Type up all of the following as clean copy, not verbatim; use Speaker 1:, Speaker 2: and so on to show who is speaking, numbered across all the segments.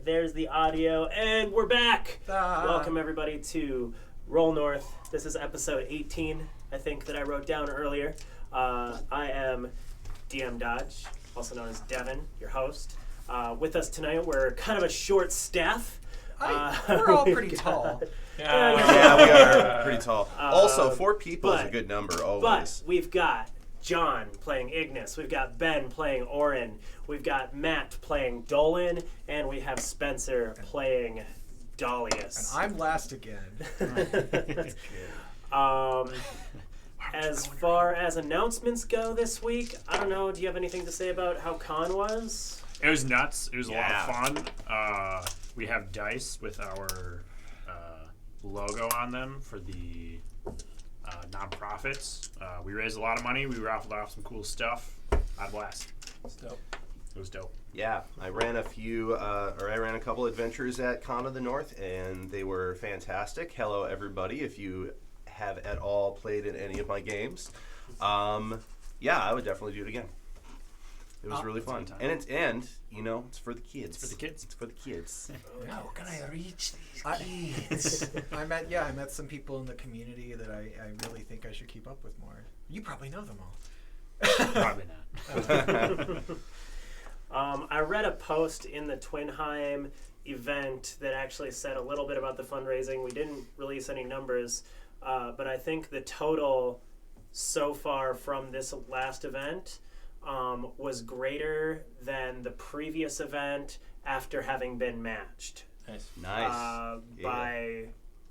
Speaker 1: there's the audio, and we're back. Welcome everybody to Roll North. This is episode 18, I think, that I wrote down earlier. I am DM Dodge, also known as Devin, your host. With us tonight, we're kind of a short staff.
Speaker 2: We're all pretty tall.
Speaker 3: Yeah, we are pretty tall. Also, 4 people is a good number, always.
Speaker 1: But we've got John playing Ignis, we've got Ben playing Orin, we've got Matt playing Dolan, and we have Spencer playing Dalius.
Speaker 2: And I'm last again.
Speaker 1: As far as announcements go this week, I don't know, do you have anything to say about how Con was?
Speaker 4: It was nuts. It was a lot of fun. We have dice with our logo on them for the nonprofits. We raised a lot of money. We raffled off some cool stuff. I had a blast. It was dope.
Speaker 3: Yeah, I ran a couple adventures at Con of the North, and they were fantastic. Hello, everybody, if you have at all played in any of my games. Yeah, I would definitely do it again. It was really fun. And it's for the kids. It's for the kids.
Speaker 2: How can I reach these kids? I met some people in the community that I really think I should keep up with more. You probably know them all.
Speaker 4: Probably not.
Speaker 1: I read a post in the Twinheim event that actually said a little bit about the fundraising. We didn't release any numbers, but I think the total so far from this last event was greater than the previous event after having been matched.
Speaker 3: Nice.
Speaker 1: By,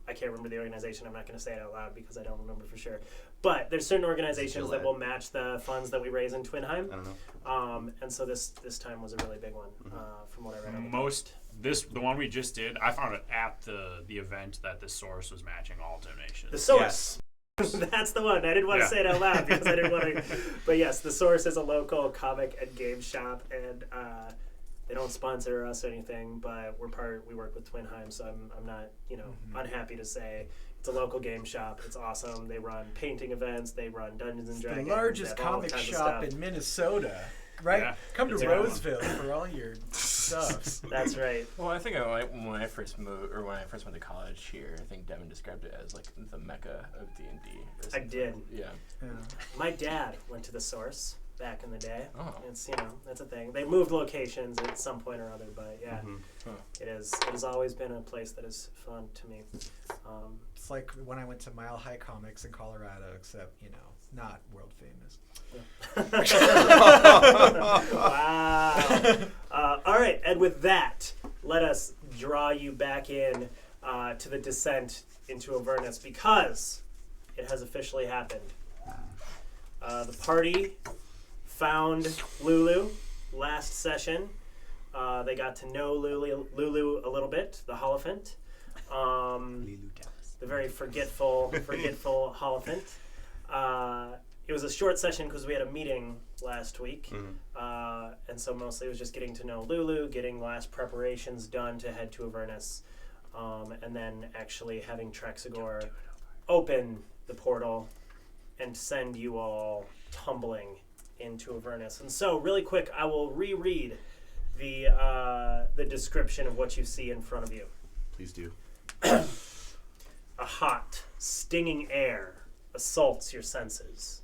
Speaker 1: I can't remember the organization. I'm not going to say it out loud because I don't remember for sure. But there's certain organizations that will match the funds that we raise in Twinheim.
Speaker 3: I don't know.
Speaker 1: And so this time was a really big one, from what I read.
Speaker 4: The one we just did, I found it at the event that the Source was matching all donations.
Speaker 1: The Source. Yes. That's the one. I didn't want to say it out loud because I didn't want to. But yes, the Source is a local comic and game shop, and they don't sponsor us or anything. But we work with Twinheim, so I'm not unhappy to say it's a local game shop. It's awesome. They run painting events. They run Dungeons and Dragons.
Speaker 2: The largest comic shop in Minnesota. Right?
Speaker 4: Yeah,
Speaker 2: come to Roseville for all your stuff.
Speaker 1: That's right.
Speaker 5: Well, I think when I first moved, or when I first went to college here, I think Devin described it as like the mecca of D&D.
Speaker 1: I did.
Speaker 5: Yeah.
Speaker 1: My dad went to the Source back in the day.
Speaker 5: Oh.
Speaker 1: It's that's a thing. They moved locations at some point or other, but yeah, it has always been a place that is fun to me.
Speaker 2: It's like when I went to Mile High Comics in Colorado, except not world famous.
Speaker 1: Wow. All right, and with that, let us draw you back in to the descent into Avernus, because it has officially happened. The party found Lulu last session. They got to know Lulu a little bit, the Holophant. The very forgetful Holophant. It was a short session because we had a meeting last week, and so mostly it was just getting to know Lulu, getting last preparations done to head to Avernus, and then actually having Trexigor open the portal and send you all tumbling into Avernus. And so, really quick, I will reread the description of what you see in front of you.
Speaker 3: Please do.
Speaker 1: A hot, stinging air assaults your senses.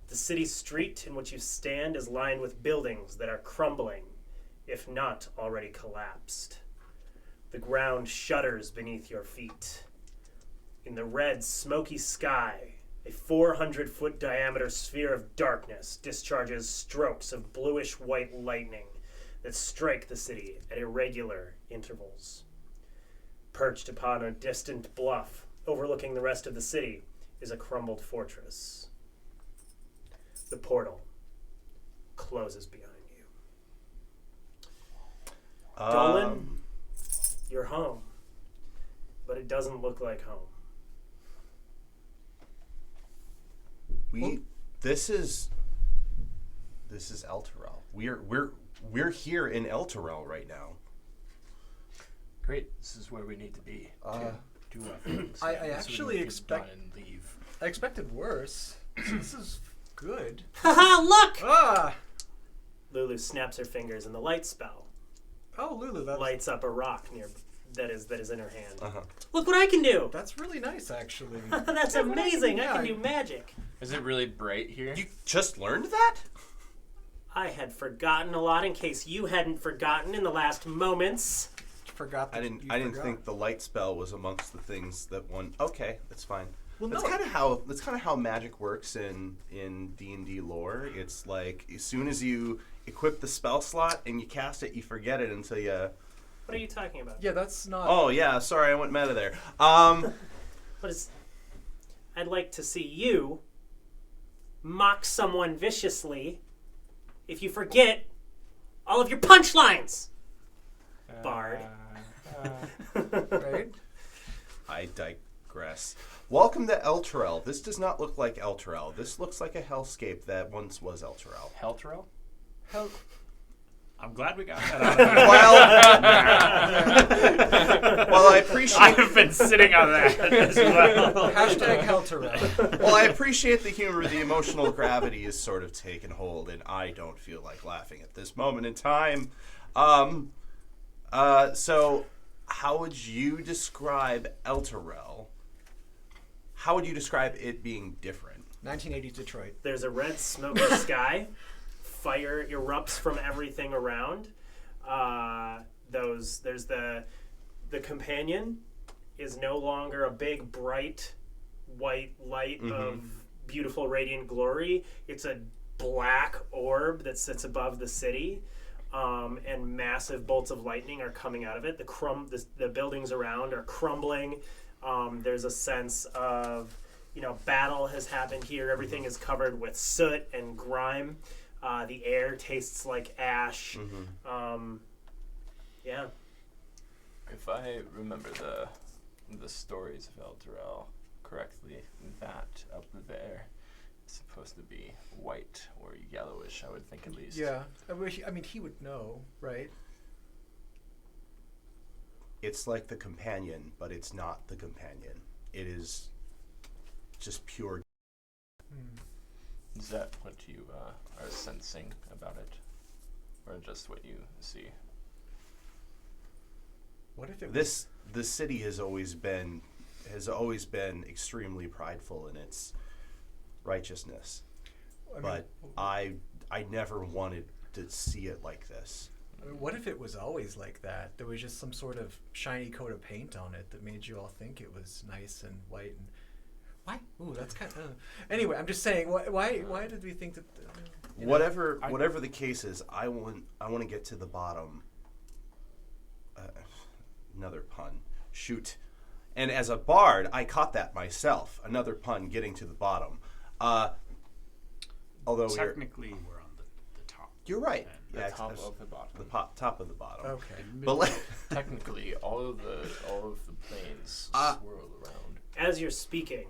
Speaker 1: The city street in which you stand is lined with buildings that are crumbling, if not already collapsed. The ground shudders beneath your feet. In the red, smoky sky, a 400-foot diameter sphere of darkness discharges strokes of bluish-white lightning that strike the city at irregular intervals. Perched upon a distant bluff overlooking the rest of the city is a crumbled fortress. The portal closes behind you. Dolan, you're home, but it doesn't look like home.
Speaker 3: This is Elturel. We're here in Elturel right now.
Speaker 5: Great. This is where we need to be to do our things.
Speaker 2: I actually expected worse. So this is good.
Speaker 1: Haha, look!
Speaker 2: Ah!
Speaker 1: Lulu snaps her fingers and the light spell
Speaker 2: Oh, Lulu, that's
Speaker 1: lights up a rock that is in her hand.
Speaker 3: Uh-huh.
Speaker 1: Look what I can do!
Speaker 2: that's really nice, actually.
Speaker 1: That's amazing! I
Speaker 2: Yeah.
Speaker 1: can do magic.
Speaker 5: Is it really bright here?
Speaker 3: You just learned that?
Speaker 1: I had forgotten a lot in case you hadn't forgotten in the last moments.
Speaker 2: Forgot. That
Speaker 3: I
Speaker 2: you
Speaker 3: didn't
Speaker 2: forgot.
Speaker 3: think the light spell was amongst the things that one. Okay, that's fine.
Speaker 2: Well,
Speaker 3: That's
Speaker 2: no.
Speaker 3: kind of how magic works in D&D lore. It's like as soon as you equip the spell slot and you cast it, you forget it until you.
Speaker 1: What are you talking about?
Speaker 2: Yeah, that's not.
Speaker 3: Oh yeah, sorry, I went meta there.
Speaker 1: What is? I'd like to see you mock someone viciously if you forget all of your punchlines. Bard.
Speaker 2: Right?
Speaker 3: I digress. Welcome to Elturel. This does not look like Elturel. This looks like a hellscape that once was Elturel.
Speaker 5: Helterel?
Speaker 2: Hell.
Speaker 4: I'm glad we got that out of there.
Speaker 3: Well, I appreciate.
Speaker 4: I've been sitting on that as well.
Speaker 2: Hashtag Helterel.
Speaker 3: Well, I appreciate the humor. The emotional gravity is sort of taken hold, and I don't feel like laughing at this moment in time. So, how would you describe Elturel? How would you describe it being different?
Speaker 2: 1980s Detroit.
Speaker 1: There's a red smoky sky. Fire erupts from everything around. There's the companion is no longer a big bright white light of beautiful radiant glory. It's a black orb that sits above the city, and massive bolts of lightning are coming out of it. The buildings around are crumbling. There's a sense of battle has happened here. Everything is covered with soot and grime. The air tastes like ash. Yeah.
Speaker 5: If I remember the stories of Elturel correctly, that up there is supposed to be white or yellowish, I would think at least.
Speaker 2: Yeah. I mean, he would know, right?
Speaker 3: It's like the companion, but it's not the companion. It is just pure.
Speaker 5: Is that what you are sensing about it? Or just what you see?
Speaker 2: What if it
Speaker 3: The city has always been extremely prideful in its righteousness, but I never wanted to see it like this.
Speaker 2: What if it was always like that? There was just some sort of shiny coat of paint on it that made you all think it was nice and white and why? Ooh, that's kind of. Anyway, I'm just saying. Why did we think that?
Speaker 3: Whatever the case is, I want to get to the bottom. Another pun. Shoot. And as a bard, I caught that myself. Another pun. Getting to the bottom. Although
Speaker 4: Technically, we're on the top.
Speaker 3: you're right.
Speaker 5: The
Speaker 3: Yeah,
Speaker 5: top
Speaker 3: that's
Speaker 5: of the bottom.
Speaker 3: the top of the bottom.
Speaker 2: Okay.
Speaker 3: But
Speaker 5: Technically, all of the planes swirl around.
Speaker 1: As you're speaking,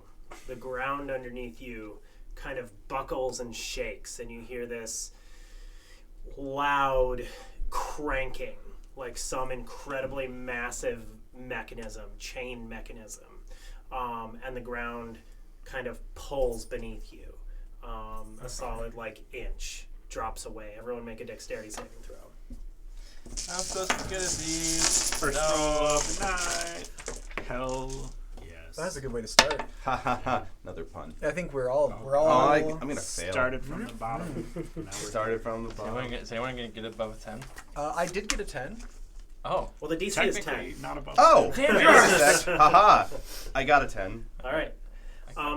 Speaker 1: the ground underneath you kind of buckles and shakes, and you hear this loud cranking, like some incredibly massive chain mechanism, and the ground kind of pulls beneath you. A solid inch drops away. Everyone make a dexterity saving throw.
Speaker 5: I'm supposed to get these.
Speaker 4: First roll of the night. Hell yes.
Speaker 2: That's a good way to start.
Speaker 3: ha ha ha! Another pun.
Speaker 2: I think we're all.
Speaker 3: I'm gonna fail.
Speaker 4: Started from the bottom. Now we're
Speaker 3: Started from the
Speaker 5: Is
Speaker 3: bottom.
Speaker 5: anyone gonna get above 10?
Speaker 2: I did get a 10.
Speaker 5: Oh.
Speaker 1: Well, the DC is
Speaker 4: technically
Speaker 1: 10.
Speaker 4: not above.
Speaker 3: Oh,
Speaker 1: Damn it.
Speaker 3: hang on a sec. Haha! I got a 10.
Speaker 1: All right.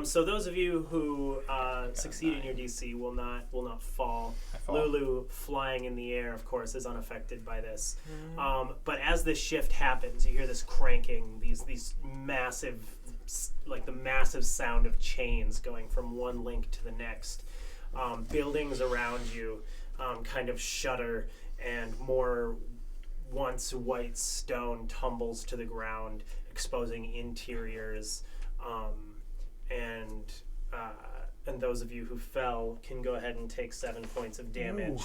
Speaker 1: So those of you who succeed in your DC will not fall.
Speaker 5: I fall.
Speaker 1: Lulu flying in the air, of course, is unaffected by this. But as this shift happens, you hear this cranking, these massive, like the massive sound of chains going from one link to the next. Buildings around you kind of shudder, and more once white stone tumbles to the ground, exposing interiors. And those of you who fell can go ahead and take 7 points of damage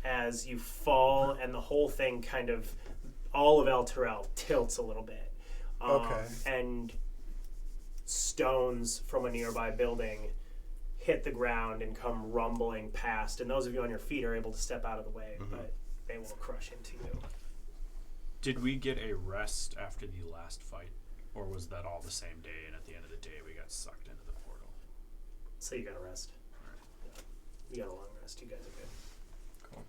Speaker 1: as you fall, and the whole thing all of Elturel tilts a little bit.
Speaker 2: Okay.
Speaker 1: And stones from a nearby building hit the ground and come rumbling past, and those of you on your feet are able to step out of the way, but they will crush into you.
Speaker 4: Did we get a rest after the last fight? Or was that all the same day, and at the end of the day we got sucked into the portal?
Speaker 1: So you got a rest. Yeah. You got a long rest. You guys are good.
Speaker 5: Cool.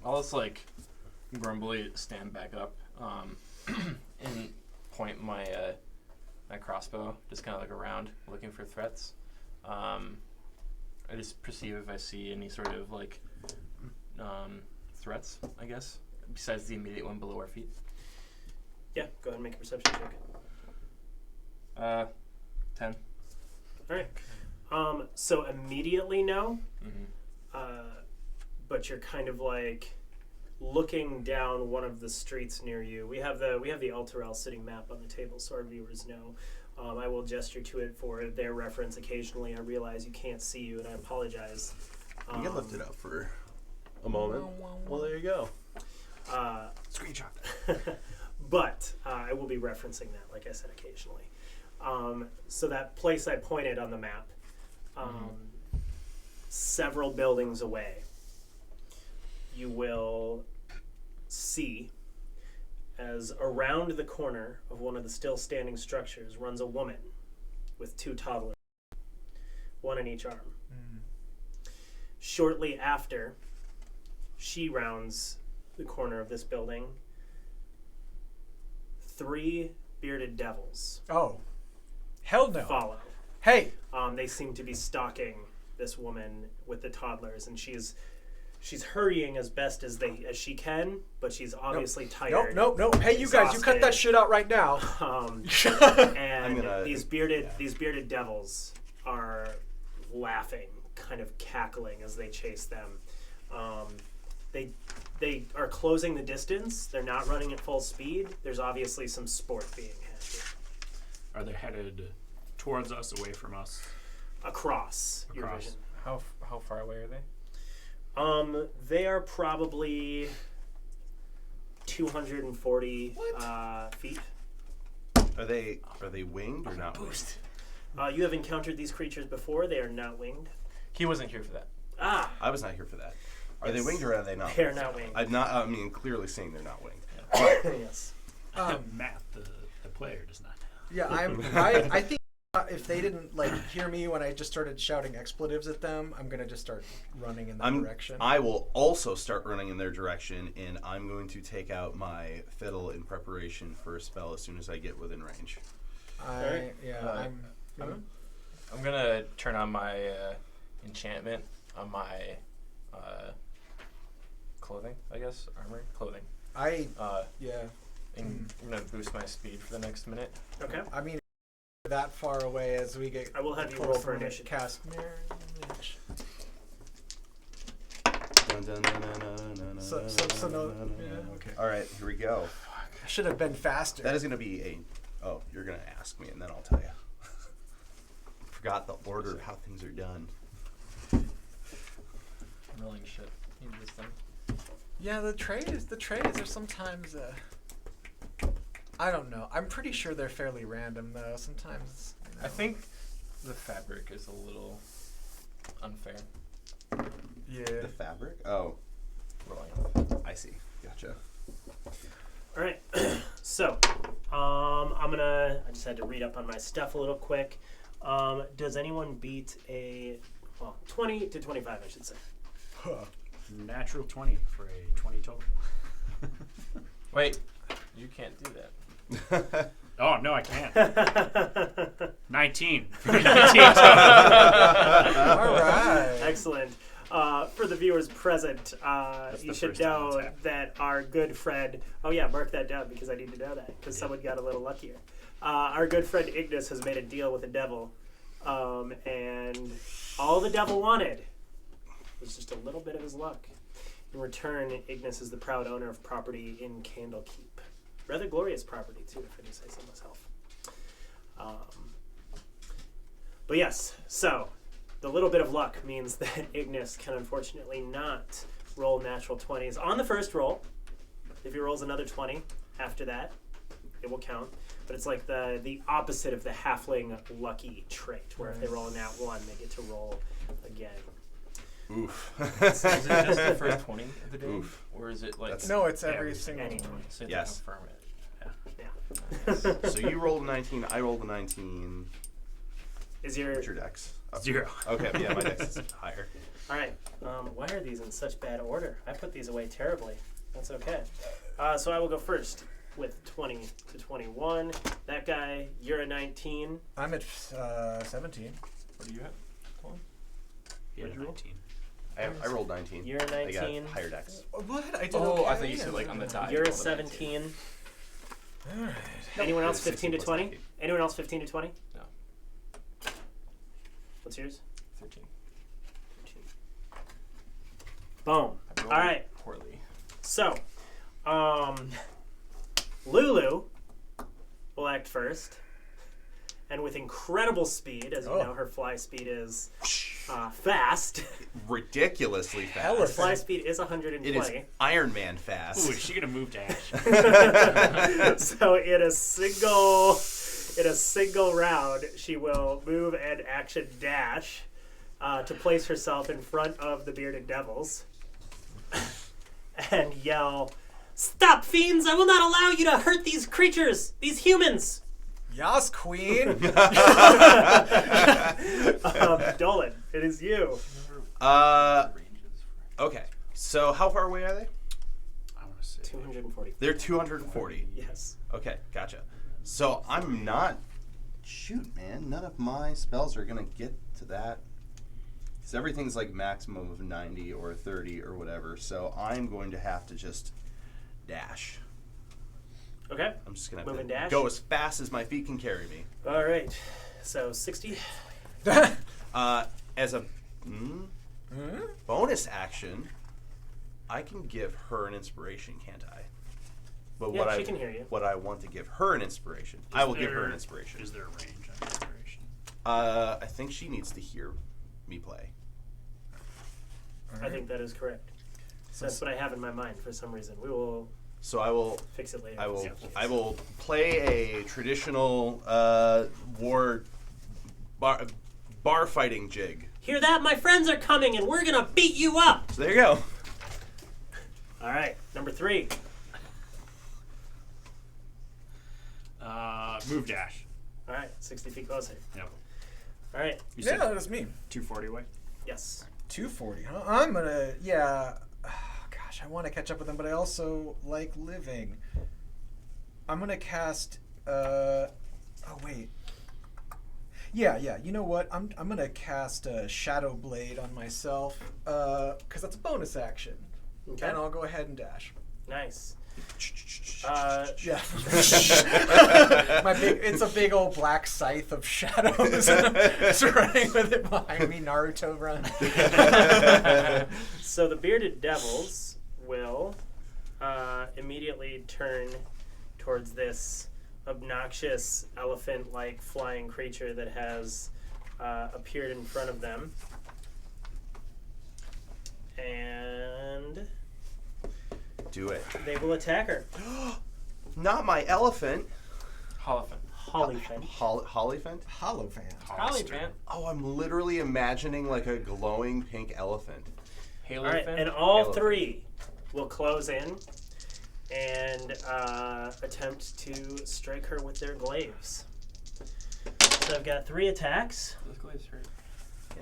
Speaker 5: I'll just like grumbly stand back up and point my my crossbow just kind of like around, looking for threats. I just perceive if I see any sort of like threats, I guess, besides the immediate one below our feet.
Speaker 1: Yeah, go ahead and make a perception check.
Speaker 5: 10.
Speaker 1: All right. So immediately no,
Speaker 5: Mm-hmm.
Speaker 1: but you're kind of like looking down one of the streets near you. We have the Alterel city map on the table, so our viewers know. I will gesture to it for their reference occasionally. I realize you can't see you, and I apologize.
Speaker 3: You can lift it up for a moment. Well, there you go.
Speaker 4: Screenshot.
Speaker 1: But I will be referencing that, like I said, occasionally. So that place I pointed on the map, several buildings away, you will see as around the corner of one of the still standing structures runs a woman with 2 toddlers, one in each arm. Shortly after she rounds the corner of this building, 3 bearded devils
Speaker 2: Oh, hell no.
Speaker 1: follow.
Speaker 2: Hey,
Speaker 1: They seem to be stalking this woman with the toddlers, and she's hurrying as best as she can, but she's obviously tired.
Speaker 2: nope. Hey, you guys, you cut that shit out right now.
Speaker 1: And these bearded devils are laughing, kind of cackling as they chase them. They are closing the distance. They're not running at full speed. There's obviously some sport being had here.
Speaker 4: Are they headed towards us, away from us?
Speaker 1: Across your vision.
Speaker 5: How far away are they?
Speaker 1: They are probably 240 feet.
Speaker 3: Are they winged or not winged?
Speaker 1: You have encountered these creatures before. They are not winged.
Speaker 5: He wasn't here for that.
Speaker 1: Ah,
Speaker 3: I was not here for that. Are
Speaker 1: Yes.
Speaker 3: they winged or are they not?
Speaker 1: they are not winged.
Speaker 3: I mean, clearly seeing they're not winged.
Speaker 1: Yes.
Speaker 4: Matt, the player, does not.
Speaker 2: Yeah, I think if they didn't like hear me when I just started shouting expletives at them, I'm gonna just start running in that direction.
Speaker 3: I will also start running in their direction, and I'm going to take out my fiddle in preparation for a spell as soon as I get within range.
Speaker 1: Alright.
Speaker 5: I'm gonna turn on my enchantment on my clothing, I guess, armor, clothing.
Speaker 2: Yeah.
Speaker 5: And I'm gonna boost my speed for the next minute.
Speaker 1: Okay.
Speaker 2: I mean, that far away as we get.
Speaker 1: I will have you
Speaker 2: close
Speaker 1: roll
Speaker 2: to
Speaker 1: for
Speaker 2: the
Speaker 1: initiative.
Speaker 2: Cast mirror image. So no. Yeah. Okay.
Speaker 3: All right, here we go.
Speaker 2: I should have been faster.
Speaker 3: That is going to be a. Oh, you're going to ask me, and then I'll tell you. Forgot the order of how things are done.
Speaker 5: Rolling shit. Need this thing.
Speaker 2: Yeah, the trays are sometimes. I don't know. I'm pretty sure they're fairly random though. Sometimes.
Speaker 5: I think the fabric is a little unfair.
Speaker 2: Yeah.
Speaker 3: The fabric? Oh,
Speaker 5: Rolling.
Speaker 3: I see. Gotcha.
Speaker 1: All right. So, I just had to read up on my stuff a little quick. Does anyone beat 20 to 25, I should say?
Speaker 4: Natural 20 for a 20 total.
Speaker 5: Wait, you can't do that.
Speaker 4: Oh, no, I can't. 19 for a 19 total.
Speaker 2: All right.
Speaker 1: Excellent. For the viewers present,
Speaker 4: That's
Speaker 1: you
Speaker 4: the
Speaker 1: should
Speaker 4: first time
Speaker 1: know
Speaker 4: it's happened.
Speaker 1: that our good friend, mark that down because I need to know that because someone got a little luckier. Our good friend Ignis has made a deal with the devil, and all the devil wanted was just a little bit of his luck. In return, Ignis is the proud owner of property in Candlekeep. Rather glorious property, too, if I do say so myself. But yes, so the little bit of luck means that Ignis can unfortunately not roll natural 20s on the first roll. If he rolls another 20 after that, it will count. But it's like the opposite of the halfling lucky trait, where if they roll a nat 1, they get to roll again.
Speaker 3: Oof.
Speaker 5: Is it just the first 20 of the day?
Speaker 3: Oof.
Speaker 5: Or is it like...
Speaker 3: That's-
Speaker 2: No, it's every
Speaker 1: Every-
Speaker 2: single
Speaker 1: any
Speaker 2: one.
Speaker 5: So you have
Speaker 3: Yes.
Speaker 5: to confirm it.
Speaker 1: Yeah.
Speaker 3: So you rolled a 19. I rolled a 19.
Speaker 1: Is your
Speaker 3: What's your dex? Oh,
Speaker 4: 0.
Speaker 3: Okay, yeah, my dex is higher.
Speaker 1: all right? Why are these in such bad order? I put these away terribly. That's okay. So I will go first with 20 to 21. That guy, you're a 19.
Speaker 2: I'm at 17.
Speaker 5: What do you have? Colin?
Speaker 4: He had
Speaker 1: What'd you roll?
Speaker 4: 19.
Speaker 3: I rolled 19.
Speaker 1: You're a
Speaker 3: I
Speaker 1: 19.
Speaker 3: got higher dex.
Speaker 2: What? I did
Speaker 5: Oh,
Speaker 2: okay.
Speaker 5: I thought you said like on the die.
Speaker 1: You're a
Speaker 5: roll the 19.
Speaker 1: 17.
Speaker 2: All right.
Speaker 1: Anyone else
Speaker 3: It's 16
Speaker 1: 15 to
Speaker 3: plus
Speaker 1: 20?
Speaker 3: 19.
Speaker 1: Anyone else 15 to 20?
Speaker 5: No.
Speaker 1: What's yours?
Speaker 5: 13.
Speaker 1: 13. Boom.
Speaker 5: I rolled
Speaker 1: All right.
Speaker 5: poorly.
Speaker 1: So, Lulu will act first. And with incredible speed, as you
Speaker 2: Oh.
Speaker 1: know, her fly speed is fast.
Speaker 3: Ridiculously fast.
Speaker 2: Hella
Speaker 1: Her fly speed is 120.
Speaker 3: It is Iron Man fast.
Speaker 4: Ooh, is she gonna move dash?
Speaker 1: So in a single round, she will move and action dash to place herself in front of the bearded devils and yell, "Stop, fiends! I will not allow you to hurt these creatures, these humans!"
Speaker 2: Yas, queen.
Speaker 1: Dolan, it is you.
Speaker 5: Ranges for...
Speaker 3: Okay. So how far away are they?
Speaker 4: I want to say
Speaker 1: 240.
Speaker 3: They're 240.
Speaker 1: Yes.
Speaker 3: Okay, gotcha. So I'm not. Shoot, man. None of my spells are gonna get to that. Because everything's like maximum of 90 or 30 or whatever. So I'm going to have to just dash.
Speaker 1: Okay.
Speaker 3: I'm just gonna
Speaker 1: Move
Speaker 3: have
Speaker 1: and
Speaker 3: to
Speaker 1: dash?
Speaker 3: go as fast as my feet can carry me.
Speaker 1: All right. So 60.
Speaker 3: As a bonus action, I can give her an inspiration, can't I? But
Speaker 1: Yeah,
Speaker 3: what
Speaker 1: she
Speaker 3: I
Speaker 1: can hear you.
Speaker 3: what I want to give her an inspiration, I will give her an inspiration.
Speaker 4: Is there a range on inspiration?
Speaker 3: I think she needs to hear me play.
Speaker 1: I think that is correct. That's what I have in my mind for some reason. We will
Speaker 3: So I will
Speaker 1: fix it later.
Speaker 3: I will play a traditional war bar fighting jig.
Speaker 1: Hear that? My friends are coming and we're gonna beat you up!
Speaker 3: So there you go.
Speaker 1: All right, number 3.
Speaker 4: Move dash.
Speaker 1: All right, 60 feet closer.
Speaker 4: Yep.
Speaker 1: All right,
Speaker 4: You
Speaker 2: Yeah,
Speaker 4: said
Speaker 2: that's me.
Speaker 4: 240 away.
Speaker 1: yes.
Speaker 2: 240, huh? I'm gonna, yeah. Gosh, I want to catch up with them, but I also like living. I'm gonna cast, oh wait. Yeah, you know what? I'm gonna cast Shadow Blade on myself, because that's a bonus action.
Speaker 1: Okay.
Speaker 2: And I'll go ahead and dash.
Speaker 1: Nice.
Speaker 2: Yeah. It's a big old black scythe of shadows. It's running with it behind me, Naruto run.
Speaker 1: So the bearded devils will immediately turn towards this obnoxious elephant-like flying creature that has appeared in front of them. And
Speaker 3: Do it.
Speaker 1: they will attack her.
Speaker 3: Not my elephant.
Speaker 5: Holophan.
Speaker 1: Hollyfin.
Speaker 3: Hollyphant?
Speaker 2: Holophant.
Speaker 5: Hollyphant.
Speaker 3: Oh, I'm literally imagining like a glowing pink elephant.
Speaker 1: All right,
Speaker 5: Halofan.
Speaker 1: and all
Speaker 3: Elephant.
Speaker 1: 3 will close in and attempt to strike her with their glaives. So I've got 3 attacks.
Speaker 5: Those glaives hurt.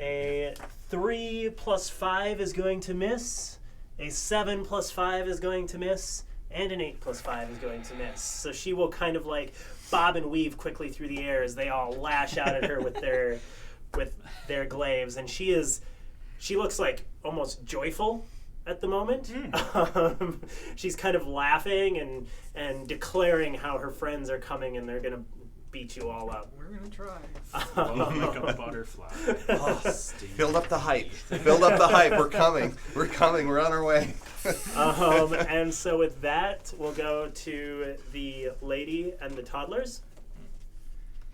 Speaker 1: A 3 plus 5 is going to miss. A 7 plus 5 is going to miss. And an 8 plus 5 is going to miss. So she will kind of like bob and weave quickly through the air as they all lash out at her with their glaives. And she looks like almost joyful at the moment. She's kind of laughing and declaring how her friends are coming and they're going to beat you all up.
Speaker 2: We're gonna try.
Speaker 4: Like a butterfly.
Speaker 3: Build up the hype. Build up the hype. We're coming. We're coming. We're on our way.
Speaker 1: And so with that, we'll go to the lady and the toddlers.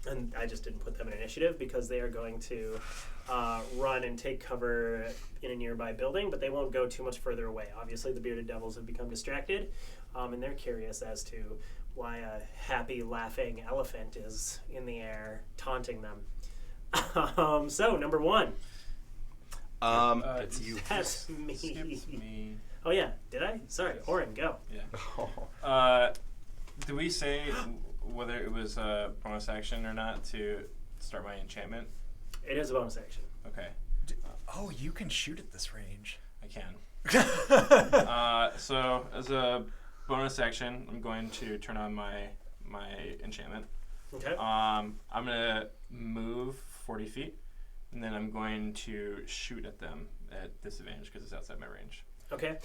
Speaker 1: And I just didn't put them in initiative because they are going to run and take cover in a nearby building, but they won't go too much further away. Obviously, the bearded devils have become distracted, and they're curious as to why a happy, laughing elephant is in the air taunting them. So, number 1.
Speaker 4: It's you.
Speaker 1: That's me.
Speaker 5: Skipped me.
Speaker 1: Oh yeah, did I? Sorry, Oren, go.
Speaker 5: Yeah. Do we say whether it was a bonus action or not to start my enchantment?
Speaker 1: It is a bonus action.
Speaker 5: Okay,
Speaker 2: Oh, you can shoot at this range.
Speaker 5: I can. So as a bonus action, I'm going to turn on my enchantment.
Speaker 1: Okay.
Speaker 5: I'm gonna move 40 feet, and then I'm going to shoot at them at disadvantage because it's outside my range.
Speaker 1: Okay.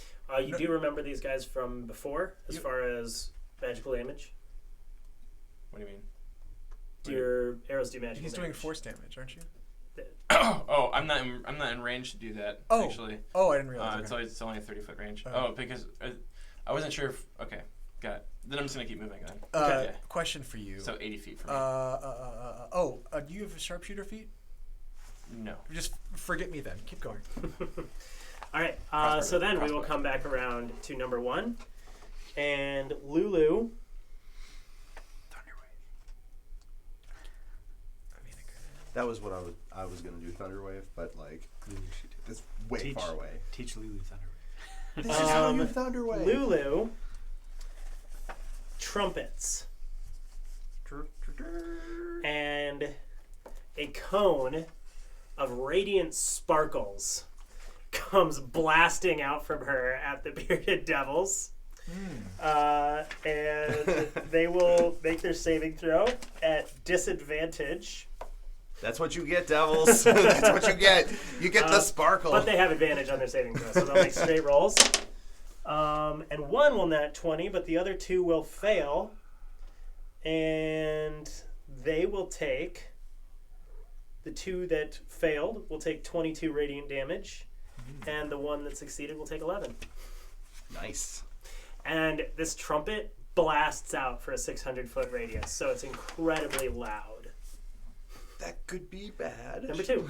Speaker 1: You do remember these guys from before, as far as magical damage?
Speaker 5: What do you mean?
Speaker 1: Do your arrows do magical
Speaker 2: He's
Speaker 1: damage?
Speaker 2: doing force damage, aren't you?
Speaker 5: Oh, I'm not in range to do that.
Speaker 2: Oh.
Speaker 5: Actually.
Speaker 2: Oh, I didn't realize.
Speaker 5: It's only a 30-foot range.
Speaker 2: Oh.
Speaker 5: Because I wasn't sure if. Okay, got it. Then I'm just gonna keep moving then.
Speaker 2: Okay. Question for you.
Speaker 5: So 80 feet from me.
Speaker 2: Do you have a sharpshooter feat?
Speaker 5: No.
Speaker 2: Just forget me then. Keep going.
Speaker 1: All right. So then we will come back around to number 1, and Lulu.
Speaker 3: That was what I was gonna do, Thunderwave, but like it's way far away.
Speaker 4: Teach Lulu Thunderwave.
Speaker 3: This is how you Thunderwave.
Speaker 1: Lulu trumpets, and a cone of radiant sparkles comes blasting out from her at the bearded devils. And they will make their saving throw at disadvantage.
Speaker 3: That's what you get, devils. That's what you get. You get the sparkle.
Speaker 1: But they have advantage on their saving throw, so they'll make straight rolls. And one will nat 20, but the other 2 will fail. And they will take... The 2 that failed will take 22 radiant damage. And the one that succeeded will take 11.
Speaker 3: Nice.
Speaker 1: And this trumpet blasts out for a 600-foot radius, so it's incredibly loud.
Speaker 3: That could be bad.
Speaker 1: Number 2.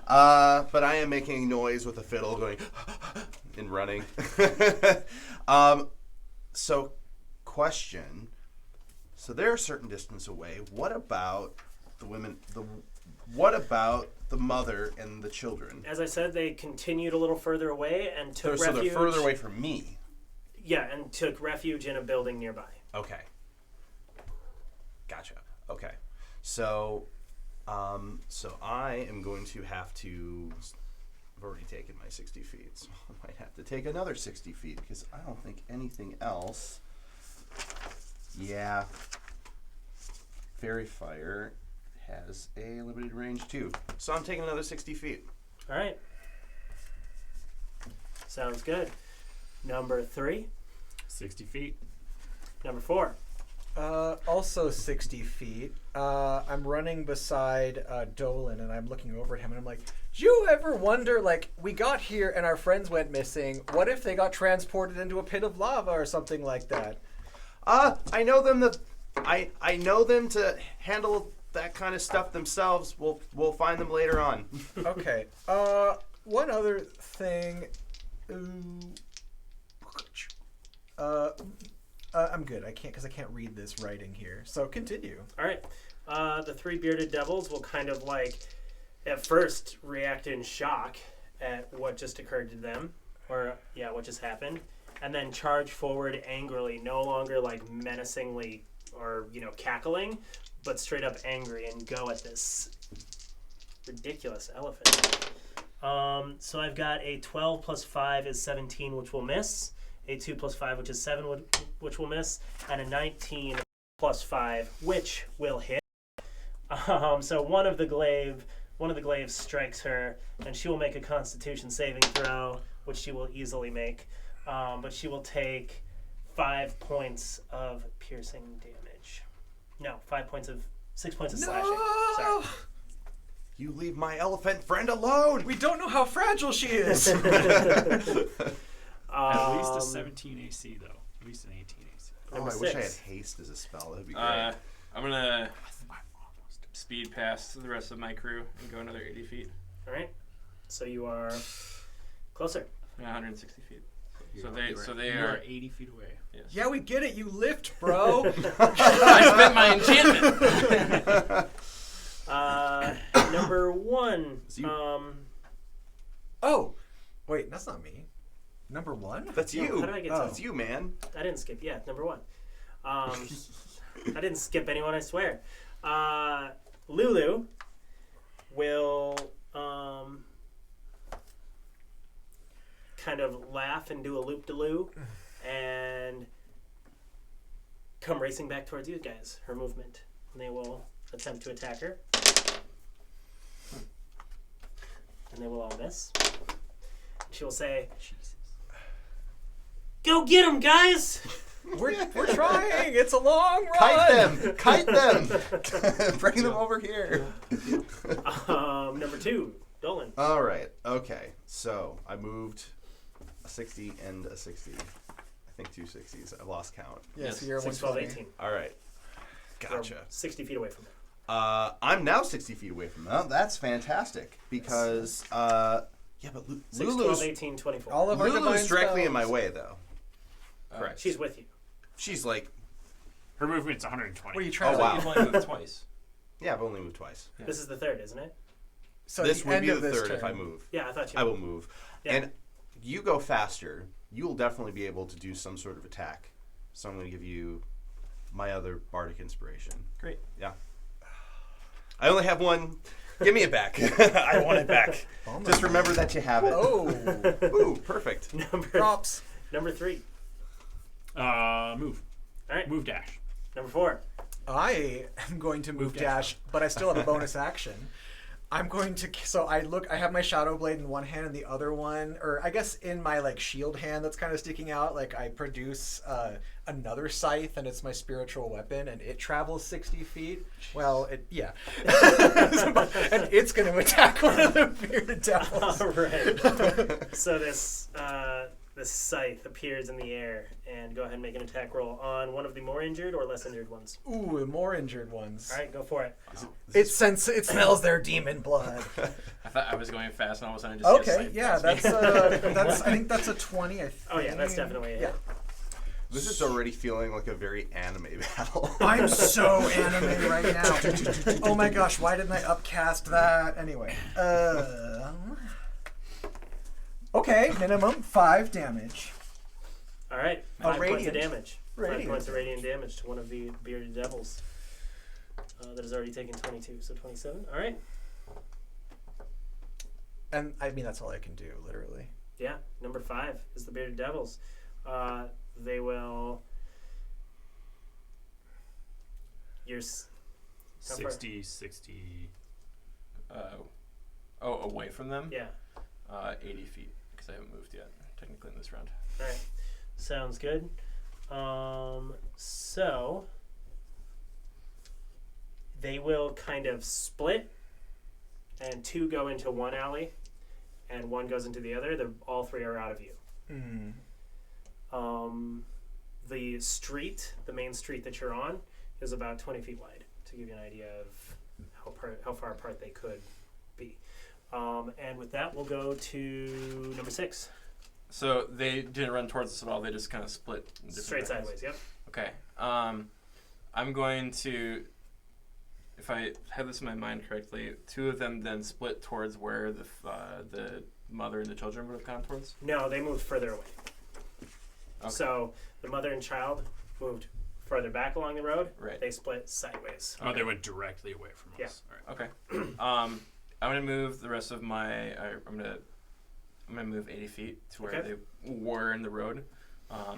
Speaker 3: But I am making noise with a fiddle going and running. So, question. So they're a certain distance away. What about the women? What about the mother and the children?
Speaker 1: As I said, they continued a little further away and took
Speaker 3: So
Speaker 1: refuge.
Speaker 3: they're further away from me.
Speaker 1: Yeah, and took refuge in a building nearby.
Speaker 3: Okay. Gotcha. Okay. So, so I am going to have to. I've already taken my 60 feet, so I might have to take another 60 feet because I don't think anything else. Yeah. Fairy Fire has a limited range too, so I'm taking another 60 feet.
Speaker 1: All right. Sounds good. Number 3.
Speaker 4: 60 feet.
Speaker 1: Number 4.
Speaker 2: Also 60 feet. I'm running beside Dolan, and I'm looking over at him, and I'm like, "Do you ever wonder, like, we got here and our friends went missing? What if they got transported into a pit of lava or something like that?"
Speaker 3: I know them. I know them to handle that kind of stuff themselves. We'll find them later on.
Speaker 2: Okay. One other thing. I'm good. I can't because I can't read this writing here. So continue.
Speaker 1: All right. The 3 bearded devils will kind of like, at first, react in shock at what just occurred to them, or what just happened, and then charge forward angrily, no longer like menacingly or cackling, but straight up angry and go at this ridiculous elephant. So I've got a 12 plus 5 is 17, which will miss. A 2 plus 5, which is 7, which will miss, and a 19 plus 5, which will hit. So one of the glaives strikes her, and she will make a Constitution saving throw, which she will easily make. But she will take 5 points of piercing damage. No, 6 points of slashing. Sorry.
Speaker 3: You leave my elephant friend alone.
Speaker 2: We don't know how fragile she is.
Speaker 4: At least a 17 AC, though. At least an 18 AC.
Speaker 3: Oh,
Speaker 1: Number
Speaker 3: I wish I had
Speaker 1: 6.
Speaker 3: haste as a spell. That'd be great.
Speaker 5: I'm gonna speed past the rest of my crew and go another 80 feet.
Speaker 1: All right. So you are closer.
Speaker 5: Yeah, 160 feet. So they
Speaker 4: You
Speaker 5: are
Speaker 4: are 80 feet away.
Speaker 5: Yes.
Speaker 2: Yeah, we get it. You lift, bro.
Speaker 5: I spent my enchantment.
Speaker 1: Number 1.
Speaker 3: It's you.
Speaker 2: Oh, wait, that's not me. Number 1?
Speaker 3: That's you.
Speaker 1: How did I get
Speaker 3: That's you, man.
Speaker 1: I didn't skip. Yeah, number 1. I didn't skip anyone, I swear. Lulu will kind of laugh and do a loop-de-loo and come racing back towards you guys, her movement. And they will attempt to attack her. And they will all miss. She will say, "Go get him, guys!"
Speaker 2: We're trying. It's a long run.
Speaker 3: Kite them! Bring them over here.
Speaker 1: Number 2, Dolan.
Speaker 3: All right. Okay. So I moved a 60 and a 60. I think 2 60s. I lost count.
Speaker 2: Yeah, so you're
Speaker 1: 6, 12,
Speaker 2: 120.
Speaker 1: 18.
Speaker 3: All right.
Speaker 1: You're
Speaker 3: Gotcha.
Speaker 1: 60 feet away from it.
Speaker 3: I'm now 60 feet away from them. That's fantastic because yeah, but
Speaker 1: 6, 12,
Speaker 3: Lulu's
Speaker 1: 18, 24.
Speaker 2: All of our divine
Speaker 3: Lulu's directly in my
Speaker 2: spells.
Speaker 3: way though. Correct.
Speaker 1: She's with you.
Speaker 3: She's like,
Speaker 4: Her movement's 120.
Speaker 2: What are you trying
Speaker 3: Oh,
Speaker 2: to
Speaker 3: wow.
Speaker 5: You've only moved twice.
Speaker 3: yeah, I've only moved twice.
Speaker 5: Yeah.
Speaker 1: This is the 3rd, isn't it?
Speaker 2: So
Speaker 3: This
Speaker 2: the
Speaker 3: would
Speaker 2: end
Speaker 3: be
Speaker 2: of
Speaker 3: the
Speaker 2: this
Speaker 3: third if I
Speaker 2: turn.
Speaker 3: move.
Speaker 1: Yeah, I thought you
Speaker 3: I will move.
Speaker 1: Yeah.
Speaker 3: And you go faster, you'll definitely be able to do some sort of attack. So I'm going to give you my other bardic inspiration.
Speaker 5: Great.
Speaker 3: Yeah. I only have one. Give me it back. I want it back.
Speaker 2: Bummer.
Speaker 3: Just remember that you have it.
Speaker 2: Oh,
Speaker 3: Ooh, perfect.
Speaker 2: props.
Speaker 1: Number 3.
Speaker 4: Move.
Speaker 1: All right.
Speaker 4: Move dash.
Speaker 1: Number 4.
Speaker 2: I am going to move dash, but I still have a bonus action. I'm going to, so I have my shadow blade in one hand and the other one, or I guess in my like shield hand that's kind of sticking out, like I produce another scythe and it's my spiritual weapon and it travels 60 feet. Well, yeah. And it's going to attack one of the bearded devils.
Speaker 1: All right. So this scythe appears in the air, and go ahead and make an attack roll on one of the more injured or less injured ones.
Speaker 2: Ooh, the more injured ones.
Speaker 1: All right, go for it.
Speaker 2: It smells their demon blood.
Speaker 5: I thought I was going fast, and all of a sudden I just get
Speaker 2: Okay,
Speaker 5: sight
Speaker 2: yeah,
Speaker 5: past me.
Speaker 2: that's I think that's a 20. I think.
Speaker 1: Oh yeah, that's definitely a hit.
Speaker 3: This is already feeling like a very anime battle.
Speaker 2: I'm so anime right now. Oh my gosh, why didn't I upcast that? Anyway. Okay, minimum 5 damage.
Speaker 1: All right,
Speaker 2: A
Speaker 1: 5 points of
Speaker 2: radiant.
Speaker 1: damage. 5
Speaker 2: Radiant.
Speaker 1: points of radiant damage to one of the bearded devils. That has already taken 22, so 27. All right.
Speaker 2: And I mean, that's all I can do, literally.
Speaker 1: Yeah, number 5 is the bearded devils. They will. You're. How far?
Speaker 4: 60, 60.
Speaker 5: Away from them?
Speaker 1: Yeah.
Speaker 5: 80 feet, because I haven't moved yet, technically, in this round.
Speaker 1: All right. Sounds good. So they will kind of split, and 2 go into one alley, and 1 goes into the other. All 3 are out of you. The street, the main street that you're on, is about 20 feet wide, to give you an idea of how far apart they could be. And with that, we'll go to number 6.
Speaker 5: So they didn't run towards us at all, they just kind of split in different
Speaker 1: Straight
Speaker 5: directions.
Speaker 1: sideways, yep.
Speaker 5: Okay. I'm going to, if I have this in my mind correctly, 2 of them then split towards where the mother and the children would have gone towards?
Speaker 1: No, they moved further away.
Speaker 5: Okay.
Speaker 1: So the mother and child moved further back along the road.
Speaker 5: Right.
Speaker 1: They split sideways.
Speaker 4: Oh, they went directly away from
Speaker 1: Yeah.
Speaker 4: us. All right.
Speaker 5: Okay. I'm gonna move the rest of my. I'm gonna move 80 feet to where
Speaker 1: Okay.
Speaker 5: they were in the road. I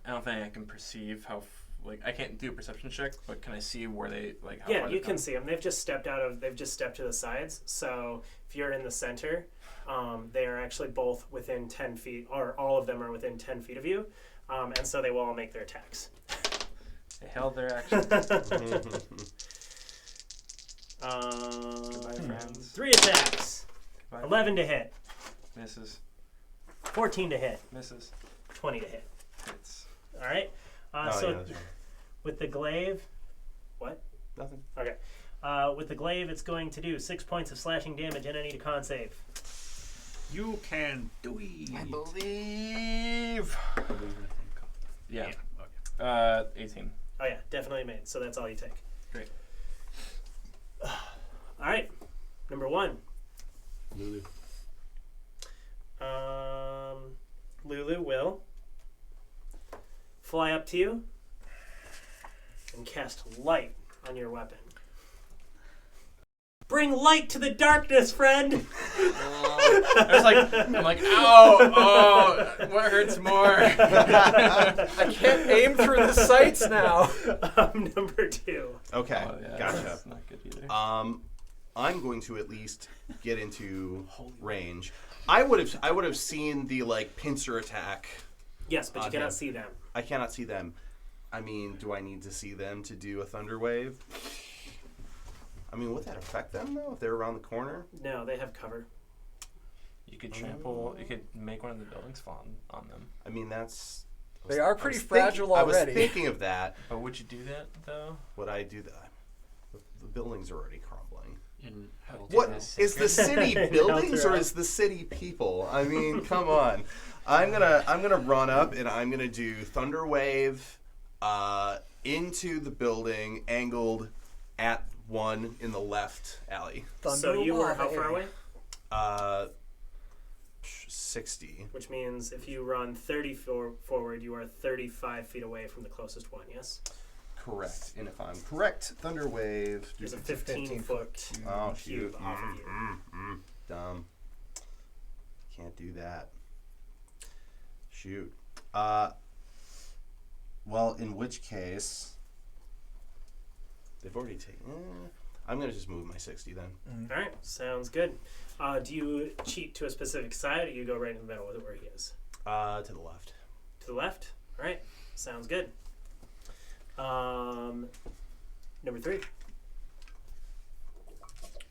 Speaker 5: don't think I can perceive how. I can't do a perception check, but can I see where they like? How
Speaker 1: Yeah,
Speaker 5: far
Speaker 1: you
Speaker 5: they've
Speaker 1: can
Speaker 5: gone?
Speaker 1: see them. They've just stepped to the sides. So if you're in the center, they are actually both within 10 feet, or all of them are within 10 feet of you. And so they will all make their attacks.
Speaker 5: They held their action. Goodbye, friends.
Speaker 1: 3 attacks.
Speaker 5: Goodbye.
Speaker 1: 11 to hit.
Speaker 5: Misses.
Speaker 1: 14 to hit.
Speaker 5: Misses.
Speaker 1: 20 to hit.
Speaker 5: Hits.
Speaker 1: All right.
Speaker 3: Oh,
Speaker 1: So
Speaker 3: yeah, that's right.
Speaker 1: with the glaive, what?
Speaker 3: Nothing.
Speaker 1: Okay. With the glaive, it's going to do 6 points of slashing damage, and I need a con save.
Speaker 4: You can do it.
Speaker 5: I believe. Yeah.
Speaker 4: Okay.
Speaker 5: 18.
Speaker 1: Oh yeah, definitely made. So that's all you take.
Speaker 5: Great.
Speaker 1: All right. 1.
Speaker 4: Lulu.
Speaker 1: Lulu will fly up to you and cast light on your weapon. Bring light to the darkness, friend!
Speaker 5: I'm like, ow, what hurts more?
Speaker 2: I can't aim through the sights now.
Speaker 1: Number 2.
Speaker 3: Okay,
Speaker 5: Oh, yeah,
Speaker 3: gotcha.
Speaker 5: That's not good either.
Speaker 3: I'm going to at least get into range. I would have seen the like pincer attack.
Speaker 1: Yes, but you
Speaker 3: Okay.
Speaker 1: cannot see them.
Speaker 3: I cannot see them. I mean, do I need to see them to do a thunder wave? I mean, would that affect them though if they're around the corner?
Speaker 1: No, they have cover.
Speaker 5: You could trample. You could make one of the buildings fall on them.
Speaker 3: I mean, that's.
Speaker 2: They are pretty
Speaker 3: I was
Speaker 2: fragile
Speaker 3: I
Speaker 2: already.
Speaker 3: was thinking of that.
Speaker 5: But would you do that though?
Speaker 3: Would I do that? The buildings are already crumbling.
Speaker 4: In
Speaker 3: What
Speaker 5: Goodness
Speaker 3: is the city buildings or is the city people? I mean, come on. I'm gonna run up and I'm gonna do thunder wave into the building, angled at one in the left alley.
Speaker 1: So you were how far away?
Speaker 3: 60.
Speaker 1: Which means if you run 30 forward, you are 35 feet away from the closest one, yes?
Speaker 3: Correct. And if I'm correct, thunder wave.
Speaker 1: There's a 15-foot
Speaker 3: Oh
Speaker 1: cube
Speaker 3: shoot!
Speaker 1: off of you.
Speaker 3: Dumb. Can't do that. Shoot. Well, in which case, they've already taken. I'm gonna just move my 60 then.
Speaker 1: All right, sounds good. Do you cheat to a specific side, or you go right in the middle with where he is?
Speaker 3: To the left.
Speaker 1: To the left? All right, sounds good. Number 3.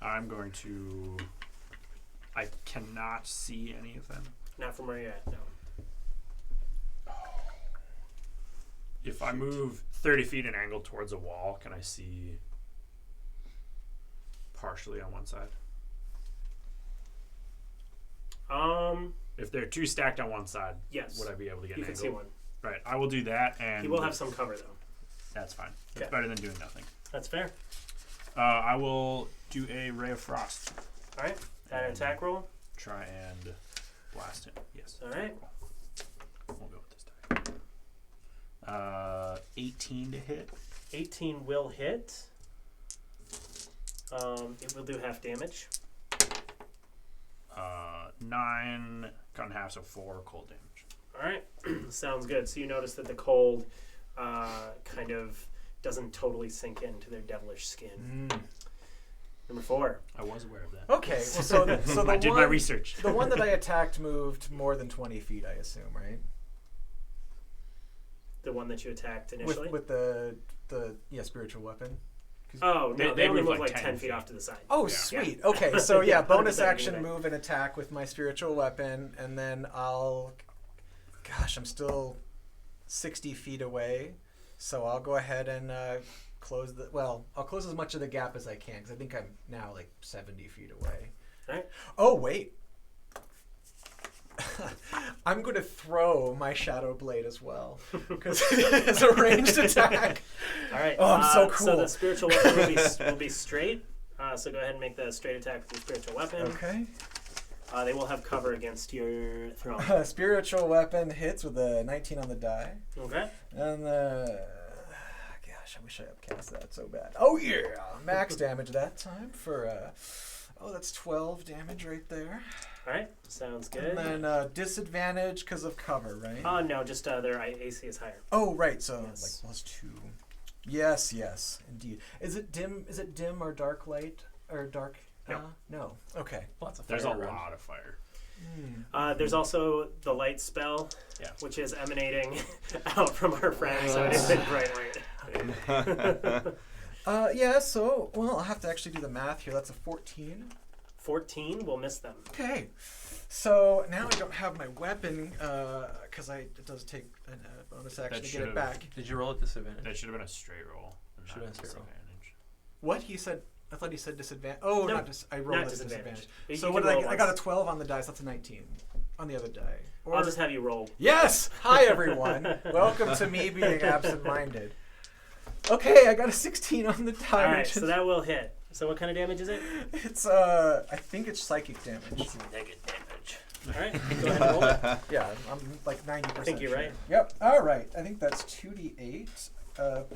Speaker 4: I'm going to. I cannot see any of them.
Speaker 1: Not from where you're at, no.
Speaker 4: If I move 30 feet and angle towards a wall, can I see partially on one side? If they're two stacked on one side,
Speaker 1: Yes.
Speaker 4: would I be able to get
Speaker 1: You
Speaker 4: an
Speaker 1: can
Speaker 4: angle?
Speaker 1: see one.
Speaker 4: Right, I will do that, and
Speaker 1: He will have some cover, though.
Speaker 4: that's fine. That's
Speaker 1: Okay.
Speaker 4: better than doing nothing.
Speaker 1: That's fair.
Speaker 4: I will do a ray of frost.
Speaker 1: All right, add an attack roll.
Speaker 4: Try and blast him. Yes.
Speaker 1: All right.
Speaker 4: We'll go with this die. 18 to hit.
Speaker 1: 18 will hit. It will do half damage.
Speaker 4: 9 cut in half, so 4 cold damage.
Speaker 1: All right, sounds good. So you notice that the cold kind of doesn't totally sink into their devilish skin. Number 4.
Speaker 4: I was aware of that.
Speaker 2: Okay, well, so the
Speaker 4: I did
Speaker 2: one,
Speaker 4: my research.
Speaker 2: the one that I attacked moved more than 20 feet, I assume, right?
Speaker 1: The one that you attacked initially?
Speaker 2: With the spiritual weapon.
Speaker 1: Oh, no,
Speaker 4: They
Speaker 1: they only
Speaker 4: move
Speaker 1: move
Speaker 4: like
Speaker 1: like
Speaker 4: 10
Speaker 1: 10 feet
Speaker 4: feet.
Speaker 1: off to the side.
Speaker 2: Oh,
Speaker 4: Yeah.
Speaker 2: sweet. Okay, so yeah, bonus
Speaker 1: 100%
Speaker 2: action
Speaker 1: unit.
Speaker 2: move and attack with my spiritual weapon, and then I'm still 60 feet away, so I'll go ahead and close I'll close as much of the gap as I can, because I think I'm now like 70 feet away.
Speaker 1: All right.
Speaker 2: Oh, wait. I'm going to throw my Shadow Blade as well, because it's a ranged attack.
Speaker 1: All right.
Speaker 2: Oh, I'm so
Speaker 1: So
Speaker 2: cool.
Speaker 1: the spiritual weapon will be straight. So go ahead and make the straight attack with your spiritual weapon.
Speaker 2: Okay.
Speaker 1: They will have cover against your throne.
Speaker 2: Spiritual weapon hits with a 19 on the die.
Speaker 1: Okay.
Speaker 2: And gosh, I wish I upcast that so bad. Oh yeah, max damage that time for that's 12 damage right there.
Speaker 1: All right. Sounds good.
Speaker 2: And then disadvantage because of cover, right?
Speaker 1: No, just their AC is higher.
Speaker 2: Oh right, so
Speaker 1: Yes.
Speaker 2: like +2. Yes, indeed. Is it dim or dark light or dark?
Speaker 1: No.
Speaker 2: No. Okay.
Speaker 5: Lots of
Speaker 4: There's a
Speaker 5: fire around.
Speaker 4: lot of fire.
Speaker 1: There's also the light spell,
Speaker 4: Yeah.
Speaker 1: which is emanating out from our friend, so it is in bright light.
Speaker 2: So I'll have to actually do the math here. That's a 14.
Speaker 1: 14 will miss them.
Speaker 2: Okay, so now I don't have my weapon because it does take a bonus action
Speaker 4: That
Speaker 2: to get it
Speaker 4: should've-
Speaker 2: back.
Speaker 5: Did you roll at disadvantage?
Speaker 4: That should have been a straight roll. and
Speaker 5: Should've
Speaker 4: not
Speaker 5: been a straight roll.
Speaker 4: disadvantage.
Speaker 2: What he said? I thought he said disadvantage. Oh,
Speaker 1: No,
Speaker 2: I rolled
Speaker 1: not
Speaker 2: a
Speaker 1: disadvantage. You
Speaker 2: So
Speaker 1: can
Speaker 2: what did I
Speaker 1: roll
Speaker 2: get? I got a
Speaker 1: once.
Speaker 2: 12 on the dice. That's a 19 on the other die.
Speaker 1: I'll just have you roll.
Speaker 2: Yes! Hi, everyone. Welcome to me being absent-minded. Okay, I got a 16 on the die.
Speaker 1: All right,
Speaker 2: which
Speaker 1: so
Speaker 2: is-
Speaker 1: that will hit. So what kind of damage is it?
Speaker 2: It's I think it's psychic damage.
Speaker 1: It's negative damage. All right, go ahead and roll it.
Speaker 2: Yeah, I'm like 90%.
Speaker 1: I think you're right.
Speaker 2: Yep. All right. I think that's 2d8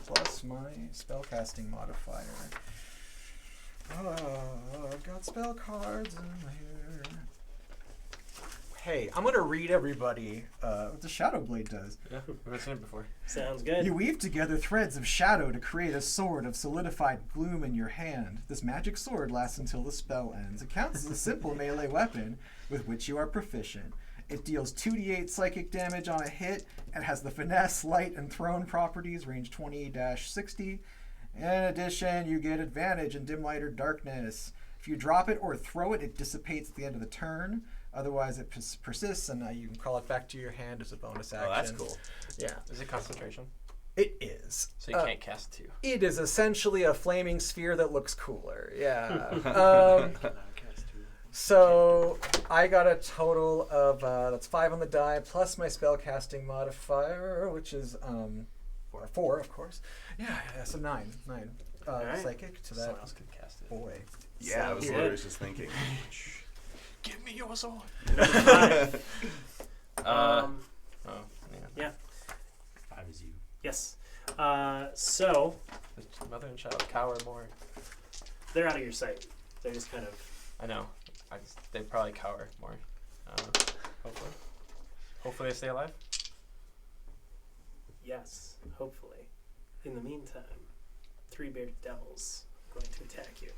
Speaker 2: plus my spellcasting modifier. I've got spell cards in here. Hey, I'm gonna read everybody what the Shadow Blade does.
Speaker 5: Yeah, we've seen it before.
Speaker 1: Sounds good.
Speaker 2: You weave together threads of shadow to create a sword of solidified gloom in your hand. This magic sword lasts until the spell ends. It counts as a simple melee weapon with which you are proficient. It deals 2d8 psychic damage on a hit and has the finesse, light, and thrown properties, range 20-60. In addition, you get advantage in dim light or darkness. If you drop it or throw it, it dissipates at the end of the turn. Otherwise, it persists, and you can call it back to your hand as a bonus action.
Speaker 3: Oh, that's cool.
Speaker 2: Yeah,
Speaker 5: Is it concentration?
Speaker 2: it is.
Speaker 5: So you can't cast 2.
Speaker 2: It is essentially a flaming sphere that looks cooler. Yeah. So I got a total of that's 5 on the die plus my spellcasting modifier, which is 4, of course. Yeah, so 9.
Speaker 1: Alright.
Speaker 2: Psychic to that
Speaker 5: Someone else could cast it.
Speaker 2: boy.
Speaker 3: Yeah, I was
Speaker 1: Sounds
Speaker 3: literally
Speaker 1: good.
Speaker 3: just thinking.
Speaker 5: Give me your sword.
Speaker 1: Number 5.
Speaker 5: Oh, yeah.
Speaker 1: Yeah.
Speaker 4: 5 is you.
Speaker 1: Yes. So
Speaker 5: The mother and child cower more.
Speaker 1: they're out of your sight. They're just kind of.
Speaker 5: I know. They probably cower more. Hopefully. Hopefully they stay alive.
Speaker 1: Yes, hopefully. In the meantime, 3 bearded devils are going to attack you.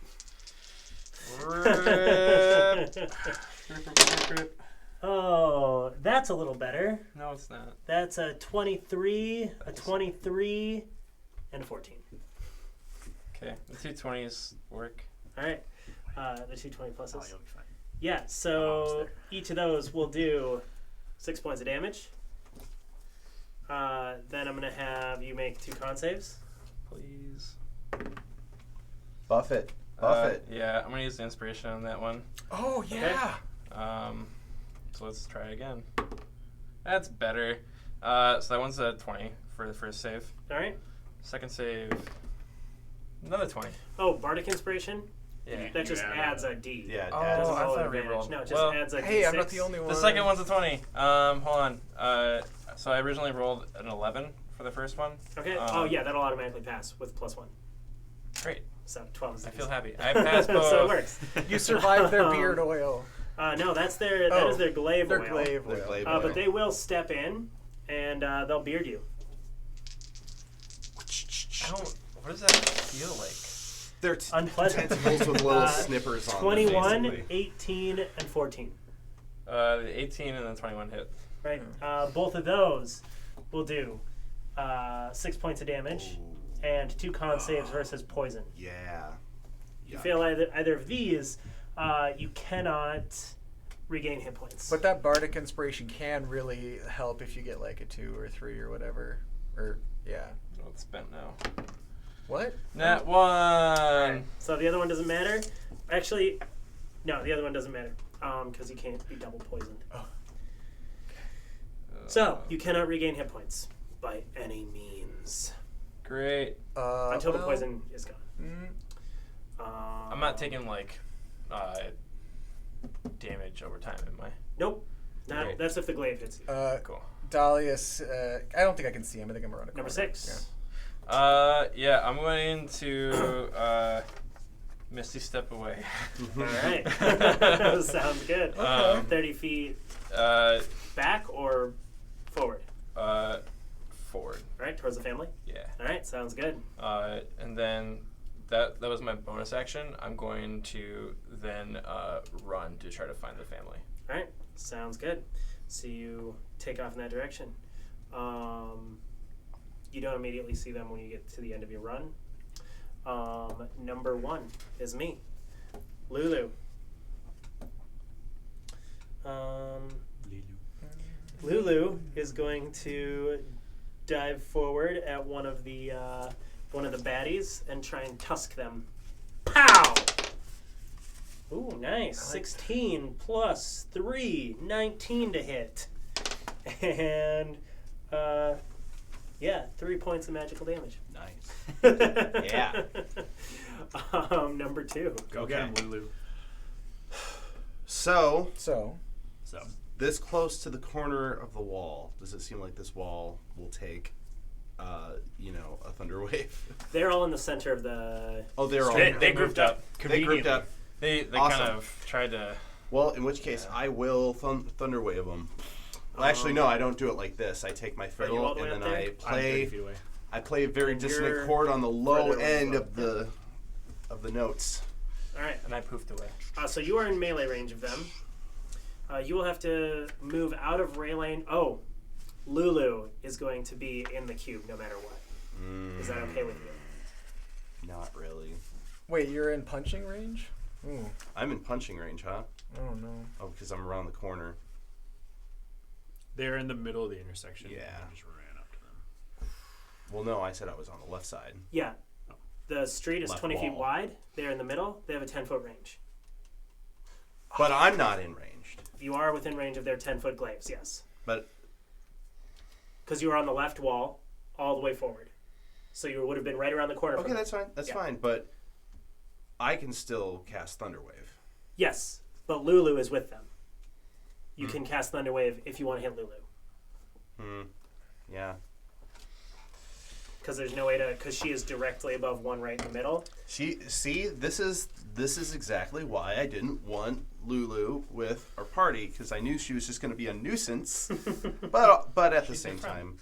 Speaker 1: Oh, that's a little better.
Speaker 5: No, it's not.
Speaker 1: That's a 23, a 23, and a 14.
Speaker 5: Okay, the 2 20s work.
Speaker 1: All right. The 2 20 pluses.
Speaker 4: Oh, you'll be fine.
Speaker 1: Yeah,
Speaker 4: almost
Speaker 1: so
Speaker 4: there.
Speaker 1: each of those will do 6 points of damage. Then I'm going to have you make 2 con saves.
Speaker 5: Please.
Speaker 3: Buff it. Buff it.
Speaker 5: Yeah, I'm gonna use the inspiration on that one.
Speaker 2: Oh yeah.
Speaker 5: So let's try again. That's better. So that one's a 20 for the first save.
Speaker 1: All right.
Speaker 5: Second save, another 20.
Speaker 1: Oh, Bardic Inspiration?
Speaker 5: Yeah.
Speaker 1: That just
Speaker 4: add
Speaker 1: adds a D.
Speaker 3: Yeah,
Speaker 5: Oh,
Speaker 3: Dad's-
Speaker 1: Doesn't
Speaker 5: I
Speaker 1: roll
Speaker 5: thought I
Speaker 1: advantage.
Speaker 5: re-rolled.
Speaker 1: No, it just
Speaker 5: Well,
Speaker 1: adds a
Speaker 2: Hey,
Speaker 1: D6.
Speaker 2: I'm not the only one.
Speaker 5: The second one's a 20. Hold on. So I originally rolled an 11 for the first one.
Speaker 1: Okay. Oh, yeah, that'll automatically pass with +1.
Speaker 5: Great.
Speaker 1: So 12 is the
Speaker 5: I feel
Speaker 1: DC.
Speaker 5: happy. I passed both.
Speaker 1: So it works.
Speaker 2: You survived their beard oil.
Speaker 1: No, that's their that is their glaive
Speaker 2: Their
Speaker 1: oil.
Speaker 2: glaive
Speaker 3: The
Speaker 2: oil.
Speaker 3: glaive
Speaker 1: But
Speaker 3: oil.
Speaker 1: they will step in and they'll beard you.
Speaker 5: I don't. What does that feel like?
Speaker 3: They're
Speaker 1: Unpleasant.
Speaker 3: tentacles with little snippers on
Speaker 1: 21,
Speaker 3: them, basically.
Speaker 1: 18, and 14.
Speaker 5: The 18 and then 21 hit.
Speaker 1: Right. Both of those will do 6 points of damage
Speaker 3: Ooh,
Speaker 1: and 2 con saves versus poison.
Speaker 3: yeah.
Speaker 1: You fail either of these, you cannot regain hit points.
Speaker 2: But that bardic inspiration can really help if you get like a 2 or 3 or whatever. Or yeah.
Speaker 5: Oh, it's spent now.
Speaker 2: What?
Speaker 5: Nat 1.
Speaker 1: So the other one doesn't matter. Actually, no, the other one doesn't matter because you can't be double poisoned. So you cannot regain hit points by any means
Speaker 5: Great.
Speaker 1: until the poison is gone.
Speaker 5: I'm not taking like damage over time, am I?
Speaker 1: Nope.
Speaker 5: Great.
Speaker 1: That's if the glaive hits you.
Speaker 5: Cool.
Speaker 2: Dahlius, I don't think I can see him. I think I'm around a
Speaker 1: Number
Speaker 2: corner.
Speaker 1: 6.
Speaker 5: Yeah, I'm going to Misty Step away.
Speaker 1: All right. Sounds good. 30 feet back or forward?
Speaker 5: Forward.
Speaker 1: Right, towards the family?
Speaker 5: Yeah.
Speaker 1: All right, sounds good.
Speaker 5: And then that was my bonus action. I'm going to then run to try to find the family.
Speaker 1: All right, sounds good. So you take off in that direction. You don't immediately see them when you get to the end of your run. Number 1 is me, Lulu. Lulu is going to dive forward at one of the baddies and try and tusk them. Pow! Ooh, nice. 16 plus 3, 19 to hit. And Yeah, 3 points of magical damage.
Speaker 3: Nice. Yeah.
Speaker 1: Number 2.
Speaker 4: Go
Speaker 3: Okay.
Speaker 4: get him, Lulu.
Speaker 3: So,
Speaker 2: So,
Speaker 4: So,
Speaker 3: this close to the corner of the wall, does it seem like this wall will take, a thunder wave?
Speaker 1: They're all in the center of the...
Speaker 3: Oh, they're all.
Speaker 5: They grouped up.
Speaker 3: They grouped up.
Speaker 5: They
Speaker 3: Awesome.
Speaker 5: kind of tried to.
Speaker 3: Well, in which case, I will thunder wave them. Well, actually, no, I don't do it like this. I take my
Speaker 1: all
Speaker 3: fiddle
Speaker 1: the way
Speaker 3: and
Speaker 1: up
Speaker 3: then
Speaker 1: there?
Speaker 3: I
Speaker 4: I'm 30
Speaker 3: play.
Speaker 4: feet away.
Speaker 3: I play a very
Speaker 1: And
Speaker 3: dissonant
Speaker 1: you're
Speaker 3: chord on the low
Speaker 1: further away as
Speaker 3: end
Speaker 1: well.
Speaker 3: of the notes.
Speaker 1: All right.
Speaker 5: And I poofed away.
Speaker 1: So you are in melee range of them. You will have to move out of ray lane. Oh, Lulu is going to be in the cube no matter what. Is that okay with you?
Speaker 3: Not really.
Speaker 2: wait, you're in punching range? Ooh.
Speaker 3: I'm in punching range, huh?
Speaker 2: Oh, no.
Speaker 3: Oh, because I'm around the corner.
Speaker 4: They're in the middle of the intersection.
Speaker 3: Yeah.
Speaker 4: I just ran up to them.
Speaker 3: Well, no, I said I was on the left side.
Speaker 1: Yeah. The street is
Speaker 3: Left
Speaker 1: 20 feet
Speaker 3: wall.
Speaker 1: wide. They're in the middle. They have a 10-foot range.
Speaker 3: But I'm not in ranged.
Speaker 1: You are within range of their 10-foot glaives, yes.
Speaker 3: But
Speaker 1: Because you were on the left wall all the way forward. So you would have been right around the corner.
Speaker 3: okay,
Speaker 1: from
Speaker 3: that's fine. That's
Speaker 1: Yeah.
Speaker 3: fine. But I can still cast Thunderwave.
Speaker 1: Yes, but Lulu is with them. You can cast Thunderwave if you want to hit Lulu.
Speaker 3: Yeah.
Speaker 1: Because there's no way to... Because she is directly above one right in the middle.
Speaker 3: This is exactly why I didn't want Lulu with our party, because I knew she was just going to be a nuisance. but at the same time,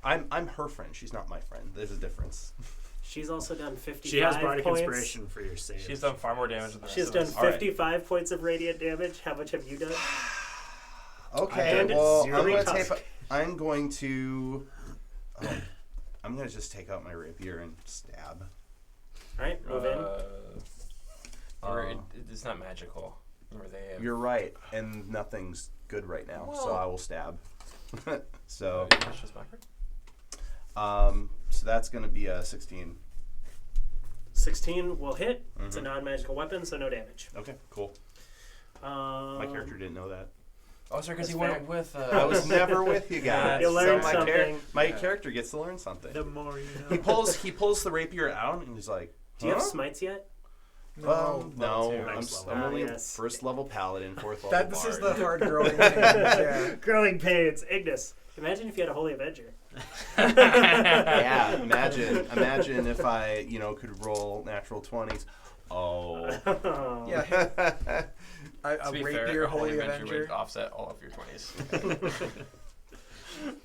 Speaker 3: I'm her friend. She's not my friend. There's a difference.
Speaker 1: She's also done 55
Speaker 4: She has bardic
Speaker 1: points.
Speaker 4: inspiration for your save.
Speaker 5: She's done far more damage than the
Speaker 1: She's
Speaker 5: rest
Speaker 1: done
Speaker 5: of us.
Speaker 1: 55 points of radiant damage. How much have you done?
Speaker 3: Okay,
Speaker 1: And
Speaker 3: well,
Speaker 1: zero tusk.
Speaker 3: I'm going to just take out my rapier and stab.
Speaker 1: All right, move in.
Speaker 5: It's not magical. Or they have,
Speaker 3: You're right, and nothing's good right now, so
Speaker 2: Well-
Speaker 3: I will stab. So,
Speaker 5: That's just backward.
Speaker 3: so that's going to be a 16.
Speaker 1: 16 will hit. It's a non-magical weapon, so no damage.
Speaker 3: Okay, cool. My character didn't know that.
Speaker 5: Oh, sorry, because
Speaker 1: That's
Speaker 5: you
Speaker 1: fair.
Speaker 5: went with.
Speaker 3: I was never with you guys.
Speaker 1: You learned
Speaker 3: my
Speaker 1: something.
Speaker 3: my character gets to learn something.
Speaker 4: The more you
Speaker 3: He
Speaker 4: know.
Speaker 3: pulls the rapier out, and he's like,
Speaker 1: Do you have
Speaker 3: huh?
Speaker 1: smites yet?
Speaker 3: No,
Speaker 5: Level two.
Speaker 3: I'm,
Speaker 4: Next
Speaker 3: I'm
Speaker 1: level.
Speaker 3: only
Speaker 1: Yes.
Speaker 3: first level paladin, fourth level
Speaker 2: This is
Speaker 3: bard.
Speaker 2: the hard growing thing. Yeah.
Speaker 1: Growing pains. Ignis. Imagine if you had a Holy Avenger.
Speaker 3: Yeah, imagine if I, could roll natural 20s. Oh.
Speaker 2: Yeah. A
Speaker 5: To be
Speaker 2: rapier
Speaker 5: fair,
Speaker 2: Holy
Speaker 5: Avenger
Speaker 2: Avenger.
Speaker 5: would offset all of your 20s.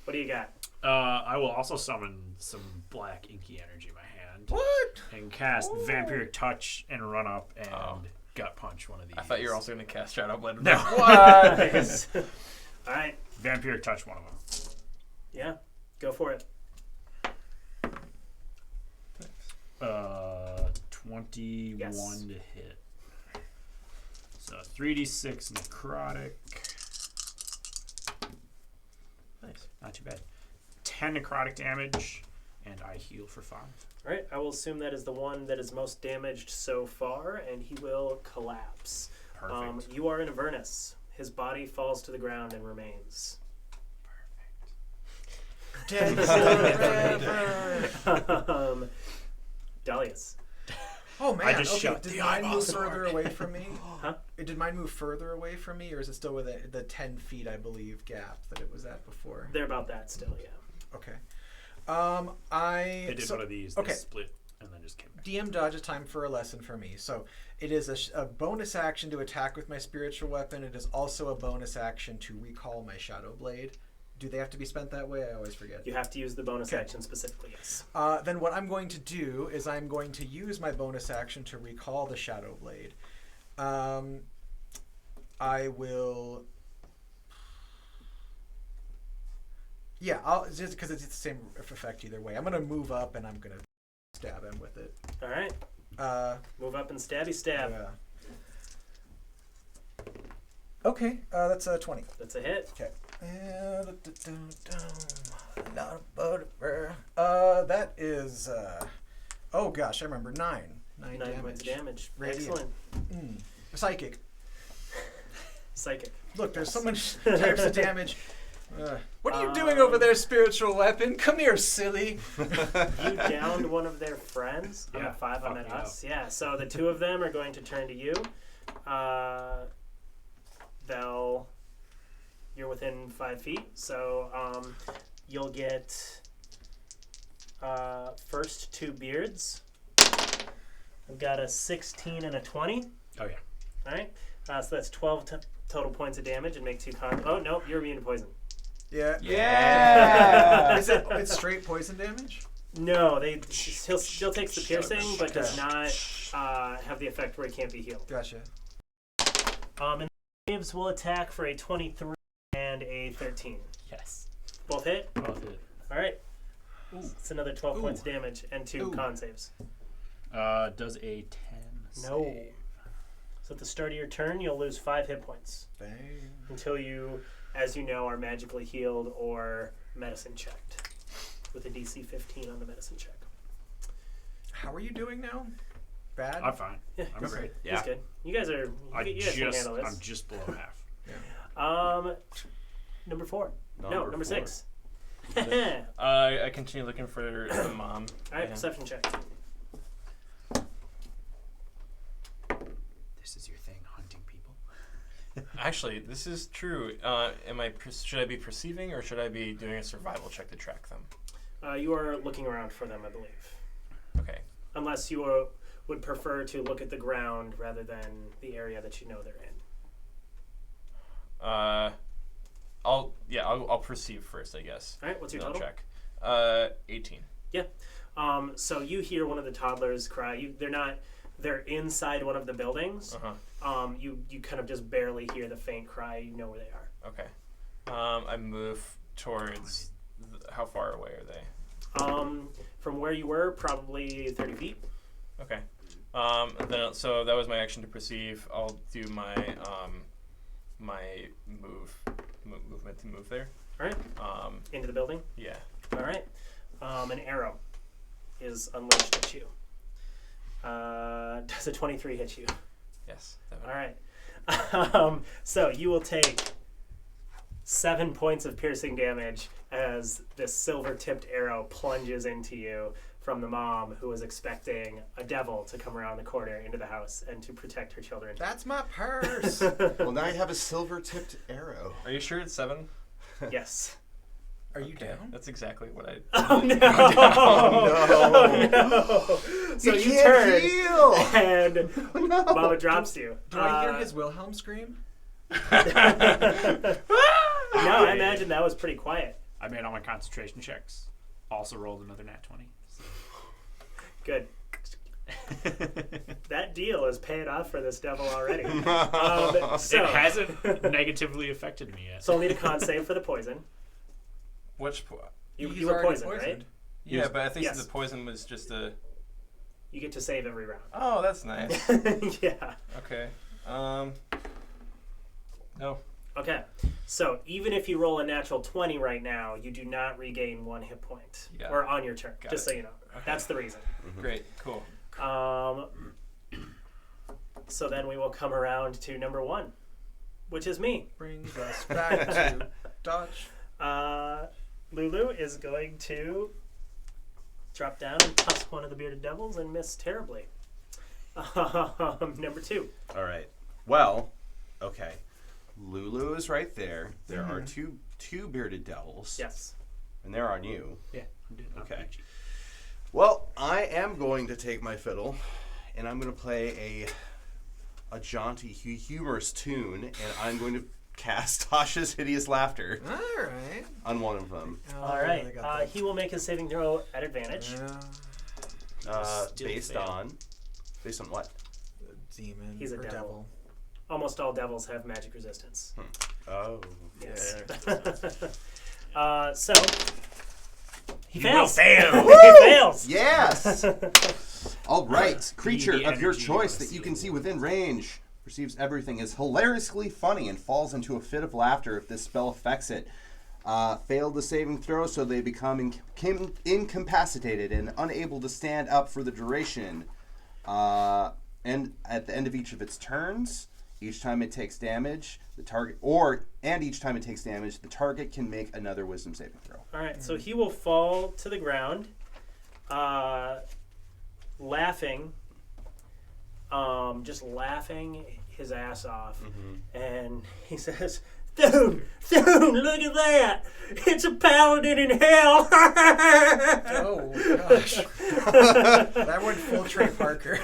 Speaker 1: What do you got?
Speaker 4: I will also summon some black inky energy in my hand.
Speaker 2: What?
Speaker 4: And cast Vampiric Touch and run up and gut punch one of these.
Speaker 5: I thought you were also going to cast Shadow Blade.
Speaker 4: No.
Speaker 5: What?
Speaker 1: All right.
Speaker 4: Vampiric Touch one of them.
Speaker 1: Yeah. Go for it.
Speaker 4: 21
Speaker 1: Yes.
Speaker 4: to hit. So 3d6 necrotic.
Speaker 5: Nice.
Speaker 4: Not too bad. 10 necrotic damage, and I heal for 5.
Speaker 1: All right. I will assume that is the one that is most damaged so far, and he will collapse.
Speaker 4: Perfect.
Speaker 1: You are in Avernus. His body falls to the ground and remains.
Speaker 2: Dead forever.
Speaker 1: Dahlias.
Speaker 2: Oh man!
Speaker 4: I just
Speaker 2: okay,
Speaker 4: shot
Speaker 2: did
Speaker 4: the
Speaker 2: mine
Speaker 4: eyeball
Speaker 2: move
Speaker 4: sword.
Speaker 2: further away from me?
Speaker 1: Huh?
Speaker 2: Did mine move further away from me, or is it still within the 10 feet, I believe, gap that it was at before?
Speaker 1: They're about that still, yeah.
Speaker 2: Okay.
Speaker 4: They did one of these. They
Speaker 2: okay.
Speaker 4: split and then just came back.
Speaker 2: DM dodge is time for a lesson for me. So it is a bonus action to attack with my spiritual weapon. It is also a bonus action to recall my shadow blade. Do they have to be spent that way? I always forget.
Speaker 1: You have to use the bonus
Speaker 2: Okay.
Speaker 1: action specifically, yes.
Speaker 2: Then what I'm going to do is I'm going to use my bonus action to recall the shadow blade. I will. Yeah, I'll just because it's the same effect either way. I'm gonna move up and I'm gonna stab him with it.
Speaker 1: All right. Move up and stabby stab.
Speaker 2: Yeah. Okay, that's a 20.
Speaker 1: That's a hit.
Speaker 2: Okay. That is. Oh gosh, I remember 9. 9
Speaker 1: 9
Speaker 2: damage.
Speaker 1: points of damage.
Speaker 2: Radiant.
Speaker 1: Excellent.
Speaker 2: Psychic.
Speaker 1: Psychic.
Speaker 2: Look, there's so much types of damage. What are you doing over there, spiritual weapon? Come here, silly.
Speaker 1: You downed one of their friends on
Speaker 4: Yeah,
Speaker 1: a 5 on
Speaker 4: fuck
Speaker 1: that
Speaker 4: you
Speaker 1: us. Yeah, so the two of them are going to turn to you. You're within 5 feet, so you'll get first 2 beards. I've got a 16 and a 20.
Speaker 4: Oh yeah.
Speaker 1: All right, so that's 12 total points of damage and make 2 con. Oh no, you're immune to poison.
Speaker 2: Yeah.
Speaker 3: Yeah.
Speaker 2: Is it's straight poison damage?
Speaker 1: No, he'll still takes the piercing, but does not have the effect where he can't be healed.
Speaker 2: Gotcha.
Speaker 1: And waves will attack for a 23 and a 13.
Speaker 4: Yes.
Speaker 1: Both hit.
Speaker 4: Both hit.
Speaker 1: All right. It's another 12 points of damage and 2 con saves.
Speaker 4: Does a 10
Speaker 1: No.
Speaker 4: save.
Speaker 1: So at the start of your turn, you'll lose 5 hit points
Speaker 2: Dang.
Speaker 1: until you, as you know, are magically healed or medicine checked with a DC 15 on the medicine check.
Speaker 2: How are you doing now? Bad?
Speaker 4: I'm fine.
Speaker 1: Yeah,
Speaker 4: I'm great.
Speaker 1: He's good. You guys are. You guys can handle this.
Speaker 4: I'm just below half.
Speaker 1: Number 4.
Speaker 3: Number
Speaker 1: Number
Speaker 3: 4.
Speaker 1: 6.
Speaker 5: I continue looking for the mom.
Speaker 1: All right, perception check.
Speaker 4: This is your thing, hunting people.
Speaker 5: Actually, this is true. Should I be perceiving or should I be doing a survival check to track them?
Speaker 1: You are looking around for them, I believe.
Speaker 5: Okay.
Speaker 1: Unless you would prefer to look at the ground rather than the area that you know they're in.
Speaker 5: I'll perceive first, I guess.
Speaker 1: All right, what's your
Speaker 5: Then I'll
Speaker 1: total?
Speaker 5: check. 18.
Speaker 1: Yeah. So you hear one of the toddlers cry. They're inside one of the buildings.
Speaker 5: Uh-huh.
Speaker 1: You kind of just barely hear the faint cry. You know where they are.
Speaker 5: Okay. I move towards. How far away are they?
Speaker 1: From where you were, probably 30 feet.
Speaker 5: Okay. So that was my action to perceive. I'll do my my movement to move there.
Speaker 1: All right. Into the building.
Speaker 5: Yeah.
Speaker 1: All right. An arrow is unleashed at you. Does a 23 hit you?
Speaker 5: Yes.
Speaker 1: All right. So you will take 7 points of piercing damage as this silver-tipped arrow plunges into you from the mom who was expecting a devil to come around the corner into the house and to protect her children.
Speaker 2: That's my purse.
Speaker 3: Well, now you have a silver-tipped arrow.
Speaker 5: Are you sure it's 7?
Speaker 1: Yes.
Speaker 2: Are you down?
Speaker 5: That's exactly what I.
Speaker 1: Oh no!
Speaker 3: Oh, no.
Speaker 1: Oh no! So you
Speaker 3: can't
Speaker 1: turn
Speaker 3: heal.
Speaker 1: and
Speaker 3: No.
Speaker 1: Mama drops you.
Speaker 2: Do I hear his Wilhelm scream?
Speaker 1: No, I imagine that was pretty quiet.
Speaker 4: I made all my concentration checks. Also rolled another nat 20. So.
Speaker 1: Good. That deal is paying off for this devil already. So,
Speaker 4: It hasn't negatively affected me yet.
Speaker 1: So I'll need a con save for the poison.
Speaker 5: Which?
Speaker 1: You
Speaker 2: He's
Speaker 1: were
Speaker 2: already
Speaker 1: poisoned, right?
Speaker 5: Yeah,
Speaker 4: Yes.
Speaker 5: but I think
Speaker 1: Yes.
Speaker 5: the poison was just a.
Speaker 1: You get to save every round.
Speaker 5: Oh, that's nice.
Speaker 1: Yeah.
Speaker 5: Okay. No.
Speaker 1: Okay. So even if you roll a natural 20 right now, you do not regain 1 hit point.
Speaker 5: Yeah.
Speaker 1: Or on your turn,
Speaker 5: Got
Speaker 1: just
Speaker 5: it.
Speaker 1: so you know. That's the reason.
Speaker 5: Great. Cool.
Speaker 1: So then we will come around to number 1, which is me.
Speaker 2: Brings us back to Dodge.
Speaker 1: Lulu is going to drop down and toss one of the bearded devils and miss terribly. Number 2.
Speaker 3: All right. Well, okay. Lulu is right there. There are two bearded devils.
Speaker 1: Yes.
Speaker 3: And they're on you.
Speaker 4: Yeah.
Speaker 3: Okay. Well, I am going to take my fiddle, and I'm going to play a jaunty, humorous tune, and I'm going to cast Tasha's Hideous Laughter
Speaker 2: All right.
Speaker 3: on one of them.
Speaker 1: All right. He will make his saving throw at advantage.
Speaker 4: Still
Speaker 3: Based
Speaker 4: fail.
Speaker 3: on what?
Speaker 2: Demon.
Speaker 1: He's a
Speaker 2: or
Speaker 1: devil. Almost all devils have magic resistance.
Speaker 3: Oh,
Speaker 1: Yes.
Speaker 3: yeah.
Speaker 1: So he
Speaker 4: will
Speaker 1: fails.
Speaker 4: fail.
Speaker 1: He fails.
Speaker 3: Yes. All right. Creature
Speaker 4: the
Speaker 3: of your
Speaker 4: energy
Speaker 3: choice
Speaker 4: of a
Speaker 3: that you can
Speaker 4: seal.
Speaker 3: see within range perceives everything as hilariously funny and falls into a fit of laughter if this spell affects it. Failed the saving throw, so they become incapacitated and unable to stand up for the duration. And at the end of each of its turns, Each time it takes damage, the target can make another wisdom saving throw.
Speaker 1: All right, so he will fall to the ground, laughing, just laughing his ass off, and he says, "Thune, look at that! It's a paladin in hell!"
Speaker 2: Oh gosh, that went full Trey Parker.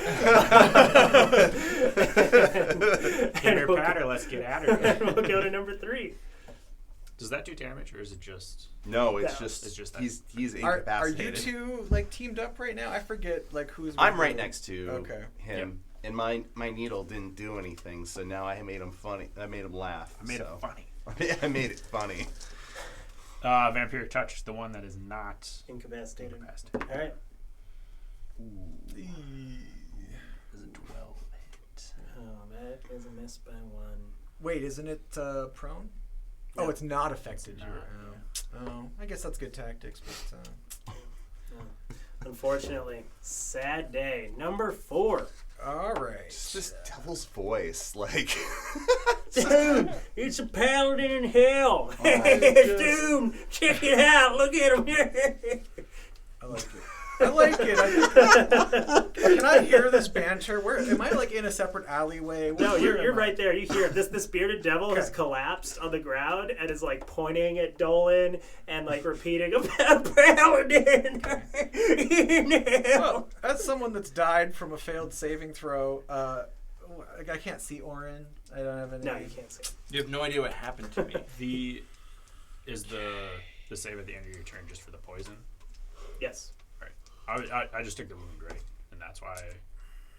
Speaker 4: Pitter patter, let's get at her.
Speaker 1: And we'll go to number 3.
Speaker 4: Does that do damage, or is it just?
Speaker 3: No, it's
Speaker 1: No.
Speaker 3: just,
Speaker 4: It's just that.
Speaker 3: he's
Speaker 2: Are
Speaker 3: incapacitated.
Speaker 2: you two like teamed up right now? I forget like who's.
Speaker 3: I'm
Speaker 2: with
Speaker 3: right
Speaker 2: who.
Speaker 3: next to him, and my needle didn't do anything, so now I made him funny. I made him laugh.
Speaker 4: I made it funny.
Speaker 3: I made it funny.
Speaker 4: Vampiric touch, the one that is not
Speaker 1: Incapacitated.
Speaker 4: incapacitated.
Speaker 1: All right.
Speaker 4: Is it 12 hit?
Speaker 1: Oh, that is a miss by 1.
Speaker 2: Wait, isn't it prone? Oh, it's not affected.
Speaker 4: It's
Speaker 2: You're,
Speaker 4: not,
Speaker 2: oh, I guess that's good tactics, but.
Speaker 1: Unfortunately, sad day. Number 4.
Speaker 2: All right.
Speaker 3: Just this devil's voice, like.
Speaker 1: Dude, it's a paladin in hell. Dude, check it out. Look at him.
Speaker 2: I like it. I like it. Can I hear this banter? Where am I? Like in a separate alleyway?
Speaker 1: No,
Speaker 2: Where
Speaker 1: you're
Speaker 2: am I?
Speaker 1: right there. You hear it. This bearded devil has collapsed on the ground and is like pointing at Dolan and like repeating a paladin in hell.
Speaker 2: Well, as someone that's died from a failed saving throw, I can't see Orin. I don't have any.
Speaker 1: No, you can't see.
Speaker 5: You have no idea what happened to me.
Speaker 4: Is the save at the end of your turn just for the poison?
Speaker 1: Yes.
Speaker 4: I just took the wound, right? And that's why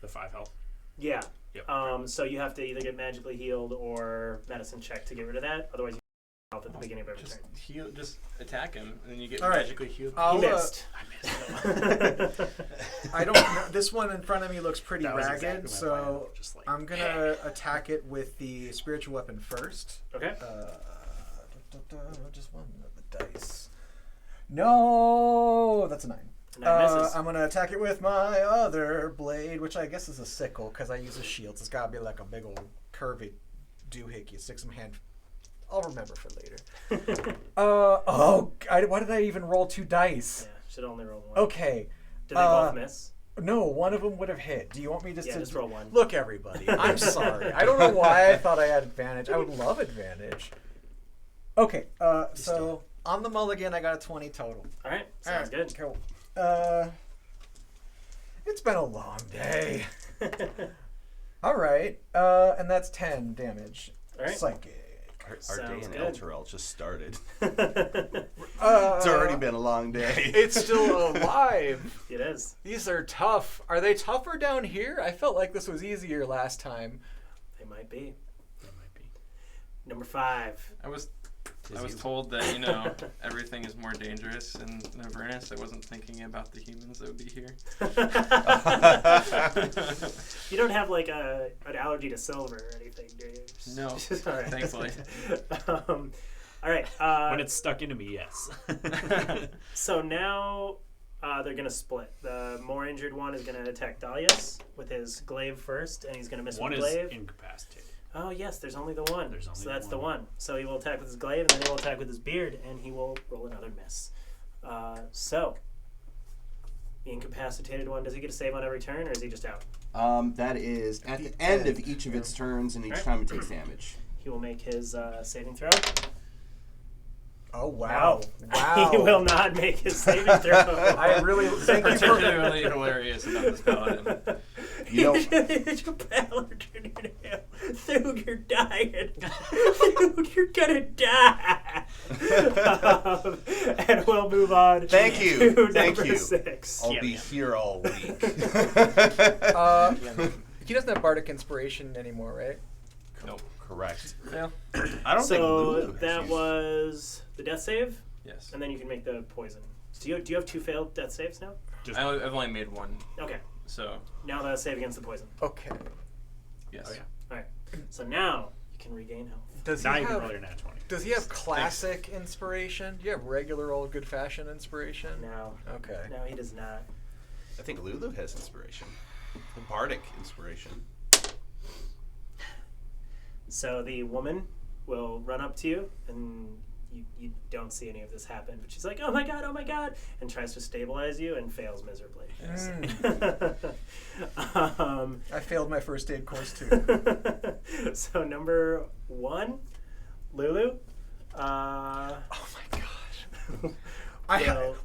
Speaker 4: the 5 health.
Speaker 1: Yeah.
Speaker 4: Yep.
Speaker 1: So you have to either get magically healed or medicine check to get rid of that. Otherwise, you health at the beginning of every
Speaker 5: Just
Speaker 1: turn.
Speaker 5: heal. Just attack him, and then you get
Speaker 2: All right.
Speaker 5: magically healed.
Speaker 2: I'll,
Speaker 1: You missed.
Speaker 2: I don't know. This one in front of me looks pretty
Speaker 4: That was
Speaker 2: ragged,
Speaker 4: exactly my
Speaker 2: so
Speaker 4: plan. Just like,
Speaker 2: I'm gonna attack it with the spiritual weapon first.
Speaker 1: Okay.
Speaker 2: Just one of the dice. No, that's a 9.
Speaker 1: 9 misses.
Speaker 2: I'm gonna attack it with my other blade, which I guess is a sickle because I use a shield. So it's gotta be like a big old curvy doohickey. Stick some hand. I'll remember for later. Why did I even roll 2 dice?
Speaker 1: Yeah, should only roll 1.
Speaker 2: Okay.
Speaker 1: Did they both miss?
Speaker 2: No, one of them would have hit. Do you want me just
Speaker 1: Yeah,
Speaker 2: to
Speaker 1: just roll 1.
Speaker 2: Look, everybody, I'm sorry. I don't know why I thought I had advantage. I would love advantage. Okay, so on the mulligan, I got a 20 total.
Speaker 1: All right. Sounds good.
Speaker 2: Cool. It's been a long day. All right, and that's 10 damage.
Speaker 1: All right.
Speaker 2: Psychic.
Speaker 3: Our day
Speaker 1: Sounds
Speaker 3: in
Speaker 1: good.
Speaker 3: Elturel just started.
Speaker 2: It's
Speaker 3: It's already been a long day.
Speaker 2: It's still alive.
Speaker 1: It is.
Speaker 2: These are tough. Are they tougher down here? I felt like this was easier last time.
Speaker 1: They might be. Number 5.
Speaker 5: I was told that everything is more dangerous in Avernus. I wasn't thinking about the humans that would be here.
Speaker 1: You don't have like an allergy to silver or anything, do you?
Speaker 5: No,
Speaker 1: All right.
Speaker 5: thankfully.
Speaker 1: All right.
Speaker 4: when it's stuck into me, yes.
Speaker 1: So now they're going to split. The more injured one is going to attack Dalius with his glaive first, and he's going to miss
Speaker 4: One
Speaker 1: with
Speaker 4: is
Speaker 1: glaive.
Speaker 4: incapacitated.
Speaker 1: Oh, yes, there's only the one.
Speaker 4: There's only
Speaker 1: so that's
Speaker 4: the
Speaker 1: the one. So he will attack with his glaive, and then he will attack with his beard, and he will roll another miss. So, the incapacitated one, does he get a save on every turn, or is he just out?
Speaker 3: That is at the end of each of its turns, and each time it takes damage.
Speaker 1: He will make his saving throw.
Speaker 2: Oh, wow.
Speaker 1: He will not make his saving throw.
Speaker 2: I really thank you for
Speaker 5: Particularly hilarious about this paladin.
Speaker 3: You know,
Speaker 1: It's a paladin in hell. Dude, you're dying. Dude, you're gonna die. And we'll move on.
Speaker 3: Thank you.
Speaker 1: To
Speaker 3: Thank
Speaker 1: number
Speaker 3: you.
Speaker 1: 6.
Speaker 3: I'll be here all week.
Speaker 2: he doesn't have bardic inspiration anymore, right?
Speaker 5: Nope.
Speaker 3: Correct.
Speaker 2: Yeah.
Speaker 3: I don't think
Speaker 1: So
Speaker 3: Lulu has
Speaker 1: that
Speaker 3: used-
Speaker 1: was the death save,
Speaker 5: Yes.
Speaker 1: and then you can make the poison. So do you have 2 failed death saves now?
Speaker 5: I've only made one,
Speaker 1: Okay.
Speaker 5: so
Speaker 1: Now the save against the poison.
Speaker 2: Okay.
Speaker 5: yes.
Speaker 4: Oh, yeah.
Speaker 1: All right. So now you can regain health.
Speaker 2: Does
Speaker 4: Now
Speaker 2: he
Speaker 4: you can
Speaker 2: have
Speaker 4: roll your nat 20.
Speaker 2: Does he have classic inspiration? Do you have regular old good fashioned inspiration?
Speaker 1: No.
Speaker 2: Okay.
Speaker 1: No, he does not.
Speaker 3: I think Lulu has inspiration. The bardic inspiration.
Speaker 1: So the woman will run up to you, and you don't see any of this happen. But she's like, oh my god, and tries to stabilize you and fails miserably.
Speaker 2: I failed my first aid course too.
Speaker 1: So number 1, Lulu.
Speaker 2: Oh my gosh.
Speaker 1: Well-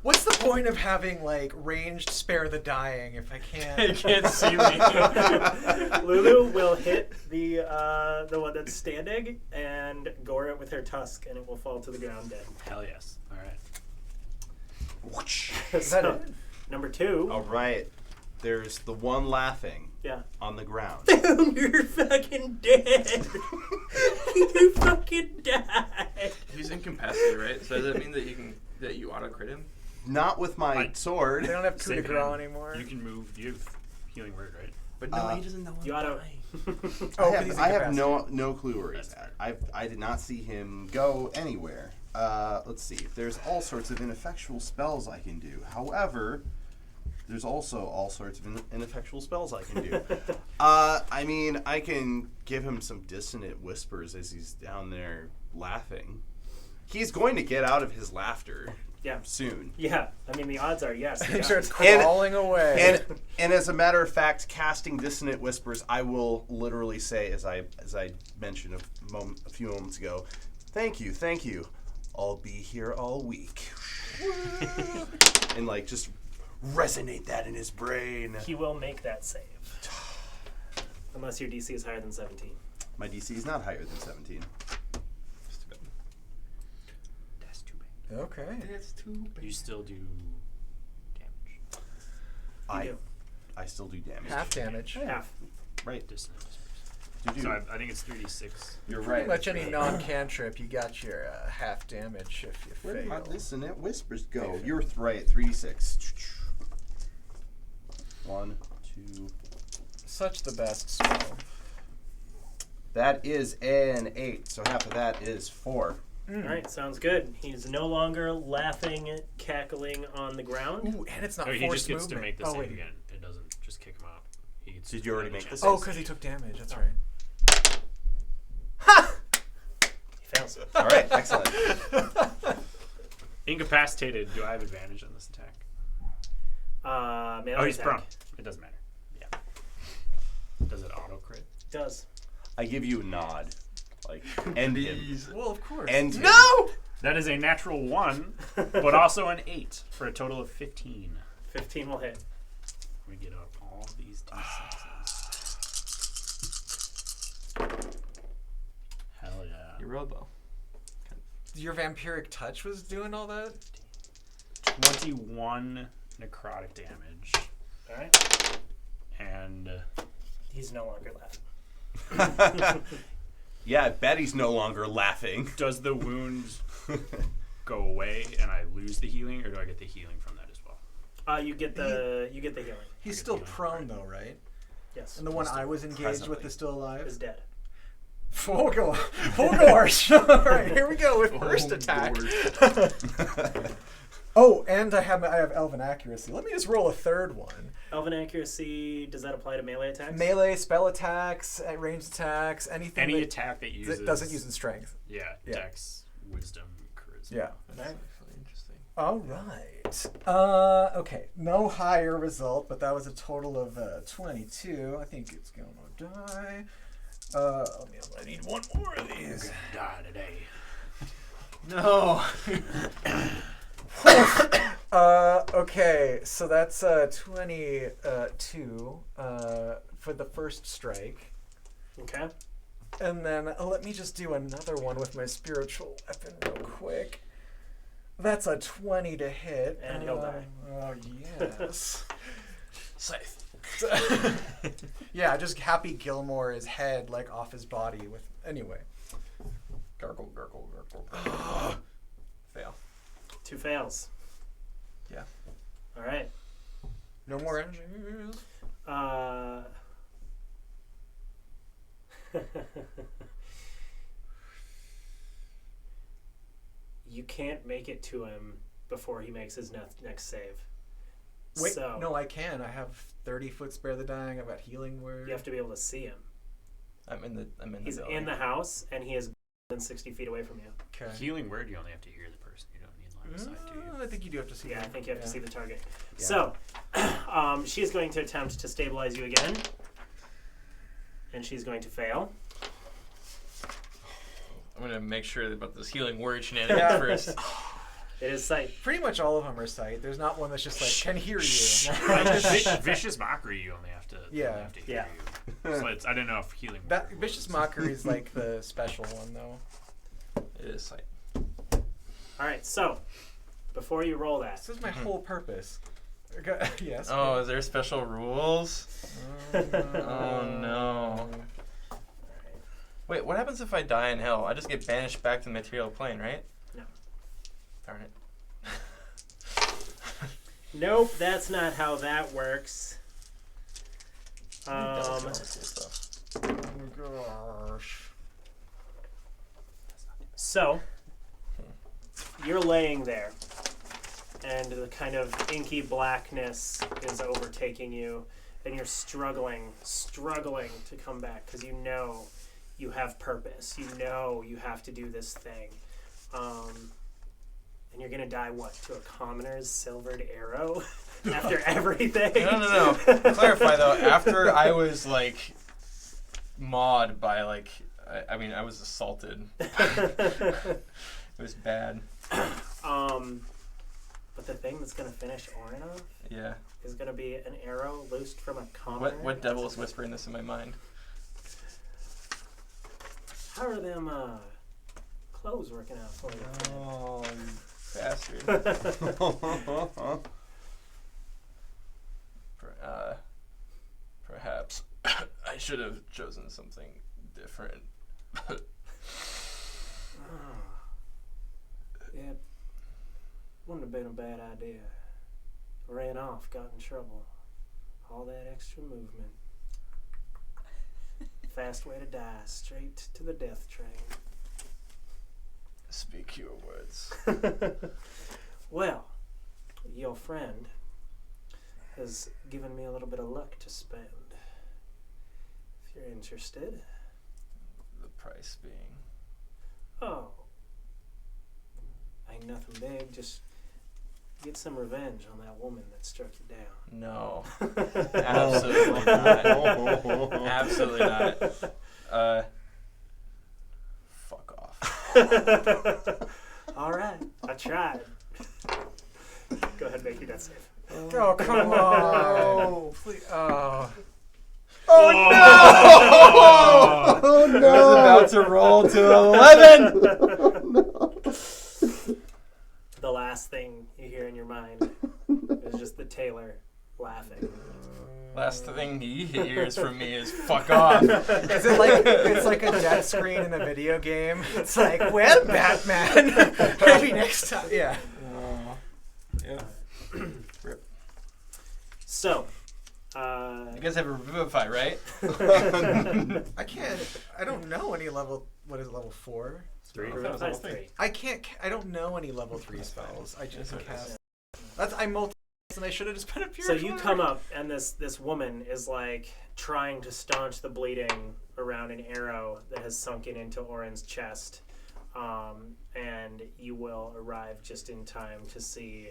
Speaker 2: What's the point of having like ranged spare the dying if I
Speaker 5: You
Speaker 2: can't?
Speaker 5: can't see me.
Speaker 1: Lulu will hit the one that's standing and gore it with her tusk, and it will fall to the ground dead.
Speaker 4: Hell yes. All right.
Speaker 2: Is that
Speaker 1: So,
Speaker 2: it?
Speaker 1: number 2.
Speaker 3: All right. There's the one laughing
Speaker 1: Yeah.
Speaker 3: on the ground.
Speaker 1: You're fucking dead. You fucking died.
Speaker 5: He's incapacitated, right? So does that mean that you auto crit him?
Speaker 3: Not with my
Speaker 4: I-
Speaker 3: sword.
Speaker 2: They don't have coup de
Speaker 4: Same
Speaker 2: grace
Speaker 4: thing.
Speaker 2: anymore.
Speaker 4: You can move. You have healing word, right?
Speaker 5: But he doesn't know.
Speaker 1: You auto.
Speaker 2: Oh,
Speaker 3: I
Speaker 2: 'cause he's
Speaker 3: have
Speaker 2: incapacitated.
Speaker 3: no clue where he's
Speaker 4: That's
Speaker 3: at. I did not see him go anywhere. Let's see. There's all sorts of ineffectual spells I can do. However, there's also all sorts of ineffectual spells I can do. I mean, I can give him some dissonant whispers as he's down there laughing. He's going to get out of his laughter
Speaker 1: Yeah.
Speaker 3: soon.
Speaker 1: Yeah. I mean, the odds are yes.
Speaker 2: He
Speaker 1: yeah.
Speaker 2: starts crawling away.
Speaker 3: And as a matter of fact, casting dissonant whispers, I will literally say, as I mentioned a few moments ago, thank you. I'll be here all week, and like just resonate that in his brain.
Speaker 1: He will make that save. Unless your DC is higher than 17.
Speaker 3: My DC is not higher than 17.
Speaker 4: That's too bad.
Speaker 2: Okay.
Speaker 5: That's too bad.
Speaker 4: You still do damage.
Speaker 3: I
Speaker 1: do.
Speaker 3: I still do damage.
Speaker 2: Half damage.
Speaker 1: Half.
Speaker 3: Right.
Speaker 4: Dissonant whispers.
Speaker 3: Do.
Speaker 4: So I think it's 3d6.
Speaker 3: You're
Speaker 2: Pretty
Speaker 3: right.
Speaker 2: much any non-cantrip, you got your half damage if you
Speaker 3: Where did my
Speaker 2: fail.
Speaker 3: dissonant whispers go?
Speaker 2: Fail.
Speaker 3: You're right. 3d6. 1, 2.
Speaker 2: Such the best spell.
Speaker 3: That is an 8. So half of that is 4.
Speaker 1: All right, sounds good. He's no longer laughing, cackling on the ground.
Speaker 2: Ooh, and it's not
Speaker 4: No, he
Speaker 2: forced
Speaker 4: just gets
Speaker 2: movement.
Speaker 4: to make the
Speaker 2: oh,
Speaker 4: save
Speaker 2: wait.
Speaker 4: again. It doesn't just kick him out. He gets
Speaker 3: Did you already make the
Speaker 4: chance.
Speaker 3: save?
Speaker 2: Oh, because he took damage. That's right.
Speaker 1: He fails.
Speaker 3: All right. Excellent.
Speaker 4: Incapacitated. Do I have advantage on this attack?
Speaker 1: Melee
Speaker 4: Oh, he's
Speaker 1: attack.
Speaker 4: prone. It doesn't matter. Yeah. Does it auto crit?
Speaker 1: Does.
Speaker 3: I give you a nod. Like, end him.
Speaker 2: Well, of course.
Speaker 3: End him.
Speaker 2: No!
Speaker 4: That is a natural 1, but also an 8 for a total of 15.
Speaker 1: 15 will hit.
Speaker 4: We get up all these d6s. Hell yeah.
Speaker 5: Your robo.
Speaker 2: Your vampiric touch was doing all that?
Speaker 4: 21 necrotic damage.
Speaker 1: All right.
Speaker 4: And
Speaker 1: He's no longer laughing.
Speaker 3: Yeah, I bet he's no longer laughing.
Speaker 4: does the wound go away and I lose the healing, or do I get the healing from that as well?
Speaker 1: You get the healing.
Speaker 2: He's
Speaker 4: get
Speaker 2: still
Speaker 4: the healing,
Speaker 2: prone,
Speaker 4: right.
Speaker 2: though, right?
Speaker 1: Yes.
Speaker 2: And the one I was engaged
Speaker 3: presently
Speaker 2: with is still alive?
Speaker 1: is dead.
Speaker 2: Full gorge. All right, here we go with first attack. Oh, and I have elven accuracy. Let me just roll a third one.
Speaker 1: Elven accuracy, does that apply to melee attacks?
Speaker 2: Melee, spell attacks, ranged attacks, anything
Speaker 4: Any
Speaker 2: that,
Speaker 4: attack that uses
Speaker 2: that doesn't use in strength.
Speaker 4: Yeah,
Speaker 2: Yeah.
Speaker 4: Dex, Wisdom, Charisma.
Speaker 2: Yeah.
Speaker 5: That's actually interesting.
Speaker 2: All right. Okay. No higher result, but that was a total of 22. I think it's going to die. I need one more of these.
Speaker 4: Die today.
Speaker 5: No.
Speaker 2: Okay, so that's 22 for the first strike.
Speaker 1: Okay.
Speaker 2: And then let me just do another one with my spiritual weapon real quick. That's a 20 to hit.
Speaker 1: And he'll die.
Speaker 2: Oh, yes.
Speaker 5: Safe.
Speaker 2: Yeah, just Happy Gilmore's head like off his body with. Anyway.
Speaker 5: Gargle, gargle, gargle. Fail.
Speaker 1: 2 fails.
Speaker 5: Yeah.
Speaker 1: All right.
Speaker 2: No more injuries.
Speaker 1: You can't make it to him before he makes his next save.
Speaker 2: Wait,
Speaker 1: So
Speaker 2: no, I can. I have 30 foot spare the dying. I've got healing word.
Speaker 1: you have to be able to see him.
Speaker 5: I'm in the
Speaker 1: He's
Speaker 5: building.
Speaker 1: in the house, and he is than 60 feet away from you.
Speaker 2: Okay.
Speaker 4: Healing word, you only have to hear the person. You don't need line of sight, do you?
Speaker 2: I think you do have to see.
Speaker 1: Yeah, I
Speaker 2: them.
Speaker 1: think you have to see the target.
Speaker 3: Yeah.
Speaker 1: So, she's going to attempt to stabilize you again, and she's going to fail.
Speaker 5: I'm gonna make sure about this healing word shenanigans first.
Speaker 1: It is sight.
Speaker 2: Pretty much all of them are sight. There's not one that's just like can hear you.
Speaker 4: Vicious mockery, you only have to.
Speaker 2: Yeah.
Speaker 4: Only have to hear you. So I don't know if healing.
Speaker 2: That
Speaker 4: word
Speaker 2: vicious
Speaker 4: was-
Speaker 2: mockery is like the special one though.
Speaker 5: It is sight.
Speaker 1: All right, so before you roll that,
Speaker 2: This is my whole purpose. Okay, yes.
Speaker 5: Oh, is there special rules? Oh no. Wait, what happens if I die in hell? I just get banished back to the material plane, right?
Speaker 1: No.
Speaker 5: Darn it.
Speaker 1: nope, that's not how that works.
Speaker 2: Oh my gosh.
Speaker 1: So, you're laying there, and the kind of inky blackness is overtaking you, and you're struggling to come back because you know you have purpose. You know you have to do this thing. And you're going to die, what, to a commoner's silvered arrow after everything?
Speaker 5: No. Clarify, though. After I was, like, mauled by, like... I mean, I was assaulted. It was bad.
Speaker 1: But the thing that's going to finish Orin off
Speaker 5: Yeah.
Speaker 1: is going to be an arrow loosed from a commoner.
Speaker 5: What devil is whispering this in my mind?
Speaker 1: How are them clothes working out for you?
Speaker 5: Oh, you bastard. Perhaps I should have chosen something different.
Speaker 1: Yeah, wouldn't have been a bad idea. Ran off, got in trouble. All that extra movement. Fast way to die, straight to the death train.
Speaker 5: Speak your words.
Speaker 1: Well, your friend has given me a little bit of luck to spend. If you're interested.
Speaker 5: The price being...
Speaker 1: Oh. Ain't nothing big, just get some revenge on that woman that struck you down.
Speaker 5: No. Absolutely not. Absolutely not. Fuck off.
Speaker 1: All right, I tried. Go ahead and make your death save.
Speaker 2: Oh come on! Please. Oh.
Speaker 3: Oh no!
Speaker 5: I was about to roll to 11!
Speaker 1: The last thing you hear in your mind is just the tailor laughing.
Speaker 5: Last thing he hears from me is fuck off.
Speaker 2: Is it like it's like a death screen in a video game? It's like, well, Batman. Maybe next time. Yeah.
Speaker 5: Yeah.
Speaker 1: So,
Speaker 5: You guys have a revivify, right?
Speaker 2: I can't. I don't know any level. What is it, level 4?
Speaker 4: 3.
Speaker 1: Revivify is 3.
Speaker 2: I can't. I don't know any level 3 spells. I just
Speaker 5: That's
Speaker 2: cast. I multi, and I should have just been a pure.
Speaker 1: So you come up, and this woman is like trying to staunch the bleeding around an arrow that has sunken into Orin's chest, and you will arrive just in time to see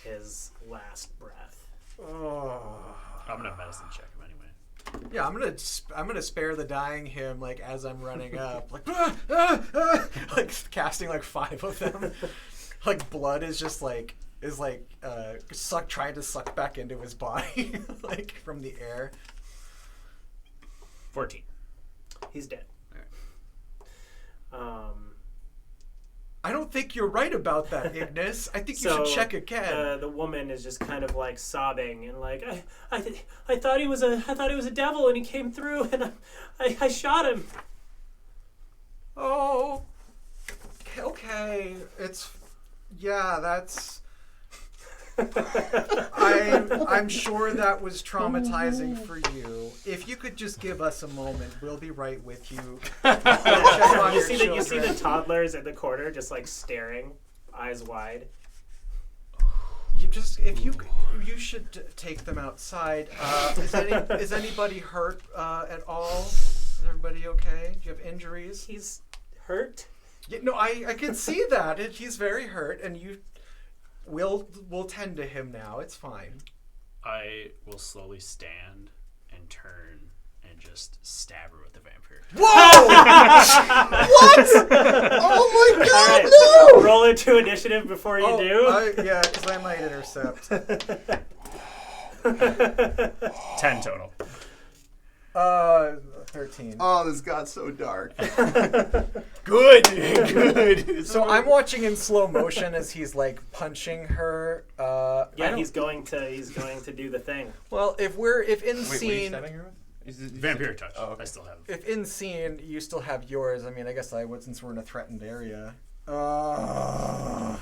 Speaker 1: his last breath.
Speaker 2: Oh.
Speaker 4: I'm gonna medicine check him anyway.
Speaker 2: Yeah, I'm gonna spare the dying him like as I'm running up, like like casting like 5 of them. Like blood is just like trying to suck back into his body like from the air.
Speaker 4: 14.
Speaker 1: He's dead.
Speaker 2: I don't think you're right about that, Ignis. I think you should check again.
Speaker 1: The woman is just kind of like sobbing and like I thought he was a devil and he came through and I shot him.
Speaker 2: Oh, okay. That's. I'm sure that was traumatizing for you. If you could just give us a moment, we'll be right with you.
Speaker 1: You see the toddlers in the corner just like staring, eyes wide.
Speaker 2: You should take them outside. Is anybody hurt at all? everybody okay? Do you have injuries?
Speaker 1: He's hurt.
Speaker 2: Yeah, no, I can see that. He's very hurt, and we'll tend to him now. It's fine.
Speaker 4: I will slowly stand and turn and just stab her with the vampire.
Speaker 2: Whoa! What? Oh my God!
Speaker 1: Right.
Speaker 2: No!
Speaker 1: Roll into initiative before you do.
Speaker 2: Yeah, because I might intercept.
Speaker 4: 10 total.
Speaker 2: 13.
Speaker 3: Oh, this got so dark.
Speaker 5: Good.
Speaker 2: So I'm watching in slow motion as he's like punching her.
Speaker 1: Yeah, he's going to do the thing.
Speaker 2: Well, if in
Speaker 5: Wait,
Speaker 2: scene,
Speaker 5: what are you stabbing her with?
Speaker 4: Vampire touch.
Speaker 5: Oh, okay.
Speaker 4: I still have.
Speaker 2: if in scene you still have yours, I mean, I guess I would since we're in a threatened area.
Speaker 5: Are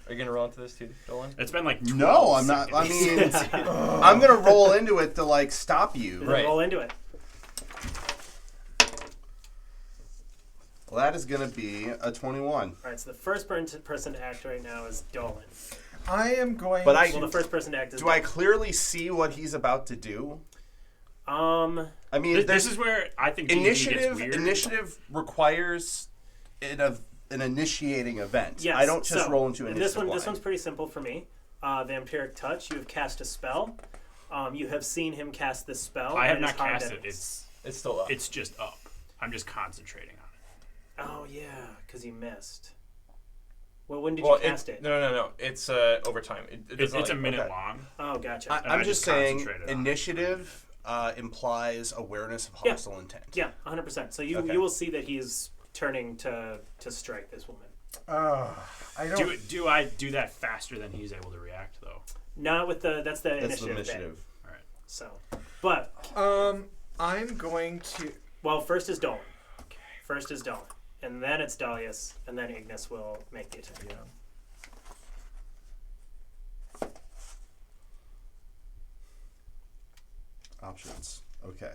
Speaker 5: you gonna roll into this too, Dolan?
Speaker 4: It's been like 12
Speaker 3: No, I'm not. I
Speaker 4: seconds.
Speaker 3: mean, I'm gonna roll into it to like stop you.
Speaker 1: Then
Speaker 5: Right.
Speaker 1: roll into it.
Speaker 3: Well, that is gonna be a 21.
Speaker 1: All right. So the first person to act right now is Dolan.
Speaker 2: I am going.
Speaker 3: But I-
Speaker 1: Well, the first person to act is.
Speaker 3: Do I clearly see what he's about to do?
Speaker 1: Dolan.
Speaker 3: I mean,
Speaker 4: This
Speaker 3: there's
Speaker 4: is where I think D&D gets
Speaker 3: initiative.
Speaker 4: weird.
Speaker 3: Initiative requires an initiating event.
Speaker 1: Yes.
Speaker 3: I don't just
Speaker 1: so,
Speaker 3: roll into
Speaker 1: and
Speaker 3: initiative.
Speaker 1: this
Speaker 3: blind.
Speaker 1: one's pretty simple for me. Vampiric touch. You have cast a spell. You have seen him cast this spell.
Speaker 4: I have
Speaker 1: and
Speaker 4: not
Speaker 1: it's harmed
Speaker 4: cast it.
Speaker 1: enemies.
Speaker 5: It's still up.
Speaker 4: It's just up. I'm just concentrating on it.
Speaker 1: Oh yeah, because you missed. Well, when did
Speaker 5: well,
Speaker 1: you cast it?
Speaker 5: No. It's over time.
Speaker 4: It's a minute long.
Speaker 1: Oh, gotcha.
Speaker 3: I,
Speaker 4: And
Speaker 3: I'm
Speaker 4: I
Speaker 3: just
Speaker 4: just
Speaker 3: saying,
Speaker 4: concentrated on it.
Speaker 3: initiative implies awareness of
Speaker 1: Yeah.
Speaker 3: hostile intent.
Speaker 1: Yeah, 100%. So you
Speaker 3: Okay.
Speaker 1: you will see that he's turning to strike this woman.
Speaker 2: I don't.
Speaker 4: Do I do that faster than he's able to react though?
Speaker 1: Not with the that's the
Speaker 3: That's the
Speaker 1: initiative. bit.
Speaker 3: initiative.
Speaker 4: All right.
Speaker 1: So, but
Speaker 2: I'm going to.
Speaker 1: well, first is Dolan. First is Dolan, and then it's Dalius, and then Ignis will make the attack.
Speaker 2: Yeah.
Speaker 3: Options. Okay.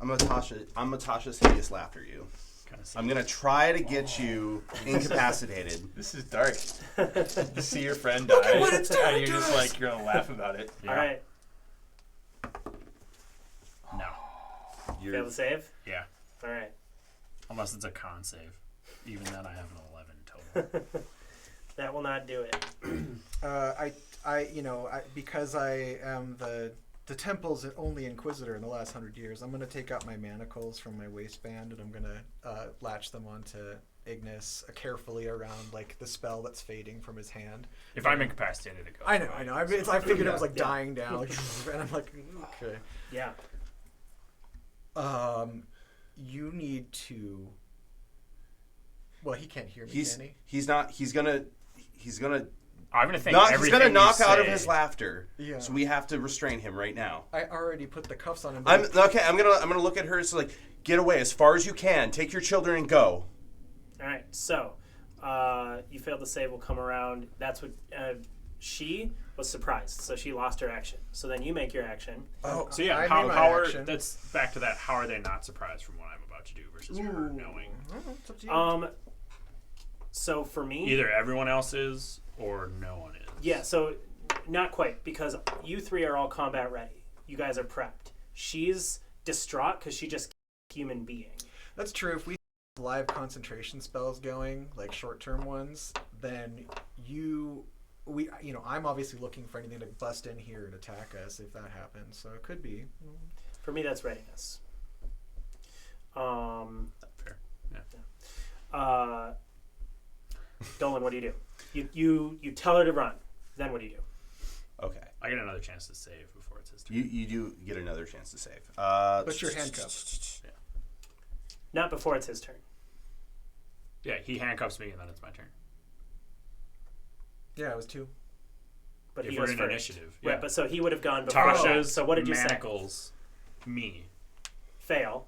Speaker 3: I'm Natasha's hideous laughter. You.
Speaker 4: Kind of
Speaker 3: I'm gonna try to get you incapacitated.
Speaker 5: This is dark. To see your friend die,
Speaker 2: at what it's doing
Speaker 5: and you're
Speaker 2: to
Speaker 5: just
Speaker 2: us.
Speaker 5: like you're gonna laugh about it.
Speaker 4: Yeah.
Speaker 1: All right,
Speaker 4: No.
Speaker 1: fail the save.
Speaker 4: Yeah.
Speaker 1: All right.
Speaker 4: Unless it's a con save. Even then, I have an 11 total.
Speaker 1: That will not do it.
Speaker 2: Because I am the temple's only inquisitor in the last 100 years, I'm going to take out my manacles from my waistband and I'm going to latch them onto Ignis carefully around like the spell that's fading from his hand.
Speaker 4: If I'm incapacitated, it goes.
Speaker 2: I know. I figured it was like
Speaker 1: Yeah.
Speaker 2: dying down, like, and I'm like, okay.
Speaker 1: Yeah.
Speaker 2: You need to. Well, he can't hear me,
Speaker 3: He's
Speaker 2: can he?
Speaker 3: he's not. He's gonna.
Speaker 4: I'm gonna think
Speaker 3: He's
Speaker 4: everything
Speaker 3: gonna knock
Speaker 4: you
Speaker 3: out of
Speaker 4: say-
Speaker 3: his laughter.
Speaker 2: Yeah.
Speaker 3: So we have to restrain him right now.
Speaker 2: I already put the cuffs on him.
Speaker 3: I'm okay. I'm gonna look at her. So like, get away as far as you can. Take your children and go.
Speaker 1: All right. So, you failed the save. Will come around. That's what she was surprised. So she lost her action. So then you make your action.
Speaker 2: Oh,
Speaker 4: So yeah,
Speaker 2: I
Speaker 4: how
Speaker 2: made my
Speaker 4: are
Speaker 2: action.
Speaker 4: that's back to that? How are they not surprised from what I'm about to do versus her knowing?
Speaker 2: It's up to you.
Speaker 1: So for me,
Speaker 4: Either everyone else is or no one is.
Speaker 1: yeah. So not quite, because you three are all combat ready. You guys are prepped. She's distraught because she just human being.
Speaker 2: That's true. If we have live concentration spells going, like short-term ones, then I'm obviously looking for anything to bust in here and attack us if that happens. So it could be.
Speaker 1: For me, that's readiness.
Speaker 4: Fair.
Speaker 1: Dolan, what do you do? You tell her to run. Then what do you do?
Speaker 3: Okay.
Speaker 4: I get another chance to save before it's his turn.
Speaker 3: You do get another chance to save.
Speaker 2: But you're handcuffed.
Speaker 1: Not before it's his turn.
Speaker 4: Yeah, he handcuffs me and then it's my turn.
Speaker 2: Yeah, it was 2.
Speaker 1: But
Speaker 4: If
Speaker 1: he
Speaker 4: we're
Speaker 1: goes
Speaker 4: in
Speaker 1: first.
Speaker 4: initiative,
Speaker 1: Right,
Speaker 4: yeah.
Speaker 1: but so he would have gone before.
Speaker 4: Tasha's
Speaker 1: So what did you say?
Speaker 4: manacles me.
Speaker 1: Fail.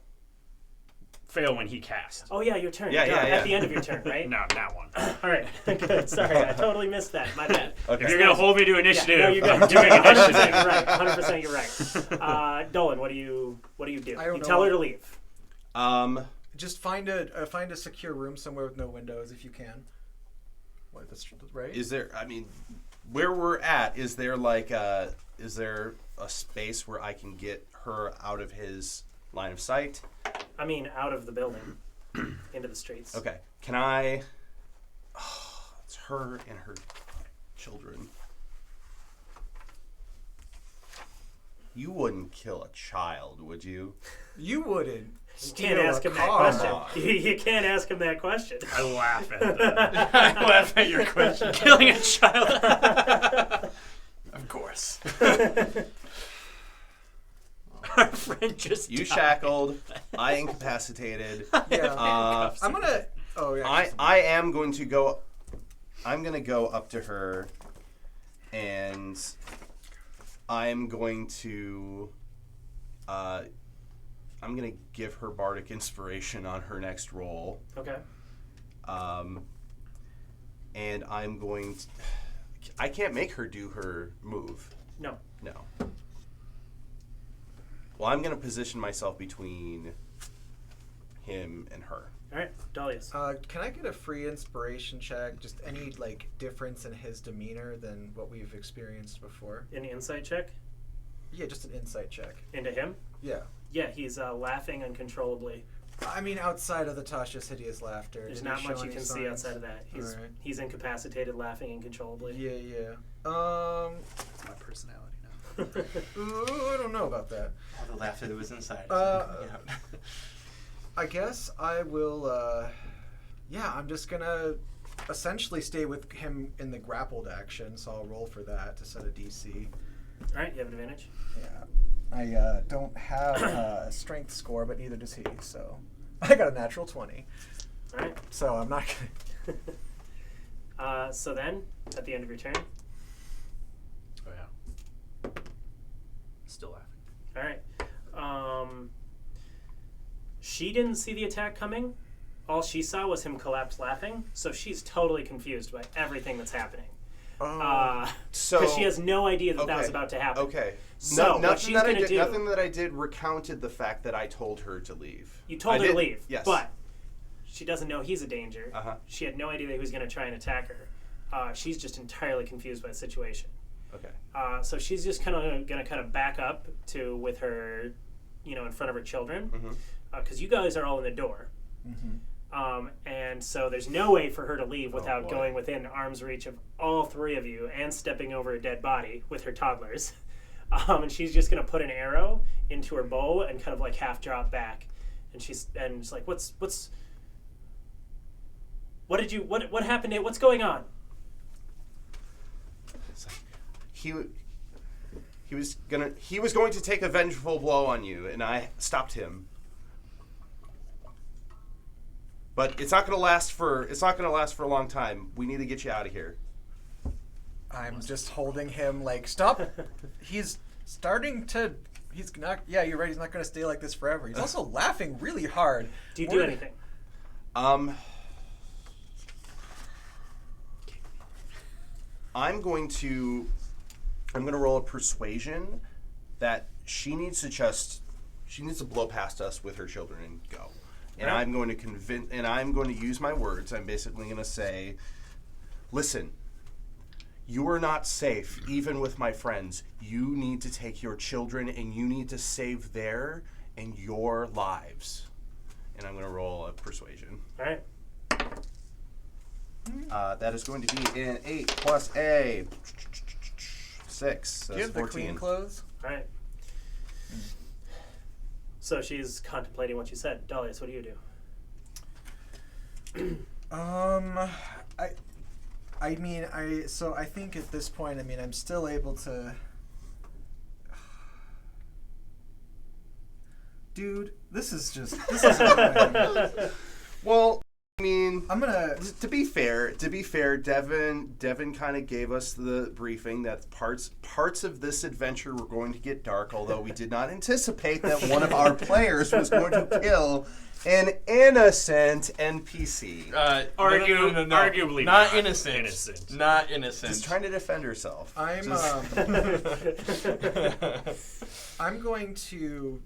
Speaker 4: Fail when he casts.
Speaker 1: Oh yeah, your turn.
Speaker 3: Yeah,
Speaker 1: Duh,
Speaker 3: yeah,
Speaker 1: At
Speaker 3: yeah.
Speaker 1: the end of your turn, right?
Speaker 4: No, not one.
Speaker 1: All right. Good. Sorry, I totally missed that. My bad.
Speaker 3: Okay.
Speaker 4: If you're gonna hold me to initiative,
Speaker 1: Yeah, no, you're
Speaker 4: I'm
Speaker 1: good.
Speaker 4: doing
Speaker 1: 100%
Speaker 4: initiative.
Speaker 1: you're right. 100% you're right. Dolan, what do you do?
Speaker 2: I don't
Speaker 1: You
Speaker 2: know.
Speaker 1: tell her to leave.
Speaker 2: Just find a secure room somewhere with no windows if you can. What? That's right.
Speaker 3: Is there? I mean, where we're at, is there like is there a space where I can get her out of his line of sight?
Speaker 1: I mean, out of the building, into the streets.
Speaker 3: Okay. Can I? Oh, it's her and her children. You wouldn't kill a child, would you?
Speaker 2: You wouldn't.
Speaker 1: You can't ask him that question. You can't ask him that question.
Speaker 4: I laugh at that.
Speaker 5: I laugh at your question.
Speaker 4: Killing a child.
Speaker 5: Of course.
Speaker 4: Our friend just
Speaker 3: You
Speaker 4: died.
Speaker 3: shackled. I incapacitated.
Speaker 2: Yeah. I'm gonna. Oh yeah.
Speaker 3: I am going to go. I'm going to go up to her, and I'm going to. I'm going to give her bardic inspiration on her next roll.
Speaker 1: Okay.
Speaker 3: And I'm going to. I can't make her do her move.
Speaker 1: No.
Speaker 3: No. Well, I'm going to position myself between him and her.
Speaker 1: All right, Dahlia's.
Speaker 2: Can I get a free inspiration check? Just any like difference in his demeanor than what we've experienced before?
Speaker 1: An insight check
Speaker 2: Yeah, just an insight check.
Speaker 1: into him.
Speaker 2: Yeah.
Speaker 1: Yeah, he's laughing uncontrollably.
Speaker 2: I mean, outside of the Tasha's hideous laughter.
Speaker 1: There's
Speaker 2: did he
Speaker 1: not
Speaker 2: show
Speaker 1: much you
Speaker 2: any
Speaker 1: can see
Speaker 2: signs?
Speaker 1: outside of that.
Speaker 2: Alright.
Speaker 1: He's incapacitated, laughing uncontrollably.
Speaker 2: Yeah.
Speaker 6: It's my personality now.
Speaker 2: Ooh, I don't know about that.
Speaker 7: All the laughter that was inside.
Speaker 2: Uh, I guess I will. Yeah, I'm just gonna essentially stay with him in the grappled action, so I'll roll for that to set a DC.
Speaker 1: All right, you have an advantage.
Speaker 2: Yeah. I don't have a strength score, but neither does he, so I got a natural 20.
Speaker 1: All right.
Speaker 2: So I'm not gonna.
Speaker 1: So then, at the end of your turn,
Speaker 4: Oh yeah. Still laughing.
Speaker 1: all right. She didn't see the attack coming. All she saw was him collapse laughing, so she's totally confused by everything that's happening.
Speaker 3: So
Speaker 1: Because she has no idea that that was
Speaker 3: okay,
Speaker 1: about to happen.
Speaker 3: Okay.
Speaker 1: So, what
Speaker 3: nothing
Speaker 1: she's
Speaker 3: that I
Speaker 1: gonna
Speaker 3: did,
Speaker 1: do-
Speaker 3: nothing that I did recounted the fact that I told her to leave.
Speaker 1: You told
Speaker 3: I
Speaker 1: her to
Speaker 3: did-
Speaker 1: leave,
Speaker 3: Yes.
Speaker 1: but she doesn't know he's a danger.
Speaker 3: Uh-huh.
Speaker 1: She had no idea that he was going to try and attack her. She's just entirely confused by the situation.
Speaker 3: Okay.
Speaker 1: So she's just kind of going to kind of back up to with her, in front of her children, because you guys are all in the door. And so there's no way for her to leave without
Speaker 3: boy.
Speaker 1: going within arm's reach of all three of you and stepping over a dead body with her toddlers. And she's just going to put an arrow into her bow and kind of like half drop back. And she's like, what happened? What's going on?
Speaker 3: It's like, he was going to take a vengeful blow on you, and I stopped him. But it's not going to last for a long time. We need to get you out of here.
Speaker 2: I'm just holding him like, stop. He's starting to. He's not. Yeah, you're right. He's not going to stay like this forever. He's also laughing really hard.
Speaker 1: Do you do anything?
Speaker 3: I'm going to roll a persuasion that she needs to blow past us with her children and go. And
Speaker 1: Right.
Speaker 3: I'm going to use my words. I'm basically going to say, listen, you are not safe, even with my friends. You need to take your children and you need to save their and your lives. And I'm going to roll a persuasion.
Speaker 1: All right.
Speaker 3: That is going to be an 8 plus a 6.
Speaker 2: Do
Speaker 3: That's
Speaker 2: you have the
Speaker 3: 14.
Speaker 2: clean clothes?
Speaker 1: All right. So she's contemplating what you said. Dahlias, what do you do?
Speaker 2: I think at this point, I'm still able to. Dude, this is annoying.
Speaker 3: Well,
Speaker 2: I'm gonna.
Speaker 3: to be fair, Devin kind of gave us the briefing that parts of this adventure were going to get dark, although we did not anticipate that one of our players was going to kill an innocent NPC.
Speaker 4: Arguably
Speaker 5: not innocent.
Speaker 4: Innocent.
Speaker 5: Not innocent.
Speaker 3: Just trying to defend herself.
Speaker 2: I'm going to.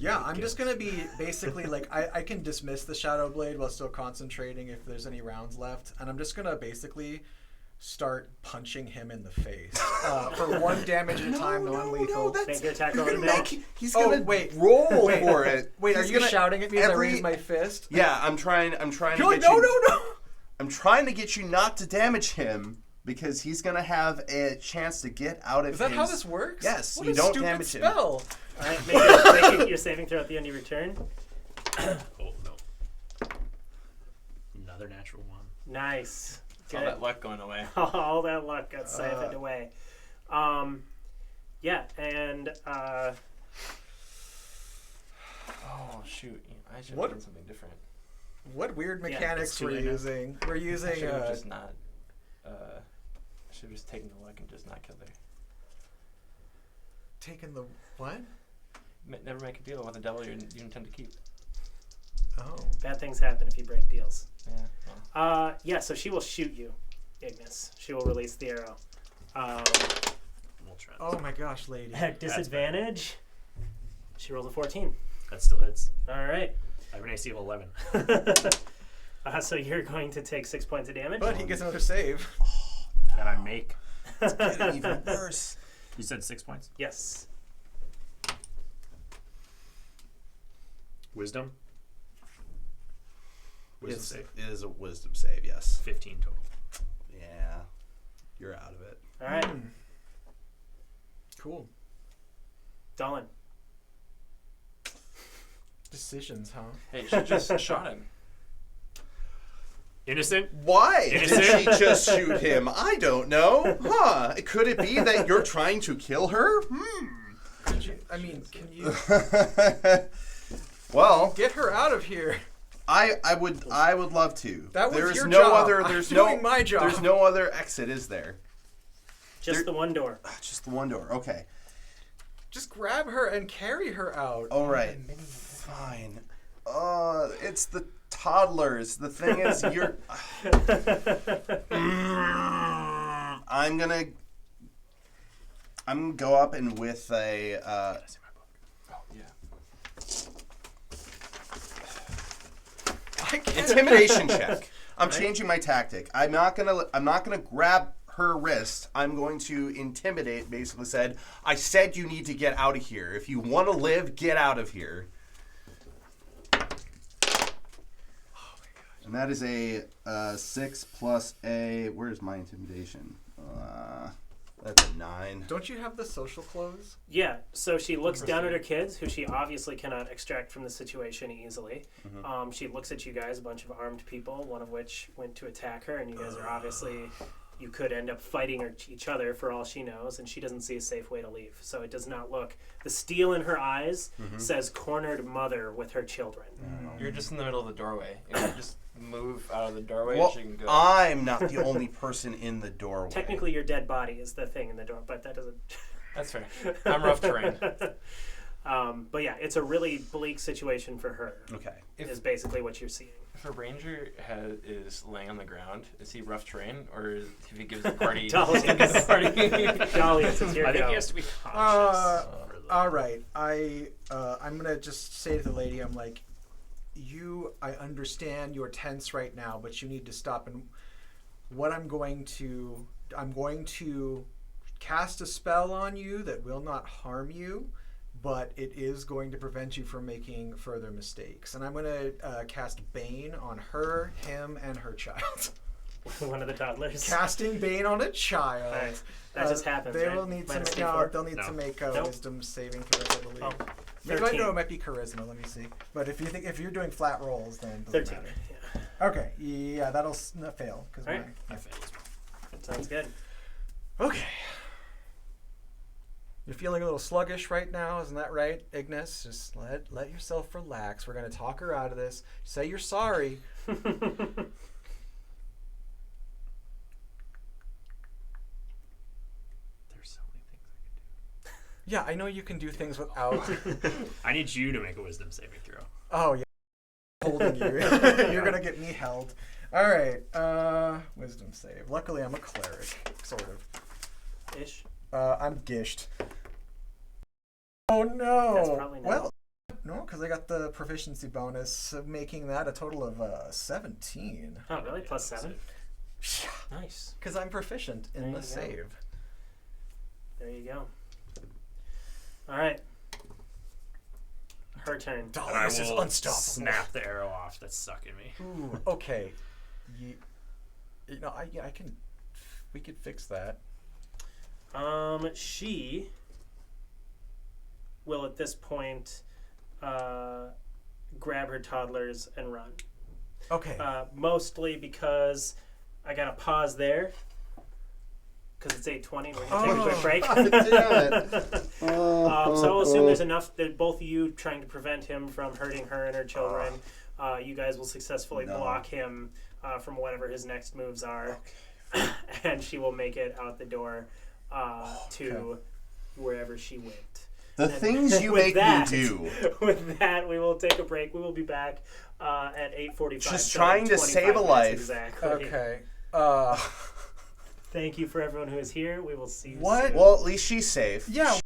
Speaker 2: I'm just gonna be basically like I can dismiss the Shadow Blade while still concentrating if there's any rounds left, and I'm just gonna basically start punching him in the face for 1 damage at a time, non-lethal.
Speaker 1: Make your attack roll
Speaker 3: You're gonna
Speaker 1: advantage.
Speaker 3: he's gonna
Speaker 2: wait.
Speaker 3: roll for it.
Speaker 2: Wait, are
Speaker 3: He's
Speaker 2: you
Speaker 3: gonna-
Speaker 2: shouting at me as I raise my fist?
Speaker 3: Yeah, I'm trying to
Speaker 2: You're like,
Speaker 3: get
Speaker 2: no,
Speaker 3: you.
Speaker 2: no, no.
Speaker 3: I'm trying to get you not to damage him because he's gonna have a chance to get out of.
Speaker 2: Is that
Speaker 3: his...
Speaker 2: how this works?
Speaker 3: Yes,
Speaker 2: What
Speaker 3: you
Speaker 2: a
Speaker 3: don't
Speaker 2: stupid
Speaker 3: damage him.
Speaker 2: spell.
Speaker 1: All right, make your saving throw at the end of your turn.
Speaker 4: Oh no. Another natural one.
Speaker 1: Nice.
Speaker 5: All
Speaker 1: Good.
Speaker 5: that luck going away.
Speaker 1: All that luck got siphoned away. Yeah, and
Speaker 5: Oh shoot! I should
Speaker 2: What?
Speaker 5: have done something different.
Speaker 2: What weird
Speaker 1: Yeah,
Speaker 2: mechanics
Speaker 4: it's too
Speaker 2: we're
Speaker 4: late now.
Speaker 2: using? We're
Speaker 5: I
Speaker 2: using.
Speaker 5: should have just not. I should have just taken the luck and just not killed her.
Speaker 2: Taking the what?
Speaker 5: Never make a deal with a devil you intend to keep.
Speaker 2: Oh.
Speaker 1: bad things happen if you break deals.
Speaker 5: Yeah. Well,
Speaker 1: Yeah, so she will shoot you, Ignis. She will release the arrow.
Speaker 4: We'll try.
Speaker 2: Oh my gosh, lady.
Speaker 1: At disadvantage, she rolls a 14.
Speaker 4: That still hits.
Speaker 1: All right.
Speaker 4: I have an AC of 11.
Speaker 1: So you're going to take 6 points of damage.
Speaker 2: But he gets another save.
Speaker 4: That I make.
Speaker 3: Getting even worse.
Speaker 4: You said 6 points.
Speaker 1: Yes.
Speaker 4: Wisdom. Wisdom
Speaker 3: It's,
Speaker 4: save.
Speaker 3: it is a wisdom save. Yes.
Speaker 4: 15 total.
Speaker 3: Yeah, you're out of it.
Speaker 1: All right.
Speaker 2: Cool.
Speaker 1: Dolan.
Speaker 2: Decisions, huh?
Speaker 5: hey, she just shot him.
Speaker 4: Innocent.
Speaker 3: Why
Speaker 4: Innocent?
Speaker 3: did she just shoot him? I don't know. Huh? Could it be that you're trying to kill her?
Speaker 2: Could you, I mean, can you
Speaker 3: Well,
Speaker 2: get her out of here?
Speaker 3: I would love to.
Speaker 2: That was
Speaker 3: there's
Speaker 2: your
Speaker 3: no
Speaker 2: job.
Speaker 3: other.
Speaker 2: I'm
Speaker 3: There's
Speaker 2: doing
Speaker 3: no.
Speaker 2: my job.
Speaker 3: There's no other exit, is there?
Speaker 1: Just
Speaker 3: There-
Speaker 1: the one door.
Speaker 3: Just the one door. Okay.
Speaker 2: Just grab her and carry her out.
Speaker 3: All right. Fine. It's the toddlers. The thing is, you're. I'm gonna go up and with a.
Speaker 5: Oh yeah.
Speaker 2: I can't.
Speaker 3: Intimidation check. I'm changing my tactic. I'm not gonna grab her wrist. I'm going to intimidate. Basically, I said you need to get out of here. If you want to live, get out of here. And that is a 6 plus a. Where's my intimidation? That's a 9.
Speaker 2: Don't you have the social clothes?
Speaker 1: Yeah, so she looks down at her kids, who she obviously cannot extract from the situation easily. She looks at you guys, a bunch of armed people, one of which went to attack her, and you guys are obviously, you could end up fighting each other for all she knows, and she doesn't see a safe way to leave. So it does not look. The steel in her eyes says cornered mother with her children.
Speaker 5: You're just in the middle of the doorway. You know, just move out of the doorway
Speaker 3: Well,
Speaker 5: and she can go.
Speaker 3: I'm not the only person in the doorway.
Speaker 1: Technically, your dead body is the thing in the door, but that doesn't.
Speaker 5: That's fair. I'm rough terrain.
Speaker 1: But yeah, it's a really bleak situation for her.
Speaker 3: Okay.
Speaker 1: Is basically what you're seeing.
Speaker 5: If a ranger is laying on the ground, is he rough terrain, or if he gives the party?
Speaker 1: Dahlias.
Speaker 5: the party?
Speaker 1: Dahlias, it's your
Speaker 4: I think
Speaker 1: go.
Speaker 4: he has to be conscious. for the-
Speaker 2: All right. I'm gonna just say to the lady, I'm like, I understand you're tense right now, but you need to stop. And what I'm going to cast a spell on you that will not harm you, but it is going to prevent you from making further mistakes. And I'm going to cast Bane on her, him, and her child.
Speaker 1: One of the toddlers.
Speaker 2: Casting Bane on a child.
Speaker 1: All right. That just happens.
Speaker 2: They
Speaker 1: right?
Speaker 2: will need
Speaker 1: Minus
Speaker 2: to
Speaker 1: D4?
Speaker 2: they'll need to
Speaker 4: No.
Speaker 2: make a
Speaker 1: Nope.
Speaker 2: wisdom saving throw, I believe.
Speaker 1: Oh,
Speaker 2: Maybe
Speaker 1: 13.
Speaker 2: it might be charisma. Let me see. But if you're doing flat rolls, then it doesn't
Speaker 1: 13.
Speaker 2: matter.
Speaker 1: Yeah.
Speaker 2: Okay, yeah, that'll fail. Cause
Speaker 1: All right.
Speaker 4: I failed as well.
Speaker 1: Sounds good.
Speaker 2: Okay. You're feeling a little sluggish right now, isn't that right, Ignis? Just let yourself relax. We're gonna talk her out of this. Say you're sorry.
Speaker 4: There's so many things I can
Speaker 2: Yeah, I know you can do things without.
Speaker 4: do. I need you to make a wisdom saving throw.
Speaker 2: Oh yeah, holding you. You're gonna get me held. All right. Wisdom save. Luckily, I'm a cleric, sort of.
Speaker 1: Ish.
Speaker 2: I'm gished. Oh no.
Speaker 1: That's probably no.
Speaker 2: Well, no, because I got the proficiency bonus, making that a total of 17.
Speaker 1: Oh, really? Plus 7? Nice.
Speaker 2: Because I'm proficient
Speaker 1: There
Speaker 2: in
Speaker 1: you
Speaker 2: the
Speaker 1: go.
Speaker 2: save.
Speaker 1: There you go. All right. Her turn.
Speaker 4: And I
Speaker 2: Darius is
Speaker 4: will
Speaker 2: unstoppable.
Speaker 4: snap the arrow off that's stuck in me.
Speaker 2: Ooh, okay. You know, I can. We could fix that.
Speaker 1: She will at this point grab her toddlers and run.
Speaker 2: Okay.
Speaker 1: Mostly because I got to pause there because it's 8:20. We're going to take a quick break. So I'll assume there's enough that both of you trying to prevent him from hurting her and her children. You guys will successfully block him from whatever his next moves are. And she will make it out the door to wherever she went.
Speaker 3: The
Speaker 1: And
Speaker 3: things you
Speaker 1: with
Speaker 3: make
Speaker 1: that-
Speaker 3: me do.
Speaker 1: With that, we will take a break. We will be back at 8:45.
Speaker 3: Just
Speaker 1: so
Speaker 3: trying to
Speaker 1: 25
Speaker 3: save a
Speaker 1: minutes
Speaker 3: life.
Speaker 1: Exactly.
Speaker 2: Okay.
Speaker 1: Thank you for everyone who is here. We will see you
Speaker 2: What?
Speaker 1: soon.
Speaker 3: Well, at least she's safe.
Speaker 2: Yeah.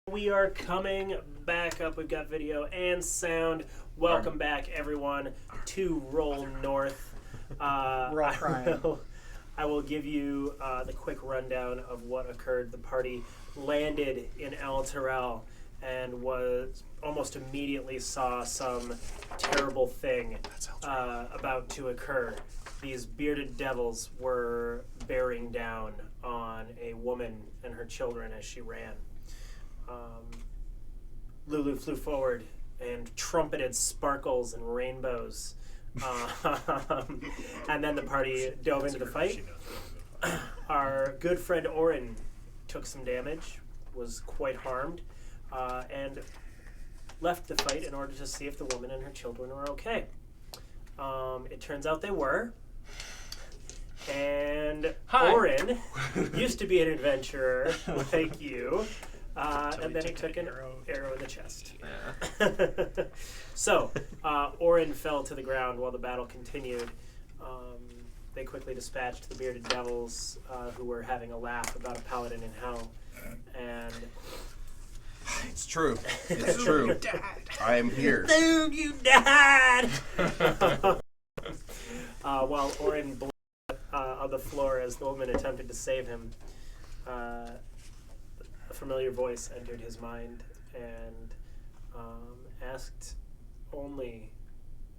Speaker 1: We are coming back up. We've got video and sound. Welcome back, everyone, to Roll North.
Speaker 6: We're all crying.
Speaker 1: I will give you the quick rundown of what occurred. The party landed in El Terrell and was almost immediately saw some terrible thing about to occur. These bearded devils were bearing down on a woman and her children as she ran. Lulu flew forward and trumpeted sparkles and rainbows. And then the party dove into the fight. Our good friend Orin took some damage, was quite harmed, and left the fight in order to see if the woman and her children were okay. It turns out they were. And Orin used to be an adventurer like you. And then he took an arrow in the chest.
Speaker 5: Yeah.
Speaker 1: So, Orin fell to the ground while the battle continued. They quickly dispatched the bearded devils who were having a laugh about a paladin in hell. And
Speaker 3: It's true. It's true. I am here.
Speaker 1: dude, you died! While Orin bled on the floor as the woman attempted to save him, a familiar voice entered his mind and asked only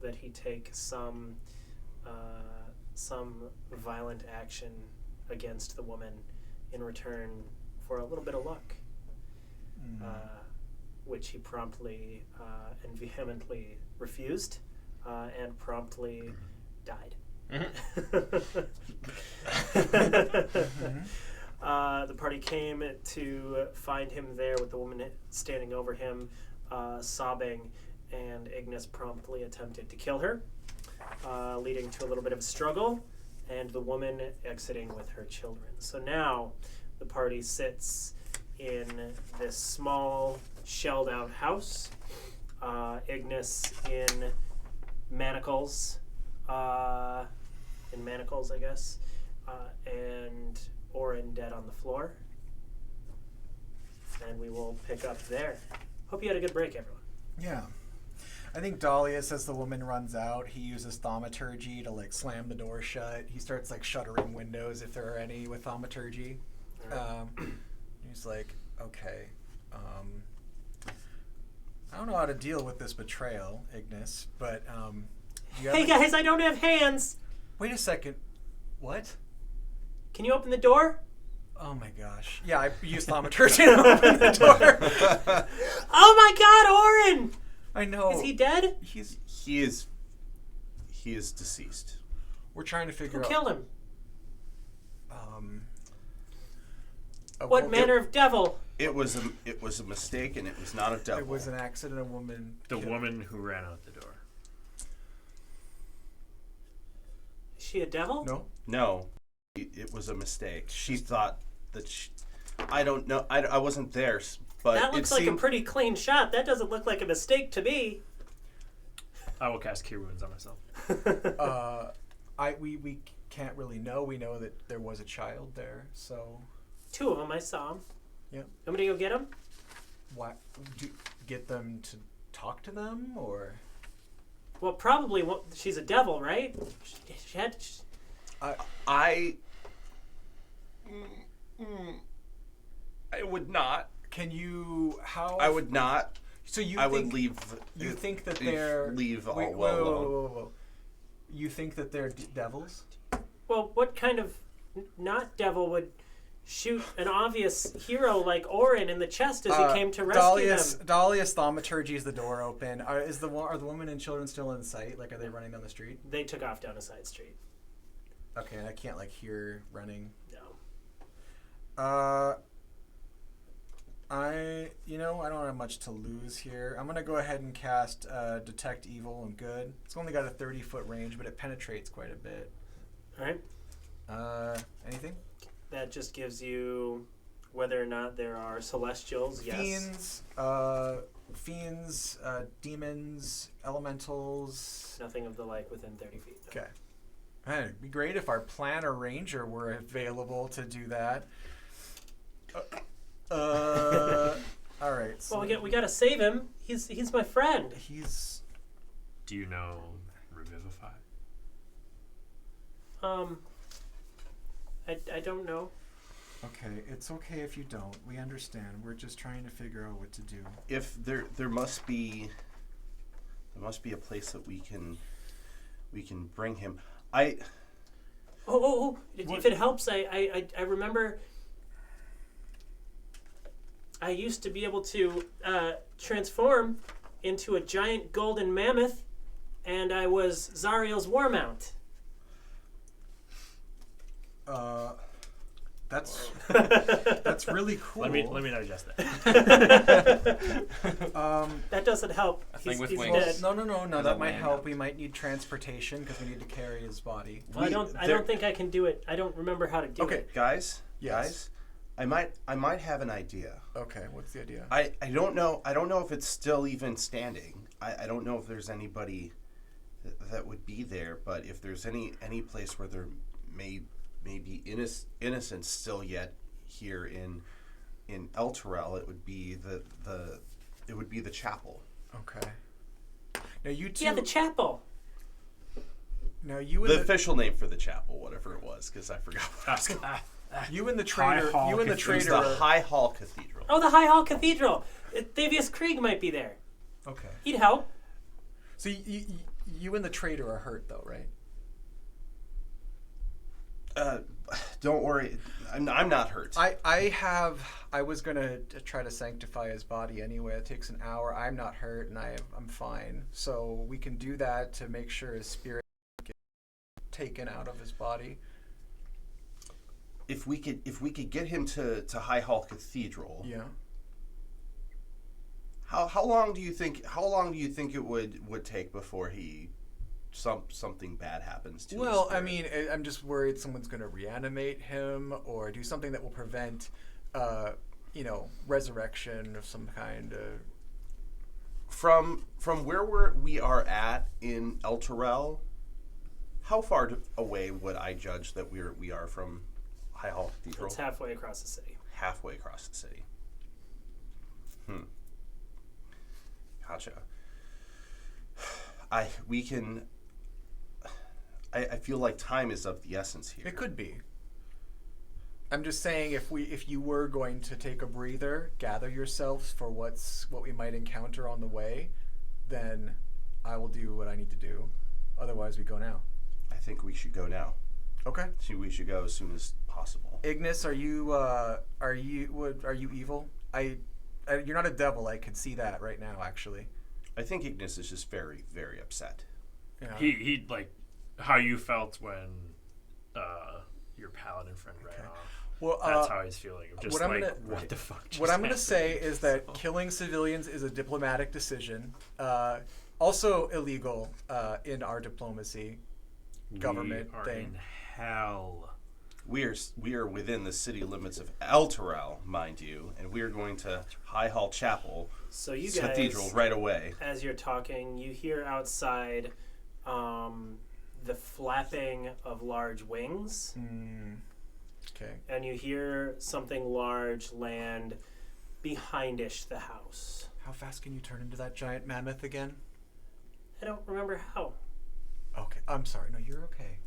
Speaker 1: that he take some violent action against the woman in return for a little bit of luck, which he promptly and vehemently refused and promptly died. The party came to find him there with the woman standing over him, sobbing, and Ignis promptly attempted to kill her, leading to a little bit of a struggle, and the woman exiting with her children. So now the party sits in this small, shelled-out house. Ignis in manacles, I guess, and Orin dead on the floor. And we will pick up there. Hope you had a good break, everyone.
Speaker 2: Yeah. I think Dahlius, as the woman runs out, he uses thaumaturgy to like slam the door shut. He starts like shuttering windows if there are any with thaumaturgy. He's like, okay, I don't know how to deal with this betrayal, Ignis, but do you have
Speaker 1: Hey guys, I don't have hands!
Speaker 2: Wait a second. What?
Speaker 1: Can you open the door?
Speaker 2: Oh my gosh. Yeah, I used thaumaturgy to open the door.
Speaker 1: Oh my god, Orin!
Speaker 2: I know.
Speaker 1: Is he dead?
Speaker 3: He is deceased.
Speaker 2: We're trying to figure
Speaker 1: Who
Speaker 2: out.
Speaker 1: killed him?
Speaker 2: What
Speaker 1: What manner of devil?
Speaker 3: It was a mistake, and it was not a devil.
Speaker 2: It was an accident. A woman.
Speaker 4: The woman who ran out the door.
Speaker 1: Is she a devil?
Speaker 2: No.
Speaker 3: No, it was a mistake. She thought that I don't know. I wasn't there, but
Speaker 1: That looks
Speaker 3: it
Speaker 1: like a
Speaker 3: seemed,
Speaker 1: pretty clean shot. That doesn't look like a mistake to me.
Speaker 4: I will cast Cure Wounds on myself.
Speaker 2: We can't really know. We know that there was a child there, so.
Speaker 1: Two of them, I saw them.
Speaker 2: Yep.
Speaker 1: Want me to go get them?
Speaker 2: What? Get them to talk to them, or?
Speaker 1: Well, probably. She's a devil, right? She had.
Speaker 3: I would not.
Speaker 2: Can you? How?
Speaker 3: I would not.
Speaker 2: So you?
Speaker 3: I
Speaker 2: think,
Speaker 3: would leave.
Speaker 2: You think that they're
Speaker 3: leave all
Speaker 2: wait,
Speaker 3: well alone.
Speaker 2: whoa. You think that they're devils?
Speaker 1: Well, what kind of not devil would shoot an obvious hero like Orin in the chest as he came to rescue them?
Speaker 2: Dahlius thaumaturgies the door open. Are the woman and children still in sight? Like, are they running down the street?
Speaker 1: They took off down a side street.
Speaker 2: Okay, and I can't like hear running.
Speaker 1: No.
Speaker 2: I don't have much to lose here. I'm gonna go ahead and cast Detect Evil and Good. It's only got a 30-foot range, but it penetrates quite a bit.
Speaker 1: All right.
Speaker 2: Anything?
Speaker 1: That just gives you whether or not there are celestials. Yes.
Speaker 2: Fiends, demons, elementals.
Speaker 1: Nothing of the like within 30 feet.
Speaker 2: Okay. Man, it'd be great if our planner ranger were available to do that. All right. So
Speaker 1: Well, we gotta save him. He's my friend.
Speaker 2: He's.
Speaker 4: Do you know Revivify?
Speaker 1: I don't know.
Speaker 2: Okay, it's okay if you don't. We understand. We're just trying to figure out what to do.
Speaker 3: If there must be a place that we can bring him.
Speaker 1: If it helps, I remember I used to be able to transform into a giant golden mammoth, and I was Zariel's war mount.
Speaker 2: That's really cool.
Speaker 4: Let me digest that.
Speaker 1: That doesn't help.
Speaker 5: A thing with
Speaker 1: he's
Speaker 5: wings.
Speaker 1: dead.
Speaker 2: No.
Speaker 5: As
Speaker 2: That
Speaker 5: a
Speaker 2: might
Speaker 5: land
Speaker 2: help.
Speaker 5: up.
Speaker 2: We might need transportation because we need to carry his body.
Speaker 1: Well, I don't think I can do it. I don't remember how to do
Speaker 2: Okay.
Speaker 1: it.
Speaker 3: Guys,
Speaker 2: Yes.
Speaker 3: I might have an idea.
Speaker 2: Okay. What's the idea?
Speaker 3: I don't know if it's still even standing. I don't know if there's anybody that would be there, but if there's any place where there may be innocents still yet here in El Terrell, it would be the chapel.
Speaker 2: Okay. Now you two.
Speaker 1: Yeah, the chapel.
Speaker 2: Now you and
Speaker 3: The official name for the chapel, whatever it was, because I forgot what I was going to.
Speaker 2: you and the trader.
Speaker 4: Hall
Speaker 2: You and the
Speaker 3: It was
Speaker 2: trader.
Speaker 3: the High Hall Cathedral.
Speaker 1: Oh, the High Hall Cathedral. Thavius Krieg might be there.
Speaker 2: Okay.
Speaker 1: He'd help.
Speaker 2: So you and the trader are hurt though, right?
Speaker 3: Don't worry, I'm not hurt.
Speaker 2: I was gonna try to sanctify his body anyway. It takes an hour. I'm not hurt, and I'm fine. So we can do that to make sure his spirit gets taken out of his body.
Speaker 3: If we could get him to High Hall Cathedral,
Speaker 2: Yeah.
Speaker 3: how long do you think it would take before something bad happens to his
Speaker 2: Well, I
Speaker 3: spirit?
Speaker 2: mean, I'm just worried someone's gonna reanimate him or do something that will prevent, resurrection of some kind.
Speaker 3: From where we are at in El Terrell, how far away would I judge that we are from High Hall Cathedral?
Speaker 1: It's halfway across the city.
Speaker 3: Halfway across the city. Gotcha. I feel like time is of the essence here.
Speaker 2: It could be. I'm just saying, if you were going to take a breather, gather yourselves for what we might encounter on the way, then I will do what I need to do. Otherwise, we go now.
Speaker 3: I think we should go now.
Speaker 2: Okay.
Speaker 3: So we should go as soon as possible.
Speaker 2: Ignis, are you evil? You're not a devil. I could see that right now, actually.
Speaker 3: I think Ignis is just very, very upset.
Speaker 2: Yeah.
Speaker 4: He like how you felt when your paladin friend ran off.
Speaker 2: Well,
Speaker 4: That's how he's feeling. Just
Speaker 2: what I'm
Speaker 4: like,
Speaker 2: gonna-
Speaker 4: what the fuck just
Speaker 2: What I'm going to
Speaker 4: happened?
Speaker 2: say is that killing civilians is a diplomatic decision. Also illegal in our diplomacy government
Speaker 4: we are
Speaker 2: thing.
Speaker 4: in hell.
Speaker 3: We are within the city limits of El Terrell, mind you, and we are going to High Hall Chapel
Speaker 1: So you guys,
Speaker 3: Cathedral right away.
Speaker 1: as you're talking, you hear outside the flapping of large wings,
Speaker 2: Okay.
Speaker 1: and you hear something large land behindish the house.
Speaker 2: How fast can you turn into that giant mammoth again?
Speaker 1: I don't remember how.
Speaker 2: Okay. I'm sorry. No, you're okay.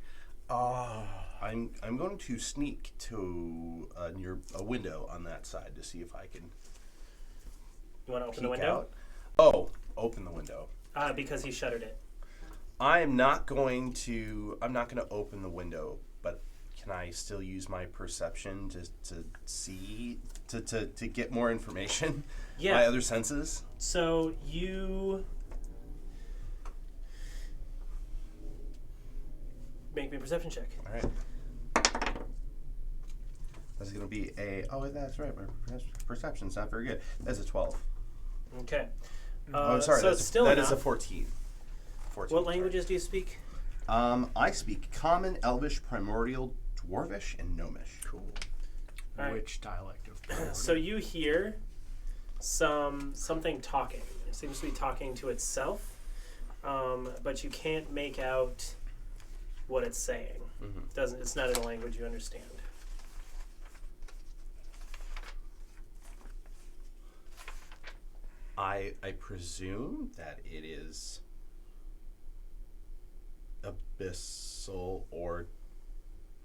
Speaker 3: I'm going to sneak to near a window on that side to see if I can
Speaker 1: You want to open
Speaker 3: peek
Speaker 1: the window?
Speaker 3: out. Oh, open the window.
Speaker 1: Because he shuttered it.
Speaker 3: I'm not going to open the window, but can I still use my perception to see to get more information?
Speaker 1: Yeah.
Speaker 3: My other senses?
Speaker 1: So you make me a perception check.
Speaker 3: All right. That's going to be that's right. My perception's not very good. That's a 12.
Speaker 1: Okay.
Speaker 3: Oh, sorry.
Speaker 1: So it's still
Speaker 3: that
Speaker 1: enough.
Speaker 3: is a 14. 14.
Speaker 1: What
Speaker 3: sorry.
Speaker 1: languages do you speak?
Speaker 3: I speak Common, Elvish, Primordial, Dwarvish, and Gnomish.
Speaker 2: Cool.
Speaker 1: All right.
Speaker 4: Which dialect of Primordial?
Speaker 1: So you hear something talking. It seems to be talking to itself, but you can't make out what it's saying.
Speaker 3: Mhm.
Speaker 1: It's not in a language you understand.
Speaker 3: I presume that it is abyssal or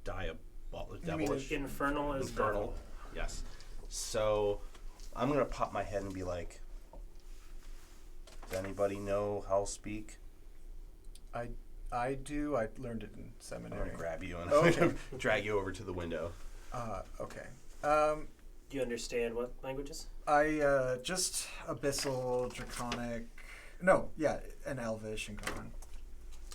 Speaker 3: devilish.
Speaker 1: Infernal is
Speaker 3: Infernal. Yes. So I'm gonna pop my head and be like, does anybody know Hell speak?
Speaker 2: I do. I learned it in
Speaker 3: I'm
Speaker 2: seminary.
Speaker 3: gonna grab you and
Speaker 2: Okay.
Speaker 3: drag you over to the window.
Speaker 2: Okay.
Speaker 1: Do you understand what languages?
Speaker 2: I just abyssal, draconic. No, yeah, and elvish and common.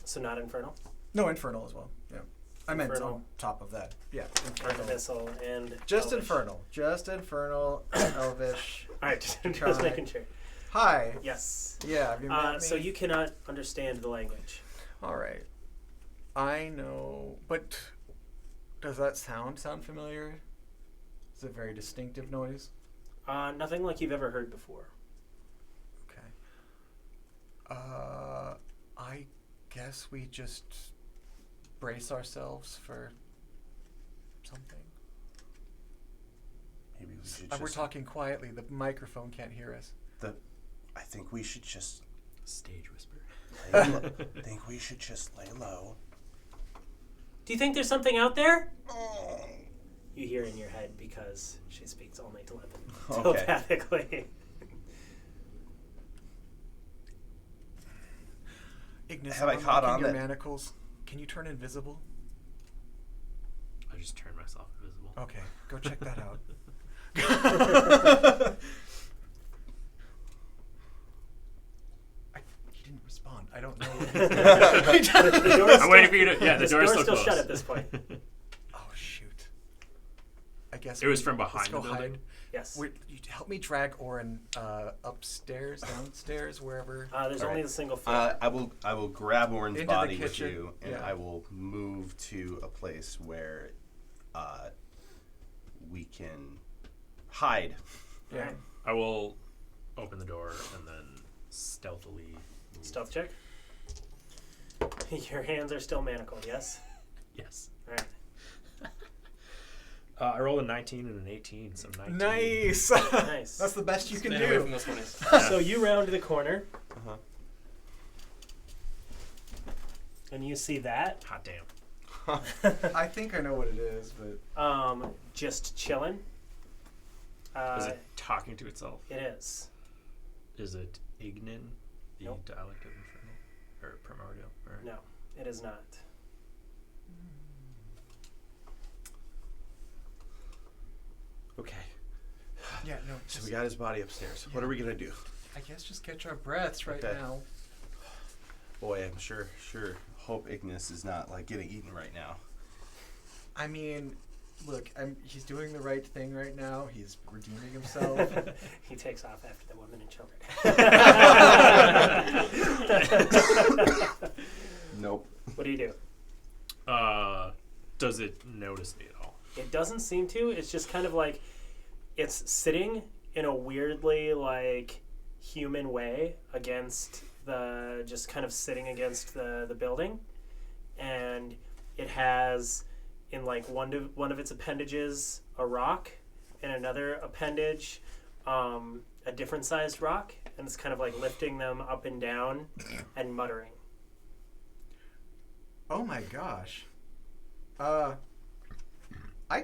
Speaker 1: So not infernal?
Speaker 2: No, infernal as well. Yeah, I meant
Speaker 1: Infernal.
Speaker 2: on top of that. Yeah,
Speaker 1: And
Speaker 2: infernal.
Speaker 1: abyssal and
Speaker 2: Just
Speaker 1: elvish.
Speaker 2: infernal. Just infernal, elvish.
Speaker 1: All right, just
Speaker 2: Draconic.
Speaker 1: making sure.
Speaker 2: Hi.
Speaker 1: Yes.
Speaker 2: Yeah, have you met me?
Speaker 1: So you cannot understand the language.
Speaker 2: All right. I know, but does that sound familiar? It's a very distinctive noise.
Speaker 1: Nothing like you've ever heard before.
Speaker 2: Okay. I guess we just brace ourselves for something.
Speaker 3: Maybe we should
Speaker 2: We're
Speaker 3: just.
Speaker 2: talking quietly. The microphone can't hear us.
Speaker 3: I think we should just.
Speaker 4: Stage whisper.
Speaker 3: I think we should just lay low.
Speaker 1: Do you think there's something out there? You hear in your head because she speaks only telepathically.
Speaker 2: Ignis,
Speaker 3: Have I caught on
Speaker 2: your
Speaker 3: that-
Speaker 2: manacles. Can you turn invisible?
Speaker 4: I just turned myself invisible.
Speaker 2: Okay, go check that out. He didn't respond. I don't know.
Speaker 1: The door is
Speaker 4: I'm waiting for you to. Yeah, the
Speaker 1: this
Speaker 4: door's
Speaker 1: door's
Speaker 4: still
Speaker 1: still
Speaker 4: closed.
Speaker 1: shut at this point.
Speaker 2: Oh shoot! I guess
Speaker 4: It was
Speaker 2: we-
Speaker 4: from
Speaker 2: let's
Speaker 4: behind
Speaker 2: go
Speaker 4: the building?
Speaker 2: hide.
Speaker 1: Yes.
Speaker 2: Wait, you help me drag Orin upstairs, downstairs, wherever.
Speaker 1: There's
Speaker 2: All
Speaker 1: only
Speaker 2: right.
Speaker 1: the single floor.
Speaker 3: I will grab Orin's
Speaker 2: Into the
Speaker 3: body with
Speaker 2: kitchen.
Speaker 3: you, and
Speaker 2: Yeah.
Speaker 3: I will move to a place where we can hide.
Speaker 2: Yeah.
Speaker 1: Alright.
Speaker 4: I will open the door and then stealthily. move.
Speaker 1: Stealth check. Your hands are still manacled, yes?
Speaker 4: Yes.
Speaker 1: All right.
Speaker 4: I rolled a 19 and an 18, so 19.
Speaker 2: Nice.
Speaker 1: Nice.
Speaker 2: That's the best you can
Speaker 5: Stay away from
Speaker 2: do.
Speaker 5: this one.
Speaker 1: So you round the corner,
Speaker 3: Uh-huh.
Speaker 1: and you see that.
Speaker 4: Hot damn.
Speaker 2: I think I know what it is, but
Speaker 1: Just chilling.
Speaker 4: Is it talking to itself?
Speaker 1: It is.
Speaker 4: Is it Ignin, the
Speaker 1: Nope.
Speaker 4: dialect of Infernal? Or Primordial? Or
Speaker 1: No, it is not.
Speaker 3: Okay.
Speaker 2: yeah, no.
Speaker 3: So
Speaker 2: Just,
Speaker 3: we got his body upstairs. What are we gonna do?
Speaker 2: I guess just catch our breaths right
Speaker 3: Okay.
Speaker 2: now.
Speaker 3: Boy, I'm sure. Hope Ignis is not like getting eaten right now.
Speaker 2: I mean, look, he's doing the right thing right now. He's redeeming himself.
Speaker 1: He takes off after the women and children.
Speaker 3: Nope.
Speaker 1: What do you do?
Speaker 4: does it notice me at all?
Speaker 1: It doesn't seem to. It's just kind of like it's sitting in a weirdly like human way against the just kind of sitting against the building, and it has in like one of its appendages a rock, and another appendage a different sized rock, and it's kind of like lifting them up and down and muttering.
Speaker 2: Oh my gosh. I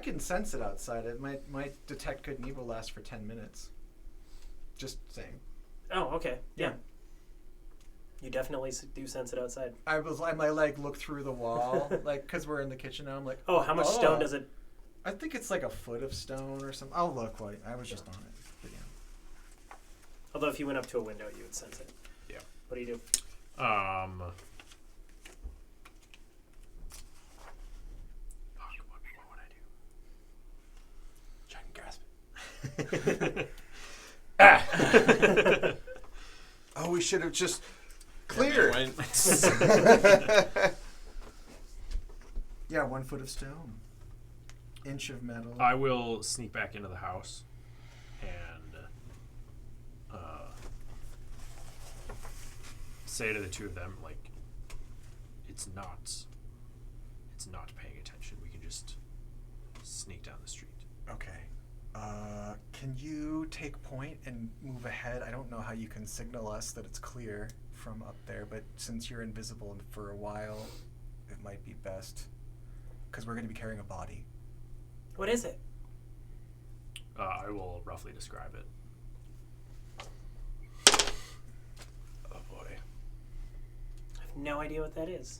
Speaker 2: can sense it outside. It might detect good and evil last for 10 minutes. Just saying.
Speaker 1: Oh, okay. Yeah.
Speaker 2: Yeah.
Speaker 1: You definitely do sense it outside.
Speaker 2: I might like look through the wall, like, cause we're in the kitchen now. I'm like,
Speaker 1: Oh, how much stone does it?
Speaker 2: I think it's like a foot of stone or something. I'll look. I was just on it. But yeah.
Speaker 1: Although if you went up to a window, you would sense it.
Speaker 4: Yeah.
Speaker 1: What do you do?
Speaker 4: What would I do?
Speaker 5: Try and grasp it.
Speaker 3: Oh, we should have just cleared.
Speaker 2: Yeah, 1 foot of stone. Inch of metal.
Speaker 4: I will sneak back into the house and say to the two of them, like, it's not paying attention. We can just sneak down the street.
Speaker 2: Okay. Can you take point and move ahead? I don't know how you can signal us that it's clear from up there, but since you're invisible for a while, it might be best. Because we're going to be carrying a body.
Speaker 1: What is it?
Speaker 4: I will roughly describe it.
Speaker 3: Oh boy.
Speaker 1: I have no idea what that is.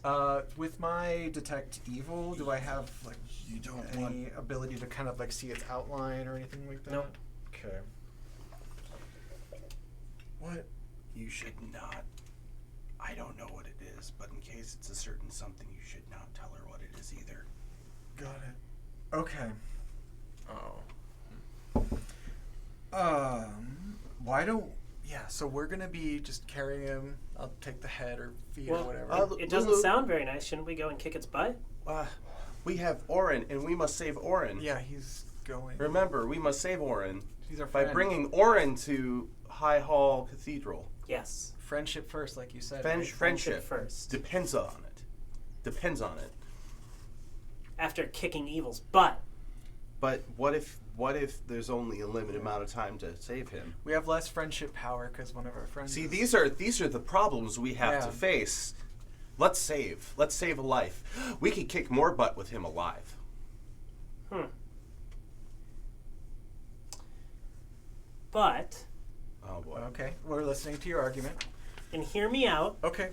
Speaker 2: With my detect evil, do I have like
Speaker 3: You don't
Speaker 2: any ability to kind of like see its outline or anything like that?
Speaker 1: No.
Speaker 2: Okay. What?
Speaker 7: You should not. I don't know what it is, but in case it's a certain something, you should not tell her what it is either.
Speaker 2: Got it. Okay.
Speaker 5: Oh.
Speaker 2: Why don't? Yeah. So we're gonna be just carrying him. I'll take the head or feet or
Speaker 1: Well,
Speaker 2: whatever.
Speaker 1: it doesn't sound very nice. Shouldn't we go and kick its butt?
Speaker 3: We have Orin, and we must save Orin.
Speaker 2: Yeah, he's going.
Speaker 3: Remember, we must save Orin
Speaker 2: He's our
Speaker 3: by
Speaker 2: friend.
Speaker 3: bringing Orin to High Hall Cathedral.
Speaker 1: Yes.
Speaker 2: Friendship first, like you said.
Speaker 3: Friendship
Speaker 1: first.
Speaker 3: depends on it. Depends on it.
Speaker 1: After kicking evil's butt.
Speaker 3: But what if there's only a limited amount of time to save him?
Speaker 2: We have less friendship power because one of our friends.
Speaker 3: See,
Speaker 2: is-
Speaker 3: these are the problems we have to face. Let's save a life. We could kick more butt with him alive.
Speaker 1: But,
Speaker 3: Oh boy.
Speaker 2: Okay, we're listening to your argument.
Speaker 1: and hear me out,
Speaker 2: Okay.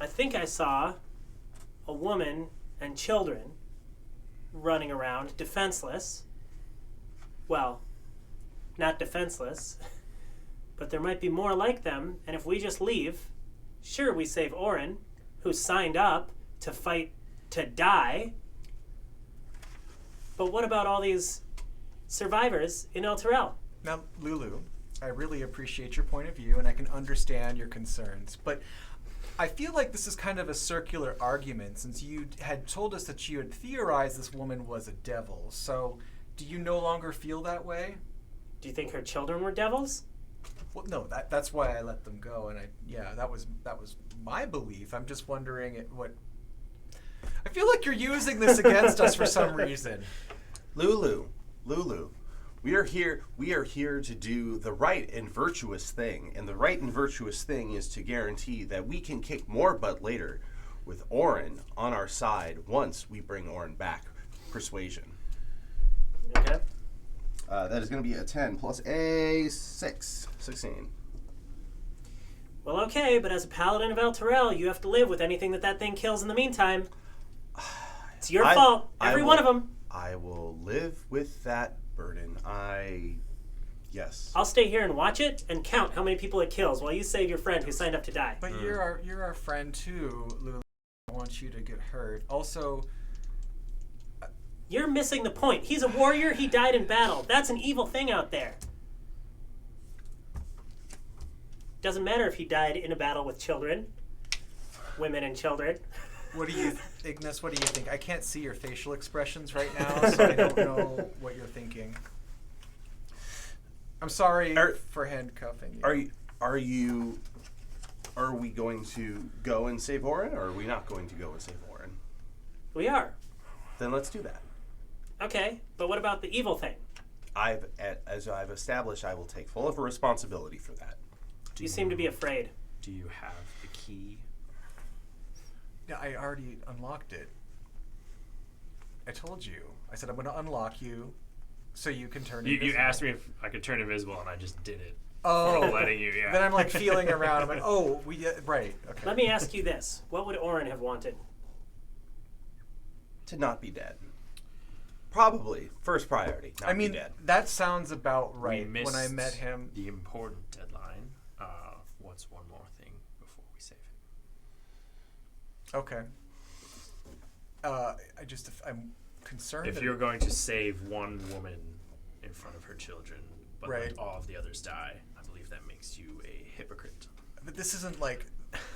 Speaker 1: I think I saw a woman and children running around defenseless. Well, not defenseless, but there might be more like them, and if we just leave, sure, we save Orin, who signed up to fight to die. But what about all these survivors in El Terrell?
Speaker 2: Now, Lulu, I really appreciate your point of view, and I can understand your concerns, but I feel like this is kind of a circular argument since you had told us that you had theorized this woman was a devil. So, do you no longer feel that way?
Speaker 1: Do you think her children were devils?
Speaker 2: Well, no, that's why I let them go, and that was my belief. I'm just wondering what. I feel like you're using this against us for some reason.
Speaker 3: Lulu, we are here to do the right and virtuous thing. And the right and virtuous thing is to guarantee that we can kick more butt later with Orin on our side once we bring Orin back. Persuasion.
Speaker 1: Okay.
Speaker 3: That is going to be a 10 plus a 6. 16.
Speaker 1: Well, okay, but as a paladin of El Terrell, you have to live with anything that thing kills in the meantime. It's your fault. Every one of them.
Speaker 3: I will live with that burden. Yes.
Speaker 1: I'll stay here and watch it and count how many people it kills while you save your friend who signed up to die.
Speaker 2: But you're our friend too, Lulu. I don't want you to get hurt. Also,
Speaker 1: You're missing the point. He's a warrior. He died in battle. That's an evil thing out there. Doesn't matter if he died in a battle with children, women and children.
Speaker 2: what do you, Ignis? What do you think? I can't see your facial expressions right now, so I don't know what you're thinking. I'm sorry for handcuffing you.
Speaker 3: Are we going to go and save Orin, or are we not going to go and save Orin?
Speaker 1: We are.
Speaker 3: Then let's do that.
Speaker 1: Okay, but what about the evil thing?
Speaker 3: As I've established, I will take full of responsibility for that.
Speaker 1: You seem to be afraid.
Speaker 4: Do you have the key?
Speaker 2: Yeah, I already unlocked it. I told you. I said I'm going to unlock you so you can turn
Speaker 4: You
Speaker 2: invisible.
Speaker 4: asked me if I could turn invisible, and I just did it.
Speaker 2: Oh,
Speaker 4: For letting you, yeah.
Speaker 2: Then I'm like feeling around. I'm like, oh, right. Okay.
Speaker 1: Let me ask you this. What would Orin have wanted?
Speaker 3: To not be dead. Probably. First priority. Not
Speaker 2: I mean,
Speaker 3: be dead.
Speaker 2: that sounds about right.
Speaker 4: We
Speaker 2: When I
Speaker 4: missed
Speaker 2: met him,
Speaker 4: the important deadline. What's one more thing before we save him?
Speaker 2: okay. I'm concerned.
Speaker 4: If
Speaker 2: that-
Speaker 4: you're going to save one woman in front of her children, but
Speaker 2: Right.
Speaker 4: let all of the others die, I believe that makes you a hypocrite.
Speaker 2: But this isn't like.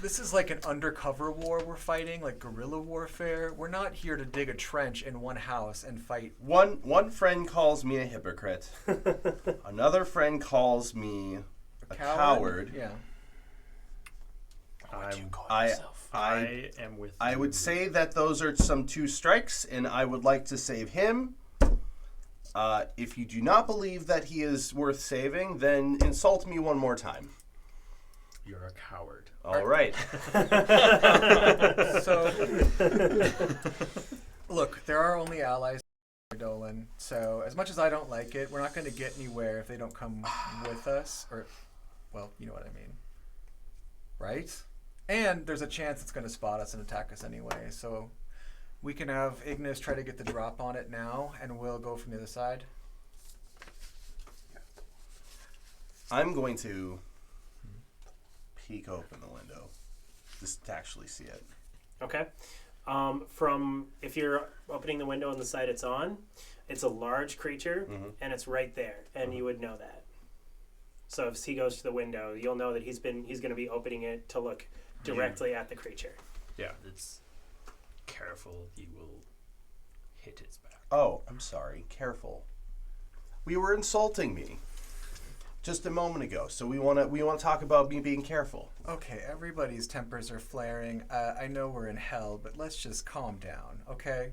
Speaker 2: This is like an undercover war we're fighting, like guerrilla warfare. We're not here to dig a trench in one house and fight.
Speaker 3: One friend calls me a hypocrite. Another friend calls me a coward.
Speaker 2: Yeah.
Speaker 5: What do you call
Speaker 3: I-
Speaker 5: yourself?
Speaker 4: I am with
Speaker 3: I
Speaker 4: you.
Speaker 3: would say that those are some two strikes, and I would like to save him. If you do not believe that he is worth saving, then insult me one more time.
Speaker 4: You're a coward.
Speaker 3: All right.
Speaker 2: So, look, there are only allies in Dolan. So, as much as I don't like it, we're not going to get anywhere if they don't come with us. Or, well, you know what I mean. Right? And there's a chance it's going to spot us and attack us anyway. So, we can have Ignis try to get the drop on it now, and we'll go from the other side.
Speaker 3: I'm going to peek open the window just to actually see it.
Speaker 1: Okay. From if you're opening the window on the side it's on, it's a large creature and it's right there, and you would know that. So if he goes to the window, you'll know that he's going to be opening it to look directly at the creature.
Speaker 4: Yeah, it's careful. You will hit its back.
Speaker 3: Oh, I'm sorry. Careful. We were insulting me just a moment ago, so we want to talk about me being careful.
Speaker 2: Okay, everybody's tempers are flaring. I know we're in hell, but let's just calm down, okay?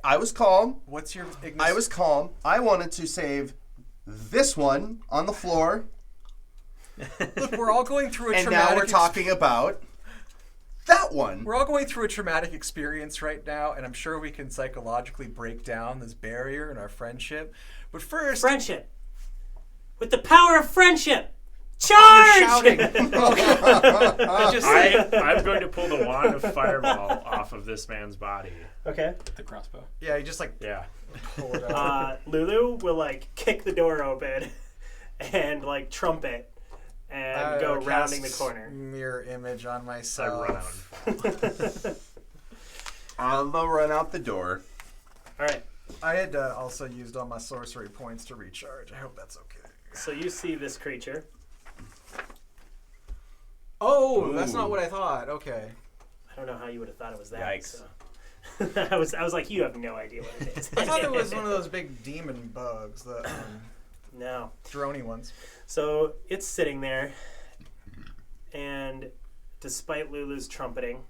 Speaker 3: I was calm.
Speaker 2: What's your Ignis?
Speaker 3: I was calm. I wanted to save this one on the floor,
Speaker 2: Look, we're all going through a
Speaker 3: and
Speaker 2: traumatic
Speaker 3: now we're talking about that one.
Speaker 2: We're all going through a traumatic experience right now, and I'm sure we can psychologically break down this barrier in our friendship. But first,
Speaker 1: Friendship. With the power of friendship. Charge!
Speaker 2: shouting.
Speaker 4: I'm going to pull the wand of fireball off of this man's body.
Speaker 1: Okay.
Speaker 5: The crossbow.
Speaker 2: Yeah, you just like
Speaker 4: Yeah.
Speaker 2: pull it out.
Speaker 1: Lulu will like kick the door open and like trumpet and go rounding the corner.
Speaker 2: Mirror image on
Speaker 4: I
Speaker 2: myself.
Speaker 4: run out and fall.
Speaker 3: I'm gonna run out the door.
Speaker 1: All right.
Speaker 2: I had also used all my sorcery points to recharge. I hope that's okay.
Speaker 1: So you see this creature.
Speaker 2: Oh, that's
Speaker 3: Ooh.
Speaker 2: not what I thought. Okay.
Speaker 1: I don't know how you would have thought it was that.
Speaker 3: Yikes.
Speaker 1: So. I was like, you have no idea what it is.
Speaker 2: I thought it was one of those big demon bugs, the
Speaker 1: No.
Speaker 2: drony ones.
Speaker 1: So it's sitting there, and despite Lulu's trumpeting,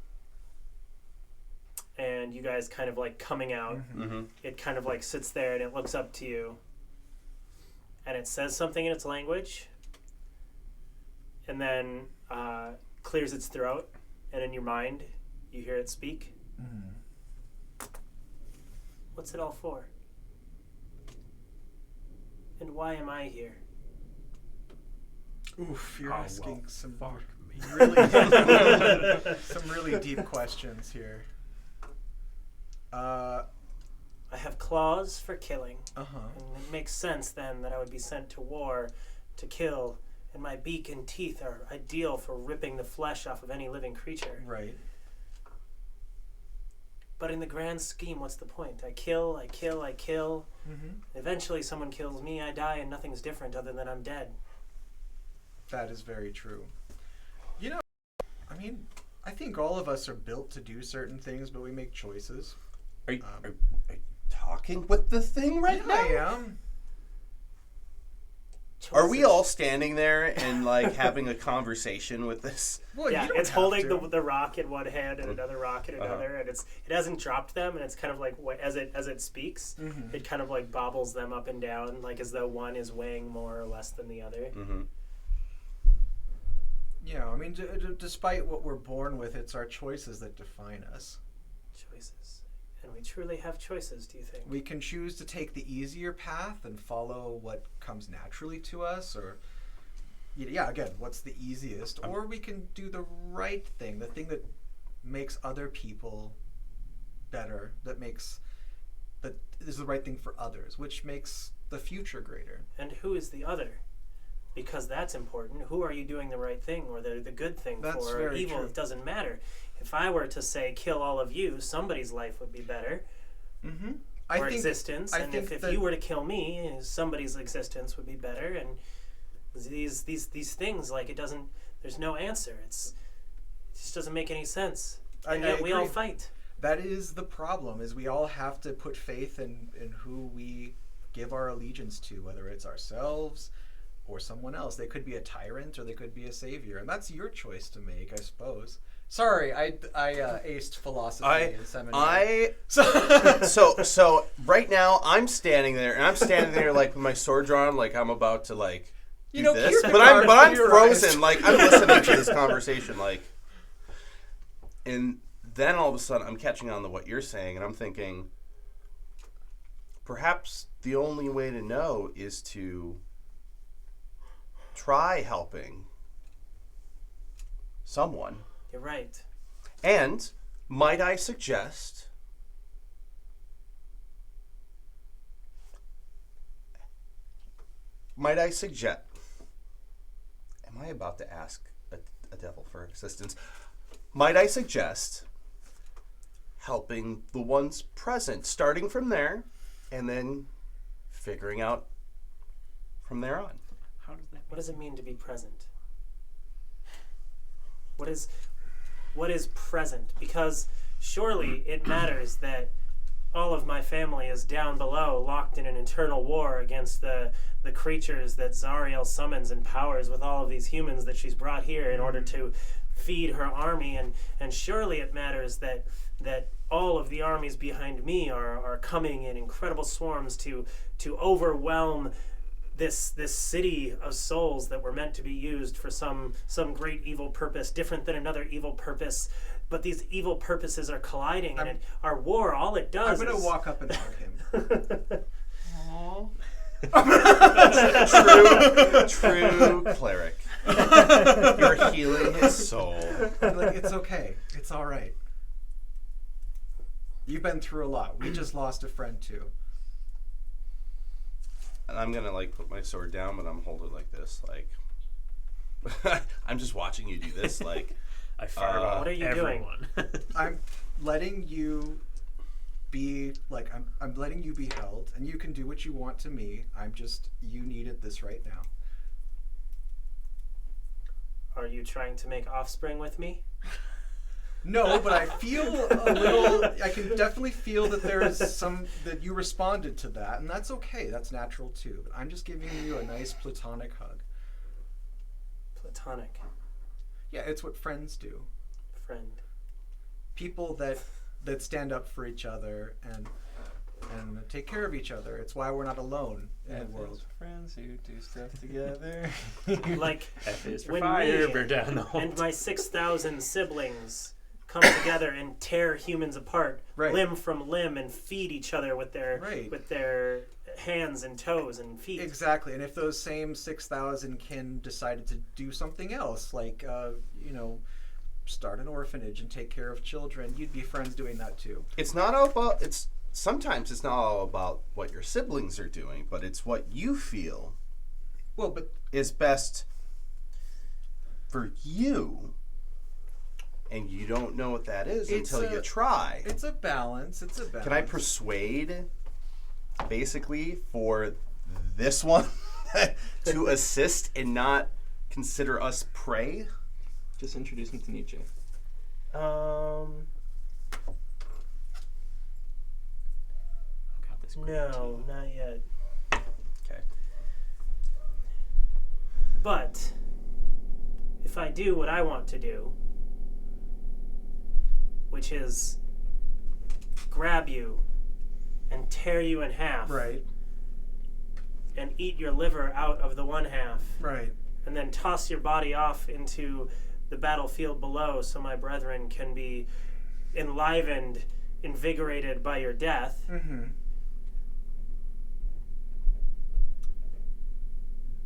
Speaker 1: and you guys kind of like coming out, it kind of like sits there and it looks up to you, and it says something in its language, and then clears its throat, and in your mind, you hear it speak. What's it all for? And why am I here?
Speaker 2: Oof, you're asking some
Speaker 4: Fuck me.
Speaker 2: some really deep questions here.
Speaker 1: I have claws for killing.
Speaker 2: Uh-huh.
Speaker 1: And it makes sense then that I would be sent to war to kill, and my beak and teeth are ideal for ripping the flesh off of any living creature.
Speaker 2: Right.
Speaker 1: But in the grand scheme, what's the point? I kill, I kill, I kill.
Speaker 2: Mm-hmm.
Speaker 1: Eventually someone kills me, I die, and nothing's different other than I'm dead.
Speaker 2: That is very true. You know, I mean, I think all of us are built to do certain things, but we make choices.
Speaker 3: Are you talking with the thing right now?
Speaker 2: I am.
Speaker 3: Are we
Speaker 1: Choices.
Speaker 3: all standing there and like having a conversation with this?
Speaker 2: Well,
Speaker 1: Yeah,
Speaker 2: you don't
Speaker 1: it's
Speaker 2: have
Speaker 1: holding
Speaker 2: to.
Speaker 1: the rock in one hand and another rock in another, and it hasn't dropped them, and it's kind of like as it speaks, it kind of like bobbles them up and down, like as though one is weighing more or less than the other.
Speaker 2: Yeah, I mean, despite what we're born with, it's our choices that define us.
Speaker 1: Choices, and we truly have choices. Do you think?
Speaker 2: We can choose to take the easier path and follow what comes naturally to us, or yeah, again, what's the easiest, or we can do the right thing, the thing that makes other people better, that is the right thing for others, which makes the future greater.
Speaker 1: And who is the other? Because that's important. Who are you doing the right thing or the good thing
Speaker 2: That's
Speaker 1: for? Or
Speaker 2: very
Speaker 1: evil,
Speaker 2: true.
Speaker 1: it doesn't matter. If I were to say kill all of you, somebody's life would be better.
Speaker 2: Mm-hmm.
Speaker 1: Or existence. And if
Speaker 2: that
Speaker 1: you were to kill me, somebody's existence would be better. And these things, like it doesn't. There's no answer. It just doesn't make any sense. And yet we all
Speaker 2: agree.
Speaker 1: fight.
Speaker 2: That is the problem, is we all have to put faith in who we give our allegiance to, whether it's ourselves or someone else. They could be a tyrant or they could be a savior. And that's your choice to make, I suppose. Sorry, I aced philosophy in seminary.
Speaker 3: So right now I'm standing there like with my sword drawn, like I'm about to like do this, but I'm frozen, like I'm listening to this conversation, like, and then all of a sudden I'm catching on to what you're saying, and I'm thinking, perhaps the only way to know is to try helping someone.
Speaker 1: You're right.
Speaker 3: And might I suggest am I about to ask a devil for assistance? Might I suggest helping the ones present, starting from there, and then figuring out from there on?
Speaker 4: How does that?
Speaker 1: What does it mean to be present? What is present? Because surely it matters that all of my family is down below, locked in an eternal war against the creatures that Zariel summons and powers with all of these humans that she's brought here in order to feed her army, and surely it matters that all of the armies behind me are coming in incredible swarms to overwhelm this city of souls that were meant to be used for some great evil purpose, different than another evil purpose. But these evil purposes are colliding, and our war, all it does
Speaker 2: I'm going
Speaker 1: is...
Speaker 2: to walk up and hug him.
Speaker 3: True cleric. You're healing his soul.
Speaker 2: Like, it's okay. It's all right. You've been through a lot. We just lost a friend too.
Speaker 3: And I'm gonna like put my sword down, but I'm holding it like this, like I'm just watching you do this, like
Speaker 4: I fireball.
Speaker 1: What are you doing?
Speaker 2: I'm letting you be like I'm letting you be held, and you can do what you want to me. You needed this right now.
Speaker 1: Are you trying to make offspring with me?
Speaker 2: No, but I feel a little. I can definitely feel that there is that you responded to that, and that's okay. That's natural too. But I'm just giving you a nice platonic hug.
Speaker 1: Platonic.
Speaker 2: Yeah, it's what friends do.
Speaker 1: Friend.
Speaker 2: People that stand up for each other and take care of each other. It's why we're not alone in the world.
Speaker 5: Friends who do stuff together.
Speaker 1: Like
Speaker 4: F is for
Speaker 1: when
Speaker 4: fire,
Speaker 1: me
Speaker 4: burn down the whole
Speaker 1: and my 6,000 siblings come together and tear humans apart,
Speaker 2: Right.
Speaker 1: limb from limb, and feed each other with their
Speaker 2: Right.
Speaker 1: with their hands and toes and feet.
Speaker 2: Exactly, and if those same 6,000 kin decided to do something else, like start an orphanage and take care of children, you'd be friends doing that too.
Speaker 3: it's not all about sometimes it's not all about what your siblings are doing, but it's what you feel
Speaker 2: Well, but
Speaker 3: is best for you. And you don't know what that is until you try.
Speaker 2: it's a balance.
Speaker 3: Can I persuade, basically, for this one to assist and not consider us prey?
Speaker 5: Just introduce him to Nietzsche.
Speaker 1: No, not yet.
Speaker 3: Okay.
Speaker 1: But if I do what I want to do, which is grab you and tear you in half,
Speaker 2: right,
Speaker 1: and eat your liver out of the one half,
Speaker 2: right.
Speaker 1: and then toss your body off into the battlefield below so my brethren can be enlivened, invigorated by your death.
Speaker 2: Mm-hmm.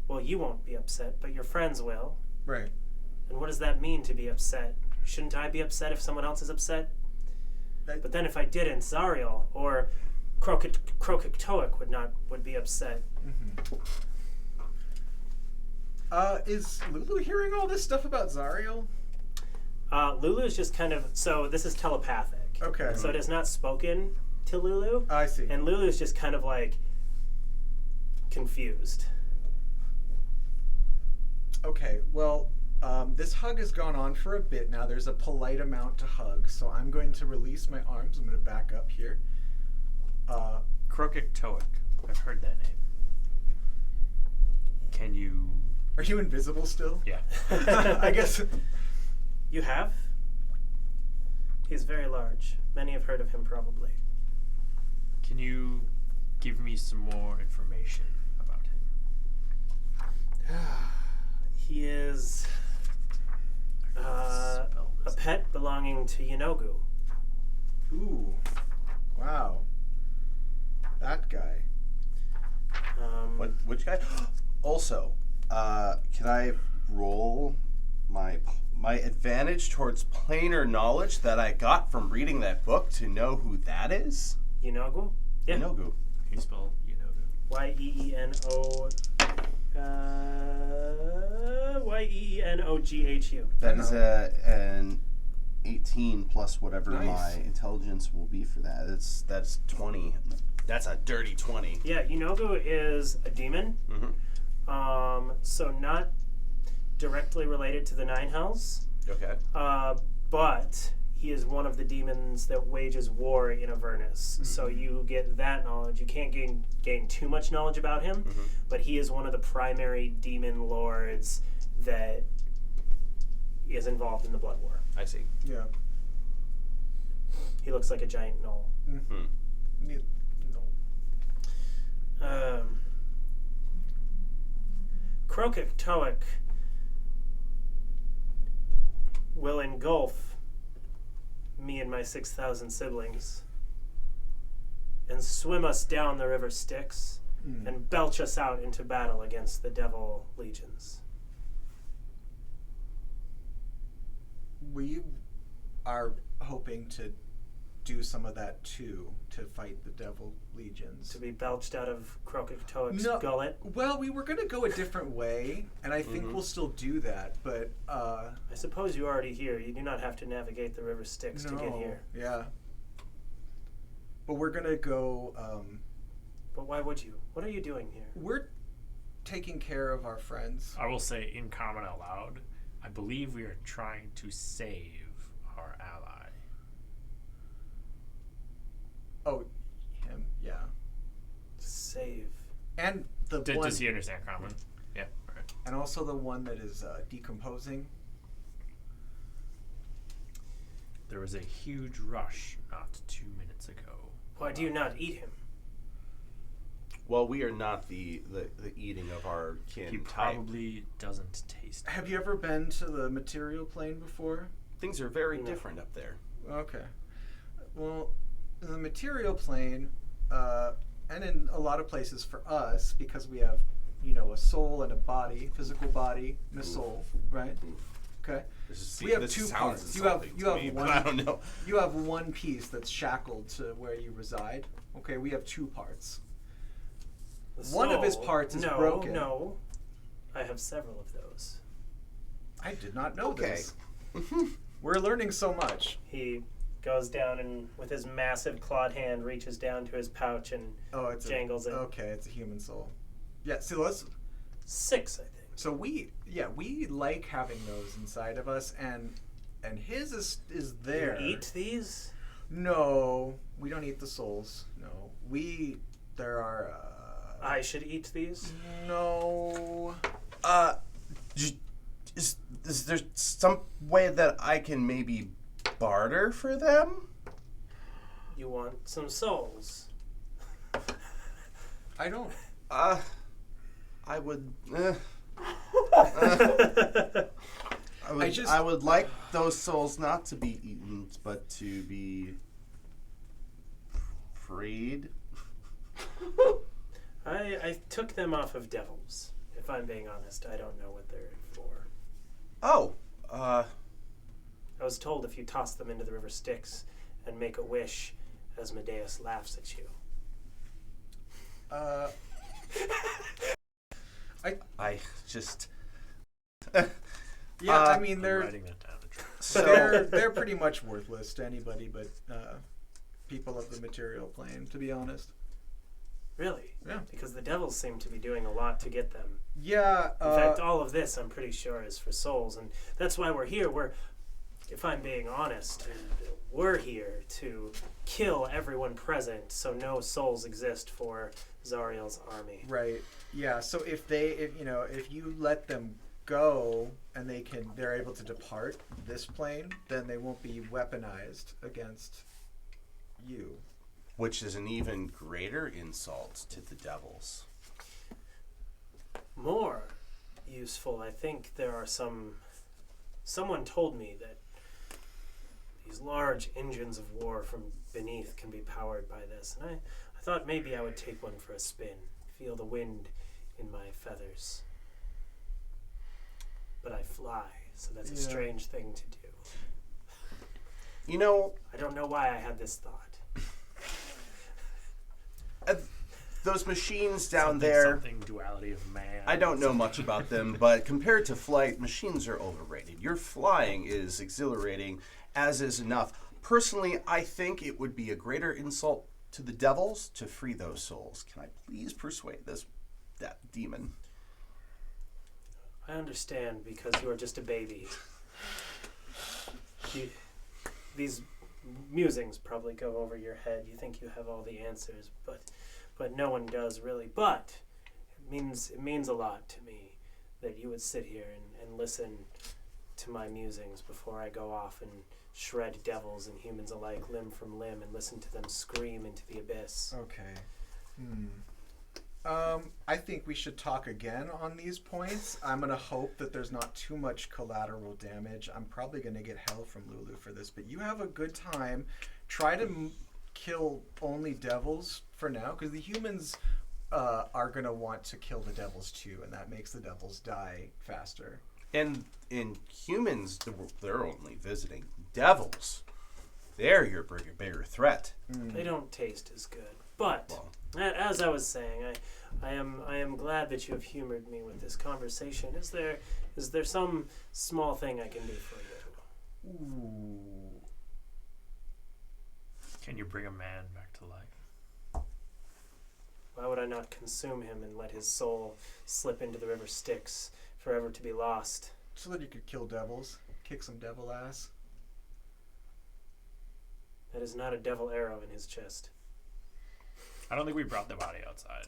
Speaker 1: Well, you won't be upset, but your friends will.
Speaker 2: Right.
Speaker 1: And what does that mean to be upset? Shouldn't I be upset if someone else is upset? But then if I didn't, Zariel or Krokiktoik would be upset.
Speaker 2: Mm-hmm. Is Lulu hearing all this stuff about Zariel?
Speaker 1: Lulu's just kind of, so this is telepathic.
Speaker 2: Okay.
Speaker 1: So it is not spoken to Lulu.
Speaker 2: I see.
Speaker 1: And Lulu's just kind of like confused.
Speaker 2: Okay, well, this hug has gone on for a bit now. There's a polite amount to hug, so I'm going to release my arms. I'm going to back up here.
Speaker 4: Krokiktoik. I've heard that name. Can you...
Speaker 2: Are you invisible still?
Speaker 4: Yeah.
Speaker 2: I guess.
Speaker 1: You have? He's very large. Many have heard of him, probably.
Speaker 4: Can you give me some more information about him?
Speaker 1: He is a pet belonging to Yanogu.
Speaker 2: Ooh. Wow. That guy.
Speaker 3: Which guy? Also, can I roll my advantage towards planar knowledge that I got from reading that book to know who that is?
Speaker 1: Yanogu? Yeah.
Speaker 3: Inogu.
Speaker 4: He spelled
Speaker 1: Yeeno. Yeenghu.
Speaker 3: That is an 18 plus whatever
Speaker 2: Nice.
Speaker 3: my intelligence will be for that. That's 20. That's a dirty 20.
Speaker 1: Yeah, Yanogu is a demon.
Speaker 3: Mm-hmm.
Speaker 1: So not directly related to the Nine Hells,
Speaker 3: Okay.
Speaker 1: but he is one of the demons that wages war in Avernus. So you get that knowledge. You can't gain too much knowledge about him, but he is one of the primary demon lords that is involved in the Blood War.
Speaker 3: I see.
Speaker 2: Yeah.
Speaker 1: He looks like a giant gnoll.
Speaker 2: No.
Speaker 1: Krokik Toik will engulf me and my 6,000 siblings and swim us down the river Styx and belch us out into battle against the devil legions.
Speaker 2: We are hoping to do some of that too, to fight the devil legions.
Speaker 1: To be belched out of Krokik Toik's
Speaker 2: No.
Speaker 1: gullet.
Speaker 2: Well, we were going to go a different way, and I think we'll still do that, but
Speaker 1: I suppose you're already here. You do not have to navigate the river Styx to get here.
Speaker 2: Yeah. But we're going to go,
Speaker 1: But why would you? What are you doing here?
Speaker 2: we're taking care of our friends.
Speaker 4: I will say in common out loud, I believe we are trying to save our ally.
Speaker 2: Oh, him, yeah.
Speaker 1: Save.
Speaker 2: And the one,
Speaker 4: Does he understand common? Yeah. All right.
Speaker 2: and also the one that is decomposing.
Speaker 4: There was a huge rush not 2 minutes ago.
Speaker 1: Why do you not eat him?
Speaker 3: Well, we are not the eating of our kin
Speaker 4: He
Speaker 3: type.
Speaker 4: probably doesn't taste.
Speaker 2: Have you ever been to the material plane before?
Speaker 3: Things are very
Speaker 1: No.
Speaker 3: different up there.
Speaker 2: Okay. Well, in the material plane, and in a lot of places for us, because we have, a soul and a body, physical body and a soul, right? Okay. We have two parts. You have
Speaker 3: me,
Speaker 2: one.
Speaker 3: but I don't know.
Speaker 2: You have one piece that's shackled to where you reside. Okay, we have two parts.
Speaker 1: The
Speaker 2: One of his
Speaker 1: soul-
Speaker 2: parts is
Speaker 1: no,
Speaker 2: broken.
Speaker 1: No, I have several of those.
Speaker 2: I did not know
Speaker 3: Okay.
Speaker 2: this. We're learning so much.
Speaker 1: He goes down and, with his massive clawed hand, reaches down to his pouch and
Speaker 2: Oh, it's
Speaker 1: jangles it.
Speaker 2: Okay, it's a human soul. Yeah. See, let's.
Speaker 1: 6, I think.
Speaker 2: So we like having those inside of us, and his is there.
Speaker 1: You eat these?
Speaker 2: No, we don't eat the souls. No, there are.
Speaker 1: I should eat these?
Speaker 2: No.
Speaker 3: Is there some way that I can maybe barter for them?
Speaker 1: You want some souls?
Speaker 2: I don't.
Speaker 3: I would.
Speaker 2: I just-
Speaker 3: I would like those souls not to be eaten, but to be freed.
Speaker 1: I took them off of devils. If I'm being honest, I don't know what they're for.
Speaker 3: Oh,
Speaker 1: I was told if you toss them into the river Styx and make a wish, Asmodeus laughs at you.
Speaker 3: I just.
Speaker 2: Yeah, I
Speaker 3: Uh,
Speaker 2: mean
Speaker 4: I'm
Speaker 2: they're
Speaker 4: writing that down.
Speaker 2: they're pretty much worthless to anybody but people of the material plane, to be honest.
Speaker 1: Really?
Speaker 2: Yeah.
Speaker 1: Because the devils seem to be doing a lot to get them.
Speaker 2: Yeah.
Speaker 1: In fact, all of this, I'm pretty sure, is for souls, and that's why we're here. If I'm being honest, we're here to kill everyone present, so no souls exist for Zariel's army.
Speaker 2: Right. Yeah. So if you let them go and they're able to depart this plane, then they won't be weaponized against you.
Speaker 3: Which is an even greater insult to the devils.
Speaker 1: More useful, I think there are someone told me that these large engines of war from beneath can be powered by this, and I thought maybe I would take one for a spin, feel the wind in my feathers. But I fly, so that's a strange thing to do.
Speaker 3: You know,
Speaker 1: I don't know why I had this thought.
Speaker 3: those machines down there,
Speaker 4: Something duality of man.
Speaker 3: I don't know much about them, but compared to flight, machines are overrated. Your flying is exhilarating, as is enough. Personally, I think it would be a greater insult to the devils to free those souls. Can I please persuade that demon?
Speaker 1: I understand because you are just a baby. These musings probably go over your head. You think you have all the answers, but no one does really. But it means a lot to me that you would sit here and listen to my musings before I go off and shred devils and humans alike limb from limb and listen to them scream into the abyss.
Speaker 2: Okay. I think we should talk again on these points. I'm going to hope that there's not too much collateral damage. I'm probably going to get hell from Lulu for this, but you have a good time. Try to kill only devils for now, because the humans are going to want to kill the devils too, and that makes the devils die faster.
Speaker 3: And in humans, they're only visiting. Devils, they're your bigger threat.
Speaker 1: They don't taste as good. But as I was saying, I am glad that you have humored me with this conversation. Is there some small thing I can do for you?
Speaker 2: Ooh.
Speaker 4: Can you bring a man back to life?
Speaker 1: Why would I not consume him and let his soul slip into the river Styx, forever to be lost?
Speaker 2: So that you could kill devils, kick some devil ass.
Speaker 1: That is not a devil arrow in his chest.
Speaker 4: I don't think we brought the body outside.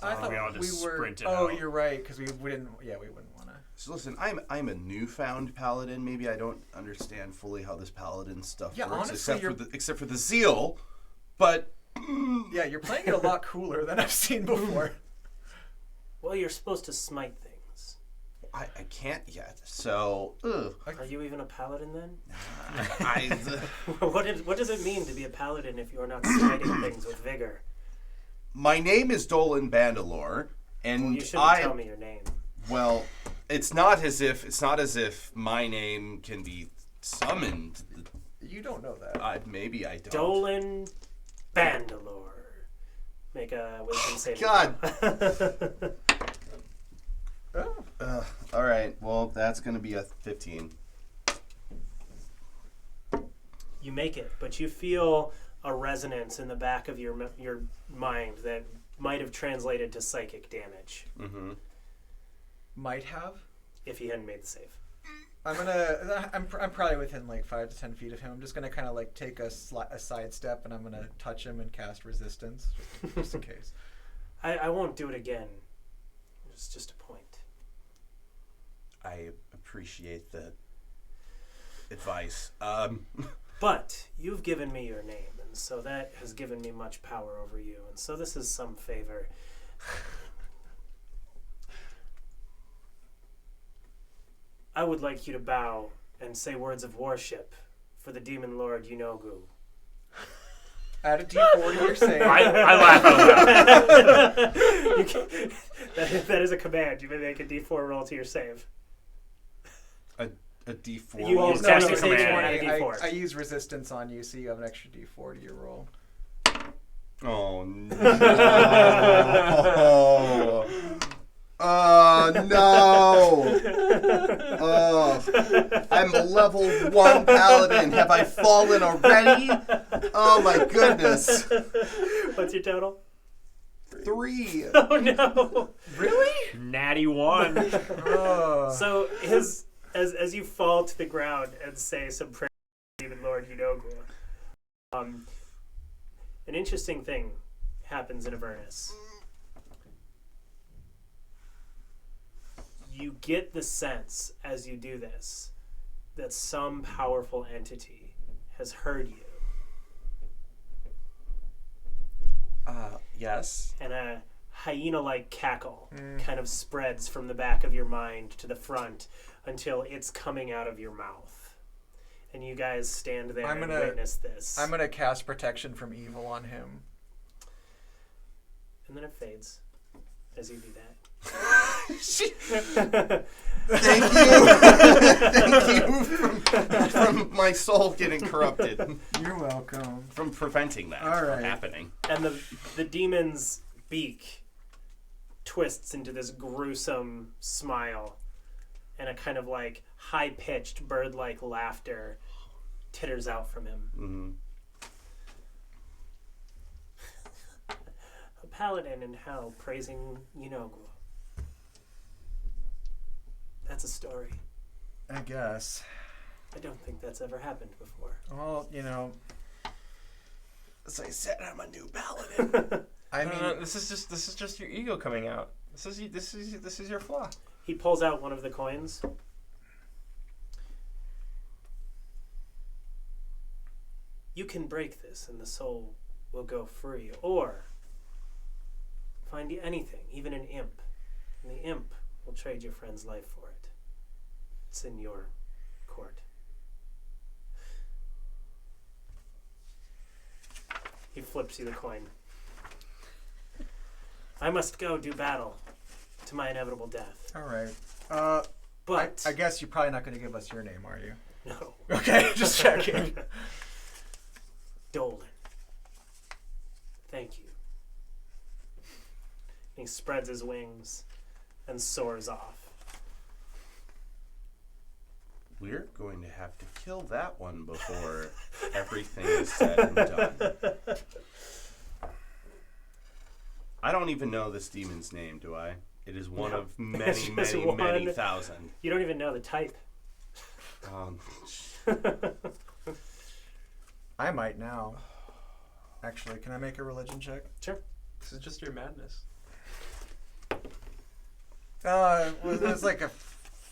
Speaker 2: I thought
Speaker 4: we all just
Speaker 2: we were.
Speaker 4: sprinted
Speaker 2: Oh,
Speaker 4: out.
Speaker 2: you're right, because we didn't. Yeah, we wouldn't want to.
Speaker 3: So listen, I'm a newfound paladin. Maybe I don't understand fully how this paladin stuff
Speaker 2: Yeah,
Speaker 3: works,
Speaker 2: honestly,
Speaker 3: except for the zeal. But
Speaker 2: Yeah, you're playing it a lot cooler than I've seen before.
Speaker 1: Well, you're supposed to smite things.
Speaker 3: I can't yet. So,
Speaker 1: Are you even a paladin then?
Speaker 3: I,
Speaker 1: What does it mean to be a paladin if you're not smiting things with vigor?
Speaker 3: my name is Dolan Bandalore, and
Speaker 1: Well, you shouldn't tell me your name.
Speaker 3: Well, it's not as if my name can be summoned.
Speaker 2: You don't know that.
Speaker 3: Maybe I don't.
Speaker 1: Dolan Bandalore. Make a wisdom saving
Speaker 3: God.
Speaker 1: throw.
Speaker 2: Oh.
Speaker 3: All right. Well, that's gonna be a 15.
Speaker 1: You make it, but you feel a resonance in the back of your mind that might have translated to psychic damage
Speaker 3: Mm-hmm.
Speaker 2: Might have.
Speaker 1: if he hadn't made the save.
Speaker 2: I'm probably within like 5 to 10 feet of him. I'm just gonna kind of like take a side step, and I'm gonna touch him and cast resistance, just in case.
Speaker 1: I won't do it again. It's just a point.
Speaker 3: I appreciate the advice.
Speaker 1: But you've given me your name, and so that has given me much power over you, and so this is some favor. I would like you to bow and say words of worship for the demon lord Yunogu.
Speaker 2: Add a D4 to your save.
Speaker 4: I laugh out loud.
Speaker 1: That is a command. You may make a D4 roll to your save.
Speaker 3: a D4.
Speaker 1: You
Speaker 2: Well,
Speaker 1: use
Speaker 2: no,
Speaker 1: casting
Speaker 2: it's
Speaker 1: command
Speaker 2: D20.
Speaker 1: and a D4.
Speaker 2: I use resistance on you, so you have an extra D4 to your roll.
Speaker 3: Oh no! No! I'm a level 1 paladin. Have I fallen already? Oh my goodness!
Speaker 1: What's your total?
Speaker 3: 3.
Speaker 1: Oh no!
Speaker 2: Really?
Speaker 4: Natty 1.
Speaker 1: So as you fall to the ground and say some prayer to demon lord Yunogu, an interesting thing happens in Avernus. You get the sense as you do this that some powerful entity has heard you,
Speaker 3: Yes.
Speaker 1: and a hyena-like cackle kind of spreads from the back of your mind to the front until it's coming out of your mouth. And you guys stand there and witness this.
Speaker 2: I'm gonna cast protection from evil on him.
Speaker 1: And then it fades as you do that.
Speaker 3: Thank you from my soul getting corrupted.
Speaker 2: You're welcome.
Speaker 3: From preventing that
Speaker 2: All right.
Speaker 3: from happening.
Speaker 1: And the demon's beak twists into this gruesome smile, and a kind of like high-pitched bird-like laughter titters out from him.
Speaker 3: Mm-hmm.
Speaker 1: A paladin in hell praising Yinogwa. That's a story.
Speaker 2: I guess.
Speaker 1: I don't think that's ever happened before.
Speaker 2: Well, you know,
Speaker 3: As I said, I'm a new paladin.
Speaker 2: I mean,
Speaker 5: No, this is just your ego coming out. This is your flaw.
Speaker 1: He pulls out one of the coins. You can break this and the soul will go free. Or find anything, even an imp. And the imp will trade your friend's life for it. It's in your court. He flips you the coin. I must go do battle to my inevitable death.
Speaker 2: all right.
Speaker 1: But
Speaker 2: I guess you're probably not going to give us your name, are you?
Speaker 1: no.
Speaker 2: Okay, just checking.
Speaker 1: Dolan. Thank you. And he spreads his wings and soars off.
Speaker 3: We're going to have to kill that one before everything is said and done. I don't even know this demon's name, do I? It is one
Speaker 1: No.
Speaker 3: of
Speaker 1: It's
Speaker 3: many,
Speaker 1: just
Speaker 3: many, many
Speaker 1: one.
Speaker 3: thousand.
Speaker 1: You don't even know the type.
Speaker 2: I might now. Actually, can I make a religion check?
Speaker 1: Sure.
Speaker 5: This is just your madness.
Speaker 2: It was like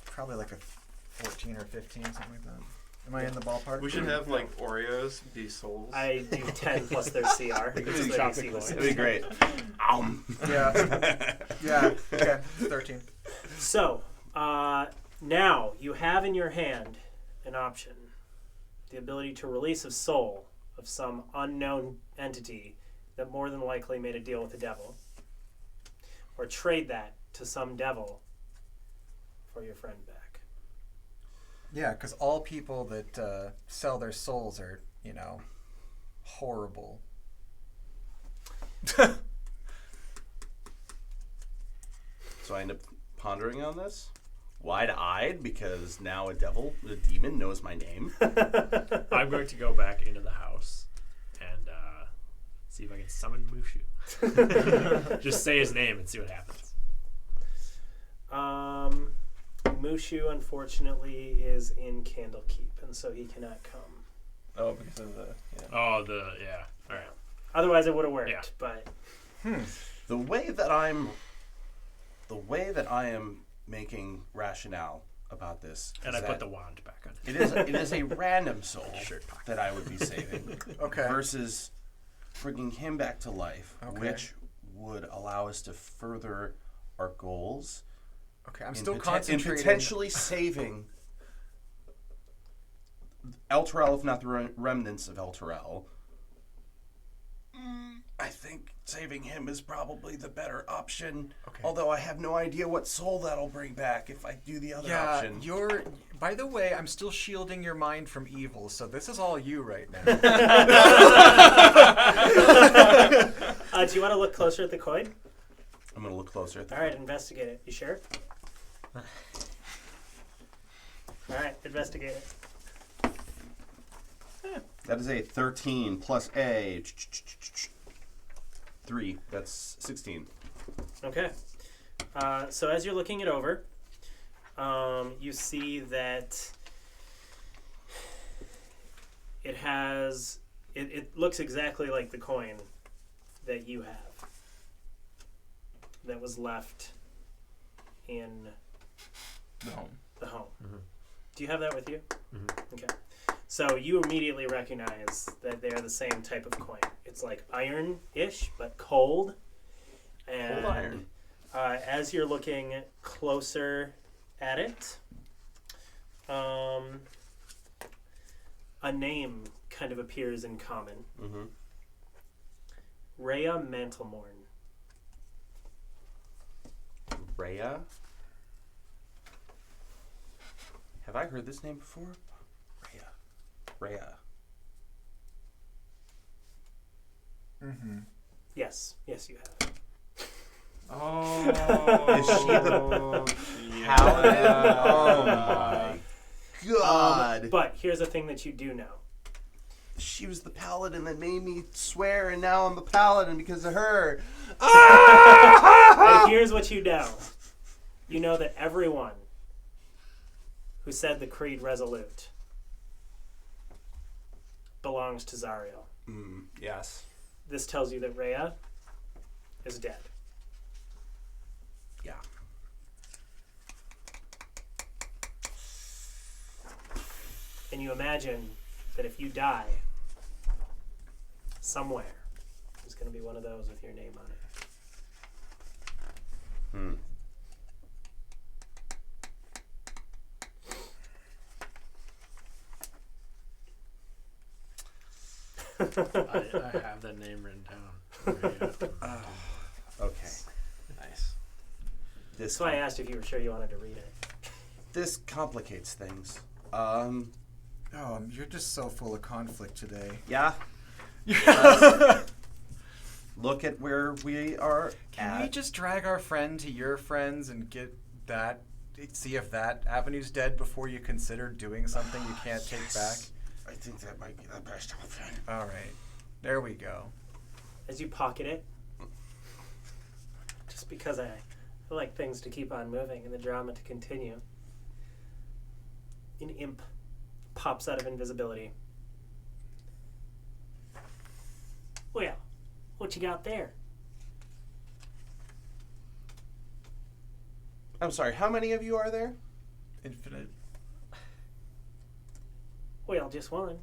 Speaker 2: probably like a 14 or 15, something like that. Am I in the ballpark?
Speaker 5: We should have like Oreos be souls.
Speaker 1: I do 10 plus their CR. Which is their
Speaker 4: chocolate
Speaker 1: AC
Speaker 4: coins.
Speaker 3: That'd be great.
Speaker 2: Yeah. Yeah. Okay. 13.
Speaker 1: So, now you have in your hand an option. The ability to release a soul of some unknown entity that more than likely made a deal with the devil. Or trade that to some devil for your friend back.
Speaker 2: Yeah, because all people that sell their souls are, you know, horrible.
Speaker 3: So I end up pondering on this, wide-eyed, because now a demon knows my name.
Speaker 4: I'm going to go back into the house and see if I can summon Mushu. Just say his name and see what happens.
Speaker 1: Mushu, unfortunately, is in Candlekeep, and so he cannot come.
Speaker 5: Oh, because of the. Yeah.
Speaker 4: Oh, all right.
Speaker 1: Otherwise, it would have worked,
Speaker 4: Yeah.
Speaker 1: but
Speaker 3: The way that I am making rationale about this,
Speaker 4: And
Speaker 3: is
Speaker 4: I put
Speaker 3: that
Speaker 4: the wand back on.
Speaker 3: it is a random soul that I would be saving,
Speaker 2: Okay.
Speaker 3: versus bringing him back to life,
Speaker 2: Okay.
Speaker 3: which would allow us to further our goals.
Speaker 2: Okay, I'm
Speaker 3: in
Speaker 2: still
Speaker 3: in
Speaker 2: concentrating.
Speaker 3: potentially saving El Terrell, if not the remnants of El Terrell. I think saving him is probably the better option.
Speaker 2: Okay.
Speaker 3: Although I have no idea what soul that'll bring back if I do the other
Speaker 2: Yeah,
Speaker 3: option.
Speaker 2: you're. By the way, I'm still shielding your mind from evil, so this is all you right now.
Speaker 1: do you want to look closer at the coin?
Speaker 3: I'm gonna look closer at
Speaker 1: All right, investigate it. You sure? All right, investigate it.
Speaker 3: That is a 13 plus a 3. That's 16.
Speaker 1: Okay. So as you're looking it over, you see that it has. It looks exactly like the coin that you have. That was left in
Speaker 5: The home.
Speaker 1: The home.
Speaker 4: Mhm.
Speaker 1: Do you have that with you?
Speaker 4: Mhm.
Speaker 1: Okay. So you immediately recognize that they're the same type of coin. It's like iron-ish, but cold. And
Speaker 3: Cold iron.
Speaker 1: As you're looking closer at it, a name kind of appears in common.
Speaker 3: Mm-hmm.
Speaker 1: Rhea Mantlemorn.
Speaker 3: Rhea? Have I heard this name before? Rhea.
Speaker 2: Mm-hmm.
Speaker 1: Yes, you have.
Speaker 5: Oh.
Speaker 3: Is she the paladin? Oh my god.
Speaker 1: But here's the thing that you do know.
Speaker 3: She was the paladin that made me swear, and now I'm the paladin because of her.
Speaker 1: And here's what you know. You know that everyone who said the Creed Resolute belongs to Zariel.
Speaker 3: Yes.
Speaker 1: This tells you that Rhea is dead.
Speaker 3: Yeah.
Speaker 1: And you imagine that if you die somewhere, there's going to be one of those with your name on it.
Speaker 3: Hmm.
Speaker 4: I have that name written down.
Speaker 3: Okay.
Speaker 5: Nice.
Speaker 3: This
Speaker 1: That's why I asked if you were sure you wanted to read it.
Speaker 3: this complicates things.
Speaker 2: Oh, you're just so full of conflict today.
Speaker 3: Yeah. Look at where we are
Speaker 2: Can
Speaker 3: at.
Speaker 2: we just drag our friend to your friends and get that, see if that avenue's dead before you consider doing something you can't take back?
Speaker 7: I think that might be the best option.
Speaker 2: All right. There we go.
Speaker 1: As you pocket it, just because I like things to keep on moving and the drama to continue, an imp pops out of invisibility. Well, what you got there?
Speaker 3: I'm sorry, how many of you are there?
Speaker 2: Infinite.
Speaker 1: Well, just one.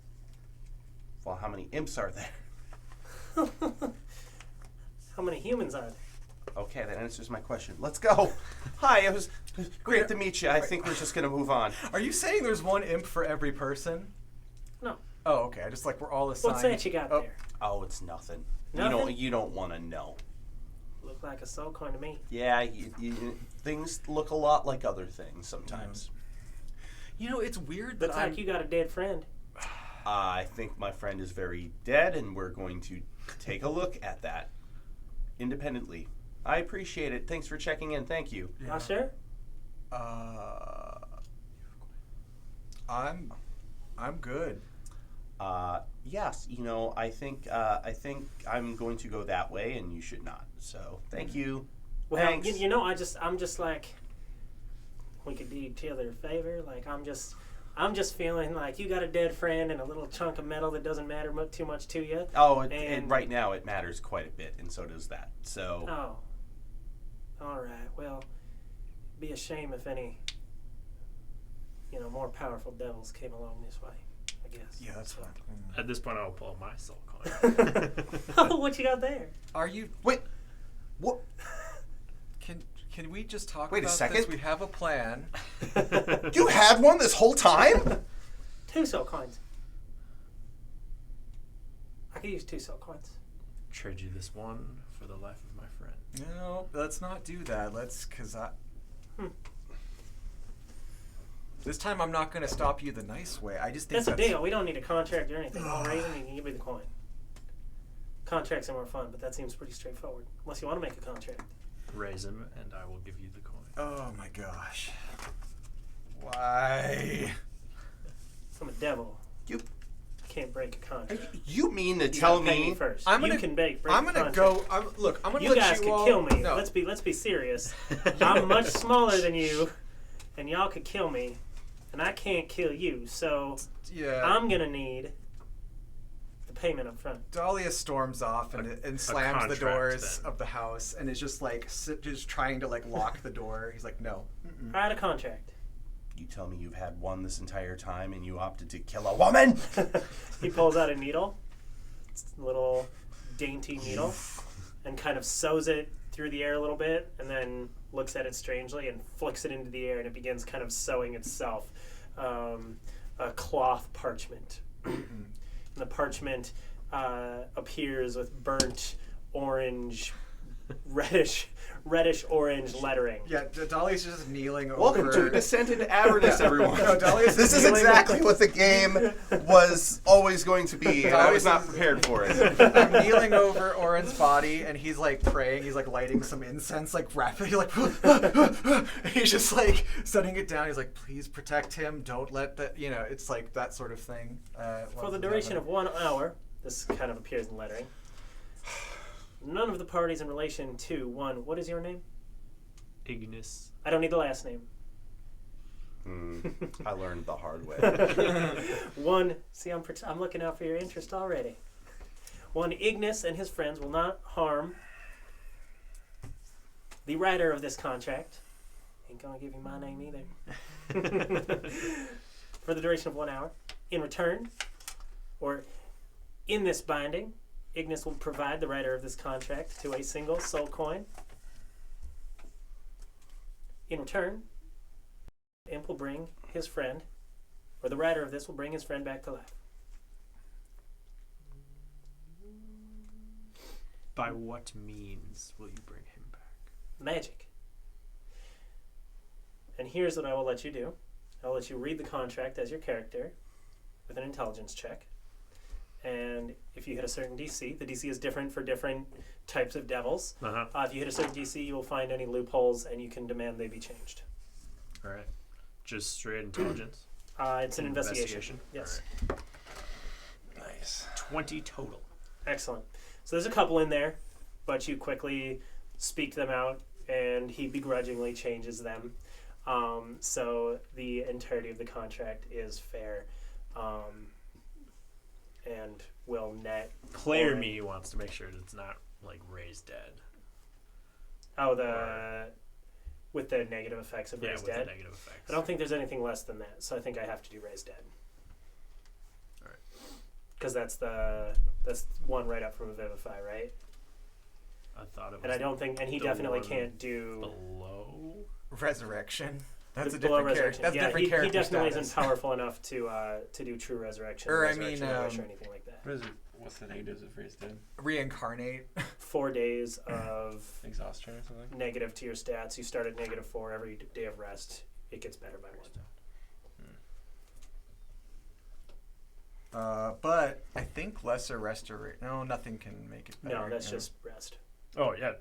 Speaker 3: Well, how many imps are there?
Speaker 1: How many humans are there?
Speaker 3: Okay, that answers my question. Let's go. Hi, it was great to meet you. I think we're just gonna move on.
Speaker 2: Are you saying there's one imp for every person?
Speaker 1: No.
Speaker 2: Oh, okay. I just like we're all assigned.
Speaker 1: What's that you got
Speaker 2: Oh,
Speaker 1: there?
Speaker 3: Oh, it's nothing.
Speaker 1: Nothing?
Speaker 3: You don't want to know.
Speaker 1: Look like a soul coin to me.
Speaker 3: Yeah, things look a lot like other things sometimes.
Speaker 2: You know, it's weird that
Speaker 1: Looks like you got a dead friend.
Speaker 3: I think my friend is very dead, and we're going to take a look at that independently. I appreciate it. Thanks for checking in. Thank you.
Speaker 2: Yeah.
Speaker 1: Not sure?
Speaker 2: I'm good.
Speaker 3: Yes, I think I'm going to go that way, and you should not. So, thank you.
Speaker 1: Well,
Speaker 3: Thanks.
Speaker 1: I'm just like, we could do each other a favor. Like, I'm just feeling like you got a dead friend and a little chunk of metal that doesn't matter too much to you.
Speaker 3: Oh, and
Speaker 1: And-
Speaker 3: right now it matters quite a bit, and so does that. So,
Speaker 1: Oh. All right. Well, it'd be a shame if any, more powerful devils came along this way, I guess.
Speaker 2: Yeah, that's
Speaker 1: So-
Speaker 2: fine.
Speaker 4: At this point, I'll pull my soul coin.
Speaker 1: Oh, what you got there?
Speaker 2: Are you?
Speaker 3: wait, what?
Speaker 2: Can we just talk
Speaker 3: Wait a
Speaker 2: about
Speaker 3: second.
Speaker 2: this? We have a plan.
Speaker 3: You had one this whole time?
Speaker 1: 2 soul coins. I could use 2 soul coins.
Speaker 4: Trade you this one for the life of my friend.
Speaker 2: No, let's not do that. Cause this time I'm not going to stop you the nice way. I just think
Speaker 1: That's a deal. We don't need a contract or anything. I'll raise them and you can give me the coin. Contracts are more fun, but that seems pretty straightforward. Unless you want to make a contract.
Speaker 4: Raise him, and I will give you the coin.
Speaker 2: Oh my gosh. Why?
Speaker 1: I'm a devil.
Speaker 3: You
Speaker 1: I can't break a contract.
Speaker 3: you mean to
Speaker 1: You
Speaker 3: tell
Speaker 1: gotta pay
Speaker 3: me?
Speaker 1: first.
Speaker 2: I'm
Speaker 1: You
Speaker 2: gonna-
Speaker 1: can break
Speaker 2: I'm
Speaker 1: a
Speaker 2: gonna
Speaker 1: contract.
Speaker 2: go. I'm gonna
Speaker 1: You
Speaker 2: let
Speaker 1: guys
Speaker 2: you
Speaker 1: could
Speaker 2: all,
Speaker 1: kill me.
Speaker 2: No.
Speaker 1: Let's be serious. I'm much smaller than you, and y'all could kill me, and I can't kill you. So
Speaker 2: Yeah.
Speaker 1: I'm gonna need the payment up front.
Speaker 2: Dahlia storms off and slams the
Speaker 4: contract,
Speaker 2: doors
Speaker 4: then.
Speaker 2: of the house and is just like just trying to like lock the door. He's like, no. Mm-mm.
Speaker 1: I had a contract.
Speaker 7: You tell me you've had one this entire time and you opted to kill a woman?
Speaker 1: He pulls out a needle, a little dainty needle, and kind of sews it through the air a little bit, and then looks at it strangely and flicks it into the air, and it begins kind of sewing itself. A cloth parchment. And the parchment appears with burnt orange, reddish orange lettering.
Speaker 2: Yeah, Dahlia's just kneeling over.
Speaker 3: Welcome to Descent into Avernus, everyone.
Speaker 2: No, Dahlia's
Speaker 3: This is
Speaker 2: kneeling-
Speaker 3: exactly what the game was always going to be, and I was not prepared for it.
Speaker 2: I'm kneeling over Oren's body, and he's like praying. He's like lighting some incense, like rapidly, like. And he's just like setting it down. He's like, "Please protect him. Don't let that." You know, it's like that sort of thing.
Speaker 1: For the duration of 1 hour, this kind of appears in lettering. None of the parties in relation to one. What is your name?
Speaker 4: Ignis.
Speaker 1: I don't need the last name.
Speaker 3: I learned the hard way.
Speaker 1: One. See, I'm looking out for your interest already. One, Ignis and his friends will not harm the writer of this contract. Ain't gonna give you my name either. For the duration of 1 hour. In return, or in this binding, Ignis will provide the writer of this contract to a single soul coin. In return, Imp will bring his friend, or the writer of this will bring his friend back to life.
Speaker 4: By what means will you bring him back?
Speaker 1: Magic. And here's what I will let you do. I'll let you read the contract as your character with an intelligence check. And if you hit a certain DC, the DC is different for different types of devils.
Speaker 4: Uh-huh.
Speaker 1: If you hit a certain DC, you will find any loopholes and you can demand they be changed.
Speaker 4: All right. Just straight intelligence.
Speaker 1: It's an investigation. Yes.
Speaker 4: All right.
Speaker 5: Nice.
Speaker 4: 20 total.
Speaker 1: Excellent. So there's a couple in there, but you quickly speak them out, and he begrudgingly changes them. So the entirety of the contract is fair, and will net.
Speaker 4: Player me wants to make sure that it's not like raised dead.
Speaker 1: Oh, with the negative effects of
Speaker 4: Yeah,
Speaker 1: raised
Speaker 4: with
Speaker 1: dead.
Speaker 4: the negative effects.
Speaker 1: I don't think there's anything less than that, so I think I have to do raised dead.
Speaker 4: All right.
Speaker 1: Because that's one right up from a vivify, right?
Speaker 4: I thought it was.
Speaker 1: And I don't think, and he
Speaker 4: the
Speaker 1: definitely
Speaker 4: one
Speaker 1: can't do
Speaker 4: below.
Speaker 2: Resurrection. That's a
Speaker 1: below
Speaker 2: different character.
Speaker 1: resurrection.
Speaker 2: That's
Speaker 1: Yeah,
Speaker 2: different
Speaker 1: he
Speaker 2: character
Speaker 1: definitely
Speaker 2: status.
Speaker 1: isn't powerful enough to do true resurrection,
Speaker 2: Or, I
Speaker 1: resurrection
Speaker 2: mean,
Speaker 1: wish or anything like that.
Speaker 5: What's the negatives of raised dead?
Speaker 2: Reincarnate.
Speaker 1: 4 days of
Speaker 5: Exhaustion or something?
Speaker 1: negative to your stats. You start at -4 every day of rest. It gets better by 1.
Speaker 2: But I think lesser restoration. No, nothing can make it better.
Speaker 1: No, that's
Speaker 2: yeah.
Speaker 1: just rest.
Speaker 4: Oh yeah,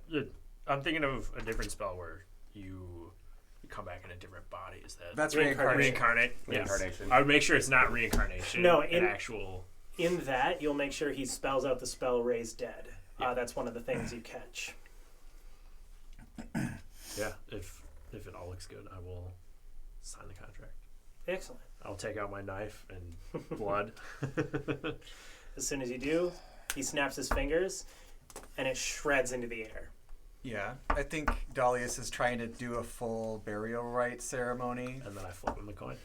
Speaker 4: I'm thinking of a different spell where you come back in a different body. Is that
Speaker 2: That's
Speaker 1: Reincarnation.
Speaker 2: reincarnation.
Speaker 4: reincarnate? Yes.
Speaker 3: Reincarnation.
Speaker 4: I would make sure it's not reincarnation.
Speaker 1: No,
Speaker 4: an
Speaker 1: in-
Speaker 4: actual.
Speaker 1: In that, you'll make sure he spells out the spell Raise Dead.
Speaker 4: Yeah.
Speaker 1: That's one of the things you catch.
Speaker 4: Yeah, if it all looks good, I will sign the contract.
Speaker 1: Excellent.
Speaker 4: I'll take out my knife and blood.
Speaker 1: As soon as you do, he snaps his fingers, and it shreds into the air.
Speaker 2: Yeah, I think Dahlius is trying to do a full burial rite ceremony
Speaker 4: And then I flip him the coin.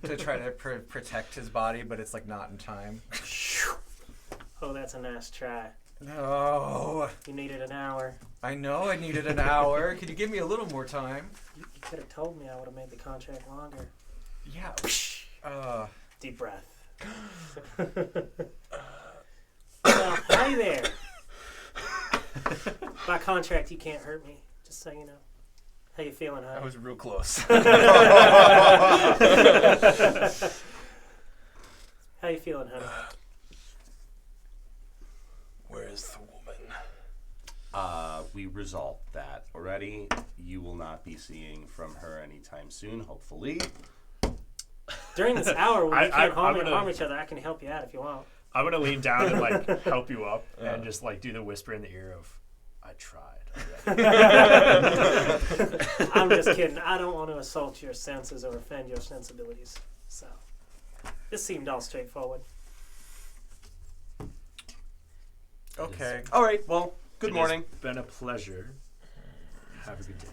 Speaker 2: to try to protect his body, but it's like not in time.
Speaker 1: Oh, that's a nice try.
Speaker 2: No,
Speaker 1: You needed an hour.
Speaker 2: I know I needed an hour. Could you give me a little more time?
Speaker 1: You could have told me. I would have made the contract longer.
Speaker 2: Yeah.
Speaker 1: Deep breath. Well, hi there. By contract, you can't hurt me. Just so you know. How you feeling,
Speaker 5: I
Speaker 1: honey?
Speaker 5: was real close.
Speaker 1: How you feeling, honey?
Speaker 5: Where's the woman?
Speaker 3: We resolved that already. You will not be seeing from her anytime soon, hopefully.
Speaker 1: During this hour when we
Speaker 4: I'm
Speaker 1: can't harm
Speaker 4: gonna-
Speaker 1: each other, I can help you out if you want.
Speaker 4: I'm gonna lean down and like help you up
Speaker 5: Yeah.
Speaker 4: and just like do the whisper in the ear of, I tried.
Speaker 1: I'm just kidding. I don't want to assault your senses or offend your sensibilities. So, this seemed all straightforward.
Speaker 2: Okay.
Speaker 3: All right, well, good
Speaker 4: It
Speaker 3: morning.
Speaker 4: has been a pleasure. Have a good day.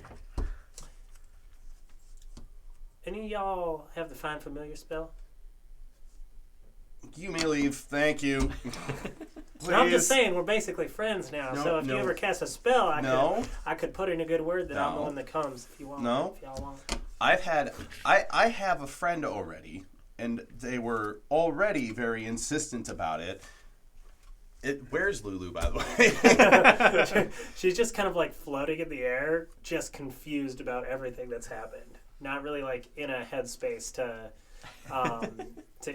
Speaker 1: any of y'all have the Find Familiar spell?
Speaker 3: You may leave. Thank you. Please.
Speaker 1: No, I'm just saying, we're basically friends now.
Speaker 3: No,
Speaker 1: so if
Speaker 3: no.
Speaker 1: you ever cast a spell,
Speaker 3: No.
Speaker 1: I could put in a good word that I'm the
Speaker 3: No.
Speaker 1: one that comes if you want.
Speaker 3: No.
Speaker 1: If y'all want.
Speaker 3: I have a friend already, and they were already very insistent about it. Where's Lulu, by the way?
Speaker 1: She's just kind of like floating in the air, just confused about everything that's happened. Not really like in a headspace to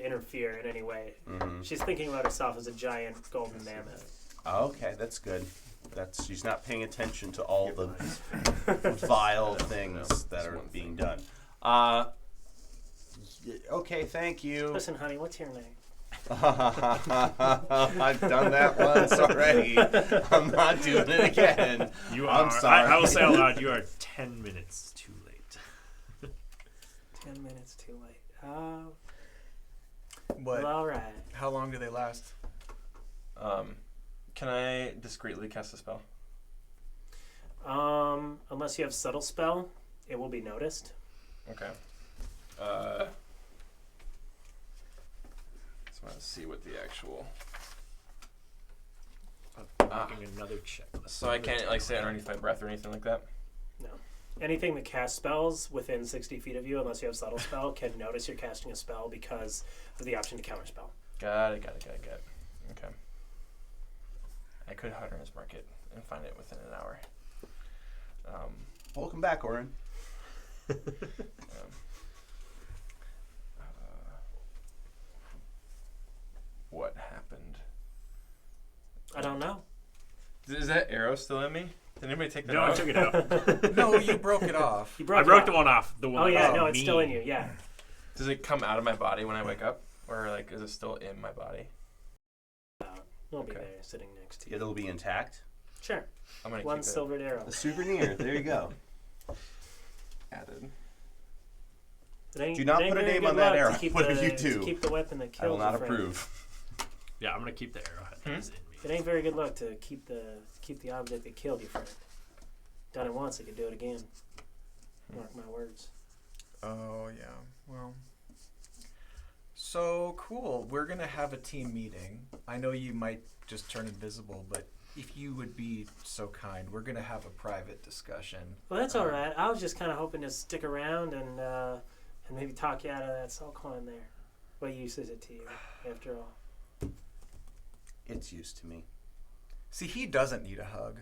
Speaker 1: interfere in any way.
Speaker 3: Mhm.
Speaker 1: She's thinking about herself as a giant golden mammoth.
Speaker 3: Okay, that's good. She's not paying attention to all the vile things that are being done. Okay, thank you.
Speaker 1: Listen, honey, what's your name?
Speaker 3: I've done that once already. I'm not doing it again. I'm sorry.
Speaker 4: I will say out loud, you are 10 minutes too late.
Speaker 1: 10 minutes too late.
Speaker 2: What?
Speaker 1: Well, all right.
Speaker 2: How long do they last?
Speaker 5: Can I discreetly cast a spell?
Speaker 1: Unless you have subtle spell, it will be noticed.
Speaker 5: Okay. Just want to see what the actual.
Speaker 4: Making another check.
Speaker 5: So I can't like say it underneath my breath or anything like that.
Speaker 1: No. Anything that casts spells within 60 feet of you, unless you have subtle spell, can notice you're casting a spell because of the option to counterspell.
Speaker 5: Got it. Okay. I could Hunter's Market and find it within an hour.
Speaker 3: Welcome back, Oren.
Speaker 5: What happened?
Speaker 1: I don't know.
Speaker 5: Is that arrow still in me? Did anybody take that
Speaker 4: No,
Speaker 5: out?
Speaker 4: I took it out.
Speaker 2: No, you broke it off.
Speaker 1: You
Speaker 4: I
Speaker 1: broke
Speaker 4: broke
Speaker 1: it
Speaker 4: the
Speaker 1: off.
Speaker 4: one off. The one.
Speaker 1: Oh, yeah,
Speaker 4: that
Speaker 1: no,
Speaker 4: was
Speaker 1: it's
Speaker 4: me.
Speaker 1: still in you, yeah.
Speaker 5: Does it come out of my body when I wake up? Or like is it still in my body?
Speaker 1: We'll be
Speaker 5: Okay.
Speaker 1: there sitting next to you.
Speaker 3: It'll be intact.
Speaker 1: Sure.
Speaker 5: I'm gonna
Speaker 1: One
Speaker 5: keep
Speaker 1: silvered arrow.
Speaker 3: A souvenir. There you go.
Speaker 5: it added.
Speaker 1: It ain't-
Speaker 3: Do not
Speaker 1: it ain't
Speaker 3: put a
Speaker 1: very
Speaker 3: name
Speaker 1: good
Speaker 3: on that
Speaker 1: luck to
Speaker 3: arrow.
Speaker 1: keep
Speaker 3: What
Speaker 1: the-
Speaker 3: do you
Speaker 1: to
Speaker 3: do?
Speaker 1: keep the weapon that
Speaker 3: I will
Speaker 1: killed
Speaker 3: not
Speaker 1: your friend.
Speaker 3: approve.
Speaker 4: Yeah, I'm gonna keep the arrowhead. That's in me.
Speaker 1: It ain't very good luck to keep the object that killed your friend. Done it once, it could do it again. Mark my words.
Speaker 2: Oh, yeah. Well. So, cool. We're going to have a team meeting. I know you might just turn invisible, but if you would be so kind, we're going to have a private discussion.
Speaker 1: Well, that's all right. I was just kind of hoping to stick around and maybe talk you out of that soul coin there. What use is it to you, after all?
Speaker 3: It's used to me.
Speaker 2: See, he doesn't need a hug.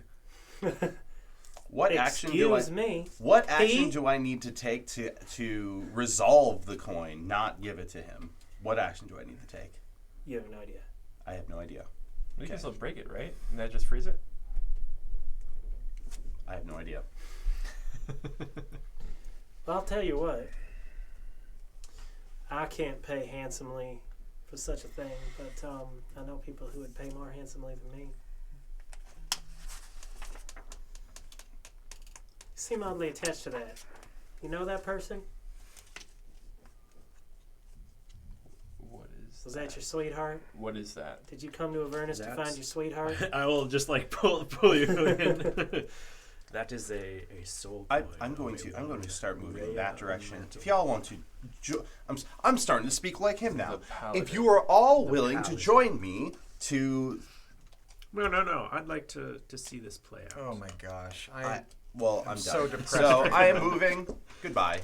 Speaker 3: What action do I?
Speaker 1: Excuse me.
Speaker 3: What action
Speaker 1: He-
Speaker 3: do I need to take to resolve the coin, not give it to him? What action do I need to take?
Speaker 1: You have no idea.
Speaker 3: I have no idea.
Speaker 5: You can still break it, right? And that just freeze it?
Speaker 3: I have no idea.
Speaker 1: Well, I'll tell you what. I can't pay handsomely for such a thing, but I know people who would pay more handsomely than me. You seem oddly attached to that. You know that person?
Speaker 5: What is
Speaker 1: Was that your sweetheart?
Speaker 5: What is that?
Speaker 1: Did you come to Avernus to
Speaker 4: That's-
Speaker 1: find your sweetheart?
Speaker 4: I will just like pull you in. That is a soul.
Speaker 3: I'm going to start moving in that direction. If y'all want to, I'm starting to speak like him now.
Speaker 5: The paladin.
Speaker 3: If you are all willing to join me to,
Speaker 4: No. I'd like to see this play out.
Speaker 2: Oh, my gosh.
Speaker 3: I'm done.
Speaker 2: so depressed
Speaker 3: So
Speaker 2: right
Speaker 3: I am
Speaker 2: now.
Speaker 3: moving. Goodbye.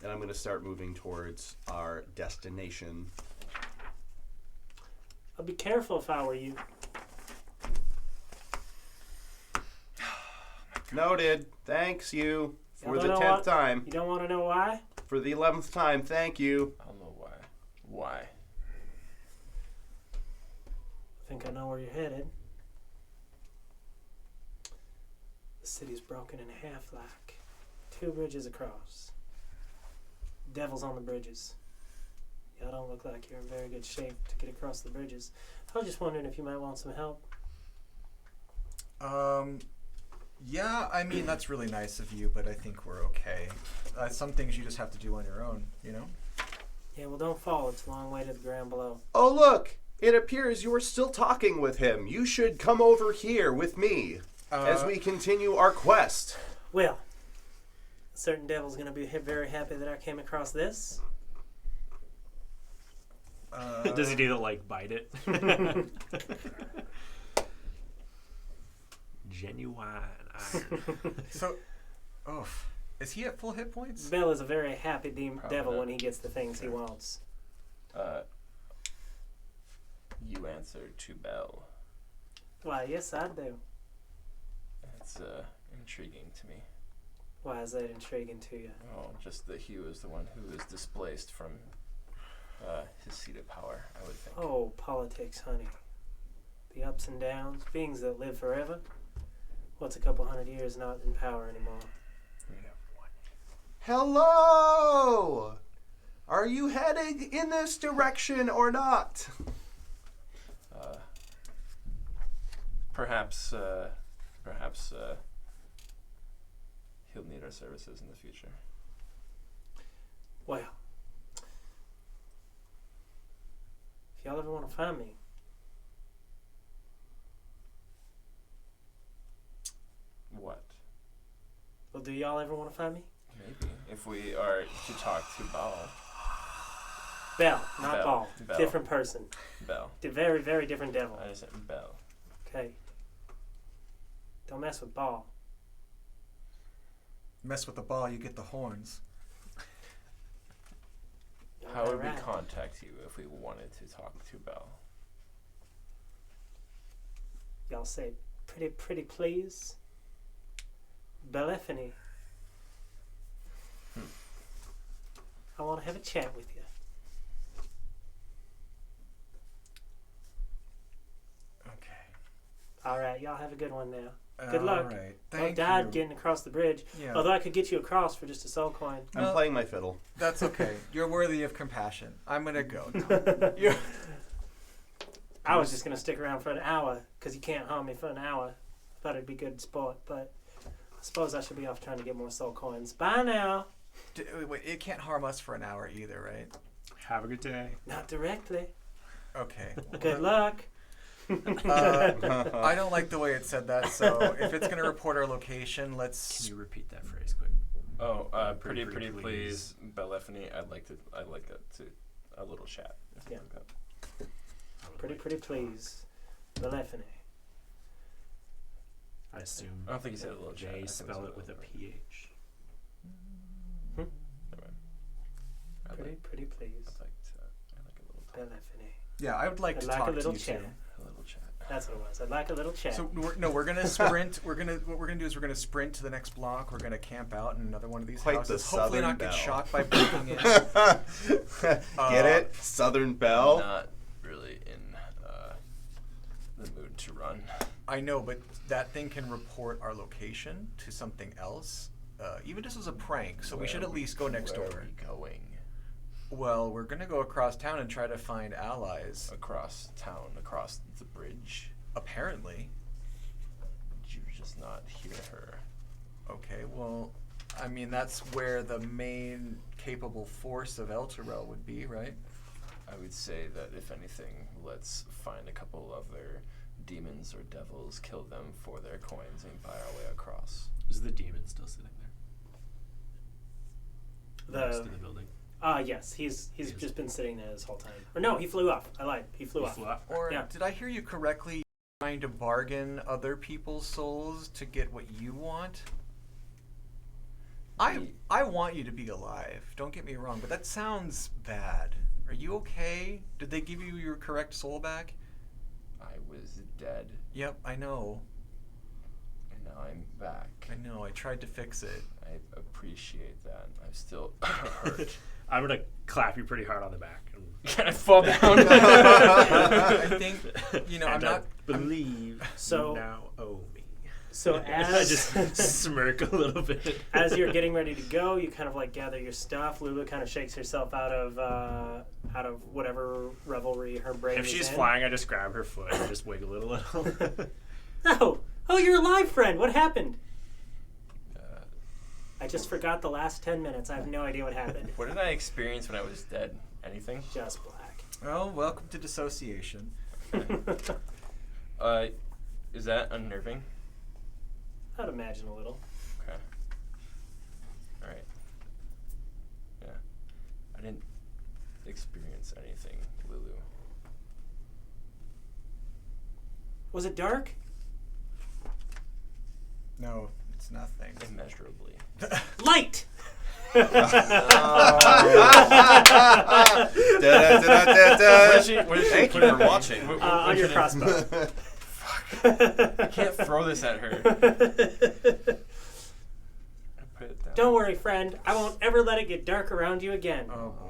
Speaker 3: And I'm going to start moving towards our destination.
Speaker 1: I'd be careful if I were you.
Speaker 3: Noted. Thanks you for
Speaker 1: Y'all
Speaker 3: the
Speaker 1: don't know
Speaker 3: 10th
Speaker 1: what?
Speaker 3: time.
Speaker 1: You don't want to know why?
Speaker 3: For the 11th time, thank you.
Speaker 5: I don't know why. Why?
Speaker 1: I think I know where you're headed. The city's broken in half, like 2 bridges across. Devils on the bridges. Y'all don't look like you're in very good shape to get across the bridges. I was just wondering if you might want some help.
Speaker 2: Yeah, I mean, that's really nice of you, but I think we're okay. Some things you just have to do on your own, you know?
Speaker 1: Yeah, well, don't fall. It's a long way to the ground below.
Speaker 3: Oh, look. It appears you are still talking with him. You should come over here with me as we continue our quest.
Speaker 1: Well, A certain devil's going to be very happy that I came across this.
Speaker 4: Does he do the like bite it? Genuine iron.
Speaker 2: So, is he at full hit points?
Speaker 1: Bell is a very happy
Speaker 5: Probably
Speaker 1: devil
Speaker 5: not.
Speaker 1: when he gets the things he wants.
Speaker 5: You answered to Bell.
Speaker 1: Why, yes, I do.
Speaker 5: It's intriguing to me.
Speaker 1: Why is that intriguing to you?
Speaker 5: Oh, just that he was the one who was displaced from his seat of power, I would think.
Speaker 1: Oh, politics, honey. The ups and downs, beings that live forever. What's a couple hundred years not in power anymore?
Speaker 3: Hello! Are you heading in this direction or not?
Speaker 5: Perhaps he'll need our services in the future.
Speaker 1: Well, if y'all ever want to find me,
Speaker 5: What?
Speaker 1: well, do y'all ever want to find me?
Speaker 5: Maybe. If we are to talk to Bell.
Speaker 1: Bell, not
Speaker 5: Bell.
Speaker 1: Ball.
Speaker 5: Bell.
Speaker 1: Different person.
Speaker 5: Bell.
Speaker 1: Very, very different devil.
Speaker 5: I just said Bell.
Speaker 1: Okay. Don't mess with Ball.
Speaker 2: Mess with the ball, you get the horns.
Speaker 5: How would we
Speaker 1: Alright.
Speaker 5: contact you if we wanted to talk to Bell?
Speaker 1: Y'all say, pretty please. Bellephany. I want to have a chat with you.
Speaker 2: Okay.
Speaker 1: Alright, y'all have a good one now. Good luck.
Speaker 2: All right.
Speaker 1: Don't
Speaker 2: Thank
Speaker 1: die
Speaker 2: you.
Speaker 1: getting across the bridge.
Speaker 2: Yeah.
Speaker 1: Although I could get you across for just a soul coin.
Speaker 3: I'm
Speaker 2: No.
Speaker 3: playing my fiddle.
Speaker 2: That's okay. You're worthy of compassion. I'm gonna go now. You're-
Speaker 1: I was just going to stick around for an hour because you can't harm me for an hour. Thought it'd be good sport, but I suppose I should be off trying to get more soul coins. Bye now.
Speaker 2: Wait, it can't harm us for an hour either, right?
Speaker 4: Have a good day.
Speaker 1: Not directly.
Speaker 2: Okay.
Speaker 1: Good luck.
Speaker 2: I don't like the way it said that, so if it's gonna report our location,
Speaker 4: Can
Speaker 2: let's.
Speaker 4: you repeat that phrase quick?
Speaker 5: Oh, pretty
Speaker 4: Pretty
Speaker 5: please, Bellephany. I'd like that to a little chat.
Speaker 1: Yeah.
Speaker 5: Like that.
Speaker 4: I would
Speaker 1: Pretty
Speaker 4: like to-
Speaker 1: please. Bellephany.
Speaker 4: I assume
Speaker 5: I don't think he said a little chat. I
Speaker 4: J
Speaker 5: think
Speaker 4: spell
Speaker 5: it's
Speaker 4: it with a
Speaker 5: little-
Speaker 4: PH.
Speaker 5: Never mind. I'd
Speaker 1: Pretty
Speaker 5: like,
Speaker 1: please.
Speaker 5: I like a little talk.
Speaker 1: Bellephany.
Speaker 2: Yeah, I would like
Speaker 1: I'd
Speaker 2: to
Speaker 1: like
Speaker 2: talk
Speaker 1: a little
Speaker 2: to you
Speaker 1: chat.
Speaker 2: too.
Speaker 5: A little chat.
Speaker 1: That's what it was. I'd like a little chat.
Speaker 2: So we're gonna sprint. What we're gonna do is we're gonna sprint to the next block. We're gonna camp out in another one of these
Speaker 3: Quite the
Speaker 2: houses. Hopefully
Speaker 3: Southern
Speaker 2: not get
Speaker 3: Belle.
Speaker 2: shot by breaking in.
Speaker 3: Get it? Southern Belle?
Speaker 5: Not really in the mood to run.
Speaker 2: I know, but that thing can report our location to something else, even just as a prank. So we should at least go next
Speaker 5: Where
Speaker 2: door.
Speaker 5: Are we going?
Speaker 2: Well, we're gonna go across town and try to find allies.
Speaker 5: Across town, across the bridge.
Speaker 2: Apparently.
Speaker 5: Did you just not hear her?
Speaker 2: Okay, well, I mean that's where the main capable force of Elturel would be, right?
Speaker 5: I would say that if anything, let's find a couple of their demons or devils, kill them for their coins, and buy our way across.
Speaker 4: Is the demon still sitting there? Next to the building.
Speaker 1: Yes. He's
Speaker 4: Is.
Speaker 1: just been sitting there this whole time. Or no, he flew off. I lied. He flew off.
Speaker 2: Or
Speaker 1: Yeah.
Speaker 2: did I hear you correctly? Trying to bargain other people's souls to get what you want? I want you to be alive. Don't get me wrong, but that sounds bad. Are you okay? Did they give you your correct soul back?
Speaker 5: I was dead,
Speaker 2: Yep, I know.
Speaker 5: and now I'm back.
Speaker 2: I know. I tried to fix it.
Speaker 5: I appreciate that. I'm still hurt.
Speaker 4: I'm gonna clap you pretty hard on the back.
Speaker 5: Can I fall down?
Speaker 2: I think, you know,
Speaker 4: And
Speaker 2: I'm
Speaker 4: I
Speaker 2: not.
Speaker 4: believe
Speaker 1: So-
Speaker 4: you now owe me.
Speaker 1: So
Speaker 4: I
Speaker 1: as
Speaker 4: just smirk a little bit.
Speaker 1: as you're getting ready to go, you kind of like gather your stuff. Lulu kind of shakes herself out of whatever revelry her brain
Speaker 4: If
Speaker 1: is
Speaker 4: she's
Speaker 1: in.
Speaker 4: flying, I just grab her foot and just wiggle it a little.
Speaker 1: Oh, you're alive, friend. What happened?
Speaker 5: Uh,
Speaker 1: I just forgot the last 10 minutes. I have no idea what happened.
Speaker 5: what did I experience when I was dead? Anything?
Speaker 1: Just black.
Speaker 2: Well, welcome to dissociation.
Speaker 5: Is that unnerving?
Speaker 1: I'd imagine a little.
Speaker 5: Okay. All right. Yeah. I didn't experience anything, Lulu.
Speaker 1: Was it dark?
Speaker 2: No, it's nothing.
Speaker 5: Immeasurably.
Speaker 1: Light!
Speaker 3: Thank you for watching.
Speaker 1: On your crossbow.
Speaker 5: I can't throw this at her. I put it down.
Speaker 1: Don't worry, friend. I won't ever let it get dark around you again.
Speaker 2: Oh boy.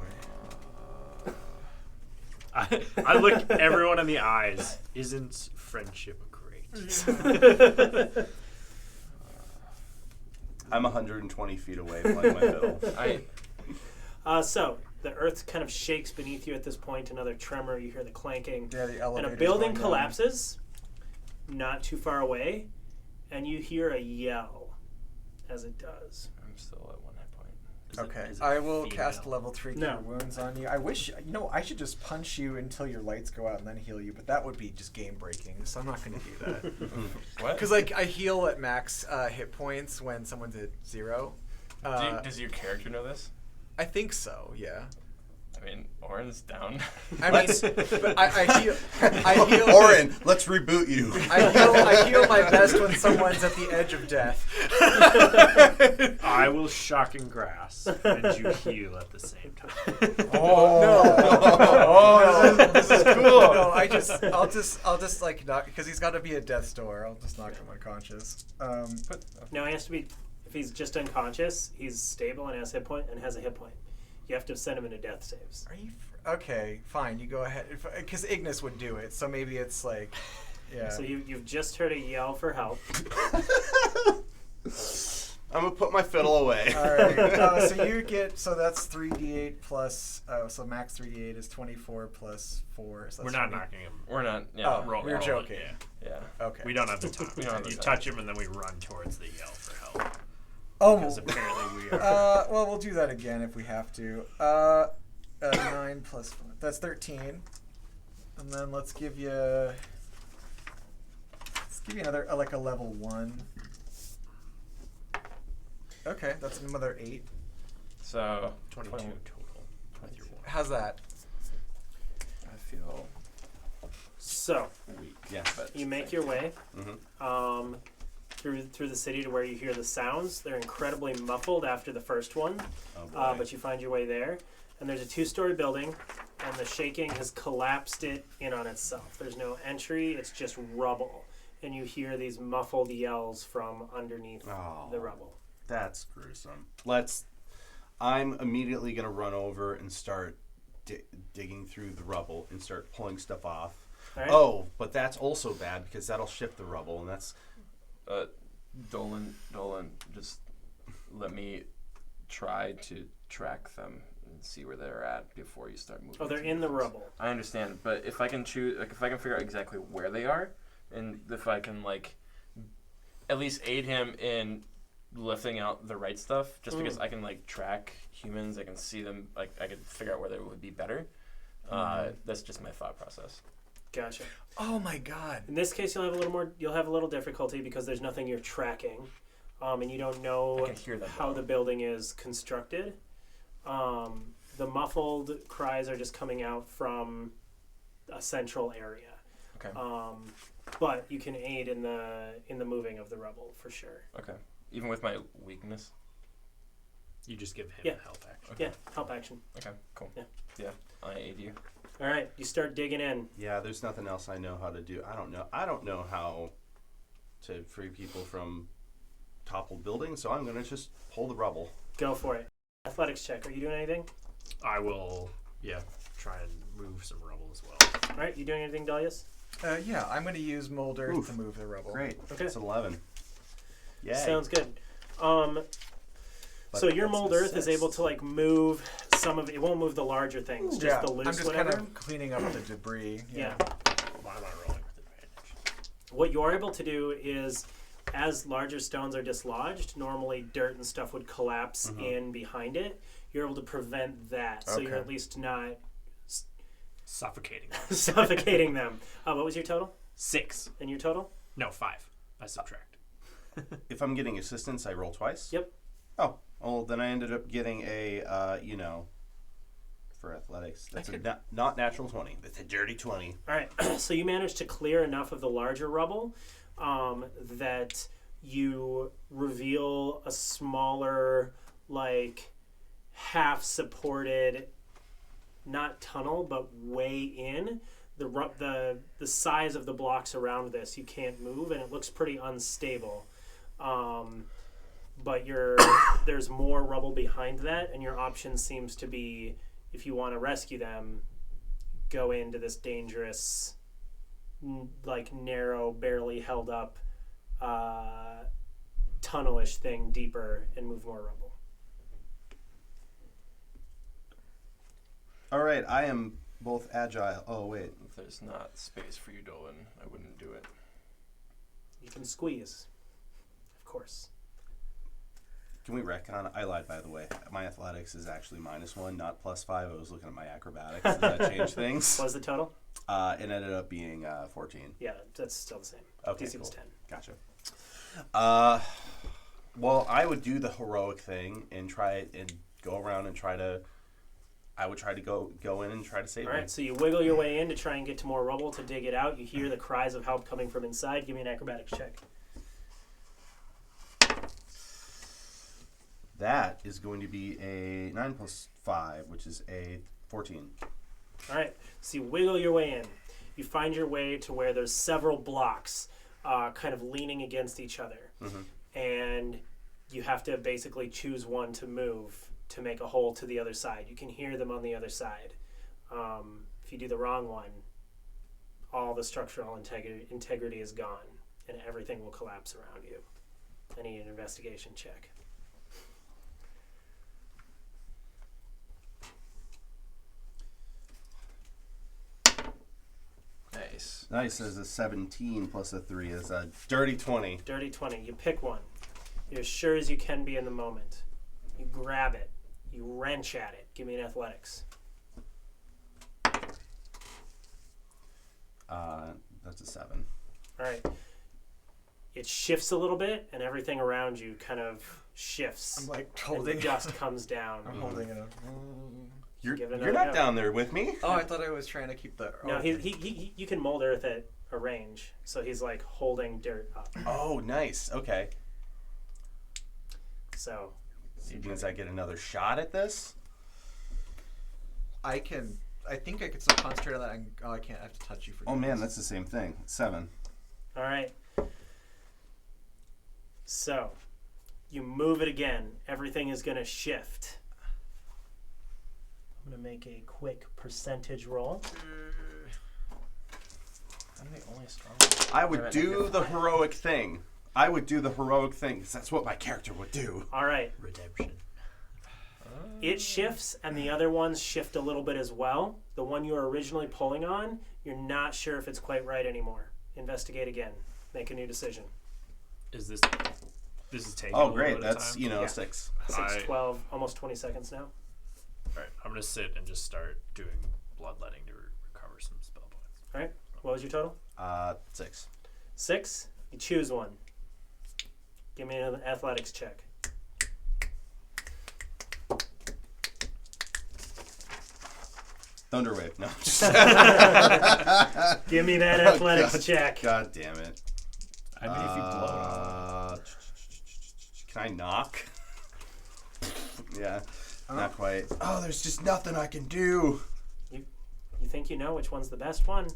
Speaker 4: I look everyone in the eyes. Isn't friendship great?
Speaker 3: I'm 120 feet away playing my fiddle.
Speaker 1: So, the earth kind of shakes beneath you at this point. Another tremor. You hear the clanking.
Speaker 2: Yeah, the
Speaker 1: And
Speaker 2: elevator's
Speaker 1: a building
Speaker 2: going down.
Speaker 1: collapses not too far away. And you hear a yell as it does.
Speaker 5: I'm still at 1 hit point.
Speaker 2: Okay,
Speaker 4: is it
Speaker 2: I will
Speaker 4: female?
Speaker 2: cast level 3
Speaker 1: No.
Speaker 2: cure wounds on you. I wish, I should just punch you until your lights go out and then heal you, but that would be just game breaking, so I'm not going to do that.
Speaker 5: What?
Speaker 2: Because like I heal at max hit points when someone's at 0.
Speaker 5: Does your character know this?
Speaker 2: I think so. Yeah.
Speaker 5: I mean, Oren's down.
Speaker 2: I mean, but I heal. I heal.
Speaker 3: Oren, let's reboot you.
Speaker 2: I heal my best when someone's at the edge of death.
Speaker 4: I will shock and grass, and you heal at the same time.
Speaker 5: This is cool.
Speaker 2: No, I'll just like knock because he's got to be at death's door. I'll just knock him unconscious.
Speaker 1: No, he has to be. If he's just unconscious, he's stable and has a hit point. You have to send him into death saves.
Speaker 2: Are you okay? Fine, you go ahead. Because Ignis would do it, so maybe it's like, yeah.
Speaker 1: So you've just heard a yell for help.
Speaker 3: I'm gonna put my fiddle away.
Speaker 2: All right. So you get that's 3d8 plus. So max 3d8 is 24 plus 4. So
Speaker 4: We're
Speaker 2: that's
Speaker 4: not
Speaker 2: 20.
Speaker 4: knocking him.
Speaker 5: We're not. Yeah.
Speaker 2: Oh,
Speaker 4: Roll-
Speaker 2: we were
Speaker 4: roll it,
Speaker 2: joking.
Speaker 4: Yeah.
Speaker 5: Yeah.
Speaker 2: Okay.
Speaker 4: We don't have the time.
Speaker 5: We don't have the
Speaker 4: You
Speaker 5: time.
Speaker 4: touch him, and then we run towards the yell for help.
Speaker 2: Oh.
Speaker 4: Because apparently we are.
Speaker 2: Well, we'll do that again if we have to. 9 plus 4. That's 13. And then let's give you another like a level 1. Okay, that's another 8.
Speaker 5: So
Speaker 4: 22
Speaker 5: 21.
Speaker 4: total. 23.
Speaker 2: How's that?
Speaker 5: I feel
Speaker 1: So
Speaker 5: weak.
Speaker 3: Yeah.
Speaker 5: But
Speaker 1: you make your way
Speaker 3: Mm-hmm.
Speaker 1: through the city to where you hear the sounds. They're incredibly muffled after the first one,
Speaker 3: Oh, boy.
Speaker 1: but you find your way there. And there's a 2-story building, and the shaking has collapsed it in on itself. There's no entry; it's just rubble. And you hear these muffled yells from underneath the rubble.
Speaker 3: That's gruesome. I'm immediately gonna run over and start digging through the rubble and start pulling stuff off.
Speaker 1: All right?
Speaker 3: Oh, but that's also bad because that'll shift the rubble, and that's
Speaker 5: Dolan, just let me try to track them and see where they're at before you start moving.
Speaker 1: Oh, they're
Speaker 5: to
Speaker 1: in the
Speaker 5: things.
Speaker 1: rubble.
Speaker 5: I understand, but if I can choose, like, if I can figure out exactly where they are, and if I can like at least aid him in lifting out the right stuff, just because I can like track humans, I can see them, like I could figure out where they would be better. That's just my thought process.
Speaker 1: Gotcha.
Speaker 2: Oh my god.
Speaker 1: In this case, you'll have a little difficulty because there's nothing you're tracking, and you don't
Speaker 5: I
Speaker 1: know
Speaker 5: can hear them.
Speaker 1: how the building is constructed. The muffled cries are just coming out from a central area.
Speaker 5: Okay.
Speaker 1: But you can aid in the moving of the rubble for sure.
Speaker 5: Okay. Even with my weakness.
Speaker 4: You just give him
Speaker 1: Yeah.
Speaker 4: a help action.
Speaker 5: Okay.
Speaker 1: Yeah, help action.
Speaker 5: Okay. Cool.
Speaker 1: Yeah.
Speaker 5: Yeah. I aid you.
Speaker 1: All right, you start digging in.
Speaker 3: yeah. There's nothing else I know how to do. I don't know how to free people from toppled buildings, so I'm gonna just pull the rubble.
Speaker 1: Go for it. Athletics check. Are you doing anything?
Speaker 4: I will, try and move some rubble as well.
Speaker 1: All right, you doing anything, Dalius?
Speaker 2: Yeah, I'm going to use mold earth
Speaker 3: Oof.
Speaker 2: to move the rubble.
Speaker 3: Great.
Speaker 1: Okay.
Speaker 3: It's 11. Yeah.
Speaker 1: Sounds good. So your mold earth is able to like move some of it. It won't move the larger things, just
Speaker 2: Yeah,
Speaker 1: the loose
Speaker 2: I'm just
Speaker 1: whatever.
Speaker 2: kind of cleaning up the debris.
Speaker 1: Yeah.
Speaker 4: Why am I rolling with advantage?
Speaker 1: What you're able to do is, as larger stones are dislodged, normally dirt and stuff would collapse in behind it. You're able to prevent that, so you're
Speaker 2: Okay.
Speaker 1: at least not
Speaker 4: Suffocating.
Speaker 1: suffocating them. What was your total?
Speaker 4: 6.
Speaker 1: And your total?
Speaker 4: No, 5. I subtract.
Speaker 3: If I'm getting assistance, I roll twice.
Speaker 1: Yep.
Speaker 3: Oh, well, then I ended up getting a, for athletics. That's not natural 20. That's a dirty 20.
Speaker 1: All right. So you managed to clear enough of the larger rubble that you reveal a smaller, like, half-supported, not tunnel, but way in. The size of the blocks around this, you can't move, and it looks pretty unstable. But there's more rubble behind that, and your option seems to be, if you want to rescue them, go into this dangerous, like, narrow, barely held up, tunnelish thing deeper and move more rubble.
Speaker 3: All right, I am both agile. Oh, wait.
Speaker 5: If there's not space for you, Dolan, I wouldn't do it.
Speaker 1: You can squeeze, of course.
Speaker 3: Can we retcon? I lied, by the way. My athletics is actually -1, not +5. I was looking at my acrobatics. Does that change things?
Speaker 1: What was the total?
Speaker 3: It ended up being 14.
Speaker 1: Yeah, that's still the same.
Speaker 3: Okay,
Speaker 1: DC was 10.
Speaker 3: Gotcha. Well, I would do the heroic thing and try it and go around and try to. I would try to go in and try to save
Speaker 1: All
Speaker 3: me.
Speaker 1: right, so you wiggle your way in to try and get to more rubble to dig it out. You hear the cries of help coming from inside. Give me an acrobatics check.
Speaker 3: That is going to be a 9 + 5, which is a 14.
Speaker 1: All right, so you wiggle your way in. You find your way to where there's several blocks kind of leaning against each other.
Speaker 3: Mm-hmm.
Speaker 1: And you have to basically choose one to move to make a hole to the other side. You can hear them on the other side. If you do the wrong one, all the structural integrity is gone, and everything will collapse around you. I need an investigation check.
Speaker 3: Nice. There's a 17 plus a 3 is a dirty 20.
Speaker 1: Dirty 20. You pick one. You're as sure as you can be in the moment. You grab it. You wrench at it. Give me an athletics.
Speaker 3: That's a 7.
Speaker 1: All right. It shifts a little bit, and everything around you kind of shifts.
Speaker 2: I'm like
Speaker 1: and
Speaker 2: holding
Speaker 1: the dust comes down.
Speaker 2: I'm holding it up.
Speaker 3: You're
Speaker 1: Give it
Speaker 3: not
Speaker 1: another go.
Speaker 3: down there with me.
Speaker 2: Oh, I thought I was trying to keep the.
Speaker 1: No,
Speaker 2: okay.
Speaker 1: he you can mold earth at a range, so he's like holding dirt up.
Speaker 3: Oh, nice. Okay.
Speaker 1: So
Speaker 3: It means I get another shot at this.
Speaker 2: I think I could still concentrate on that. I can't. I have to touch you for.
Speaker 3: Oh man, that's the same thing. 7.
Speaker 1: all right. So you move it again. Everything is going to shift. I'm going to make a quick percentage roll.
Speaker 5: I'm the only strong
Speaker 3: I would do the heroic thing. Because that's what my character would do.
Speaker 1: All right.
Speaker 4: Redemption.
Speaker 1: It shifts, and the other ones shift a little bit as well. The one you were originally pulling on, you're not sure if it's quite right anymore. Investigate again. Make a new decision.
Speaker 4: Is this is taking
Speaker 3: Oh,
Speaker 4: a little
Speaker 3: great.
Speaker 4: bit of
Speaker 3: That's,
Speaker 4: time?
Speaker 1: Yeah.
Speaker 3: 6.
Speaker 1: 6, 12, almost 20 seconds now.
Speaker 4: All right, I'm gonna sit and just start doing bloodletting to recover some spell points.
Speaker 1: All right. What was your total?
Speaker 3: 6.
Speaker 1: 6. You choose one. Give me an athletics check.
Speaker 3: Thunderwave. No.
Speaker 1: Give me that
Speaker 3: Oh,
Speaker 1: athletics
Speaker 3: God.
Speaker 1: check.
Speaker 3: God damn it.
Speaker 4: I mean, if you blow it.
Speaker 3: Can I knock? Yeah. Not quite. Oh, there's just nothing I can do.
Speaker 1: You think you know which one's the best one?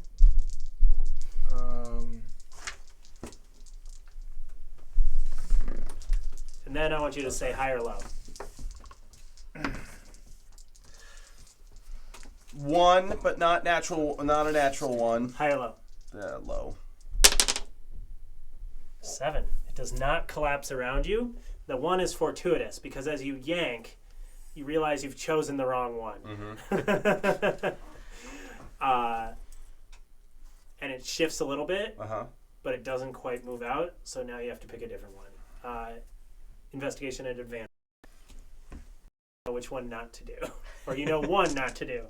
Speaker 1: And then I want you to say high or low.
Speaker 3: 1, but not a natural one.
Speaker 1: High or low?
Speaker 3: Low.
Speaker 1: 7. It does not collapse around you. The 1 is fortuitous because as you yank, you realize you've chosen the wrong one.
Speaker 3: Mm-hmm.
Speaker 1: And it shifts a little bit,
Speaker 3: Uh-huh.
Speaker 1: but it doesn't quite move out, so now you have to pick a different one. Investigation at advantage. Know which one not to do. Or you know one not to do.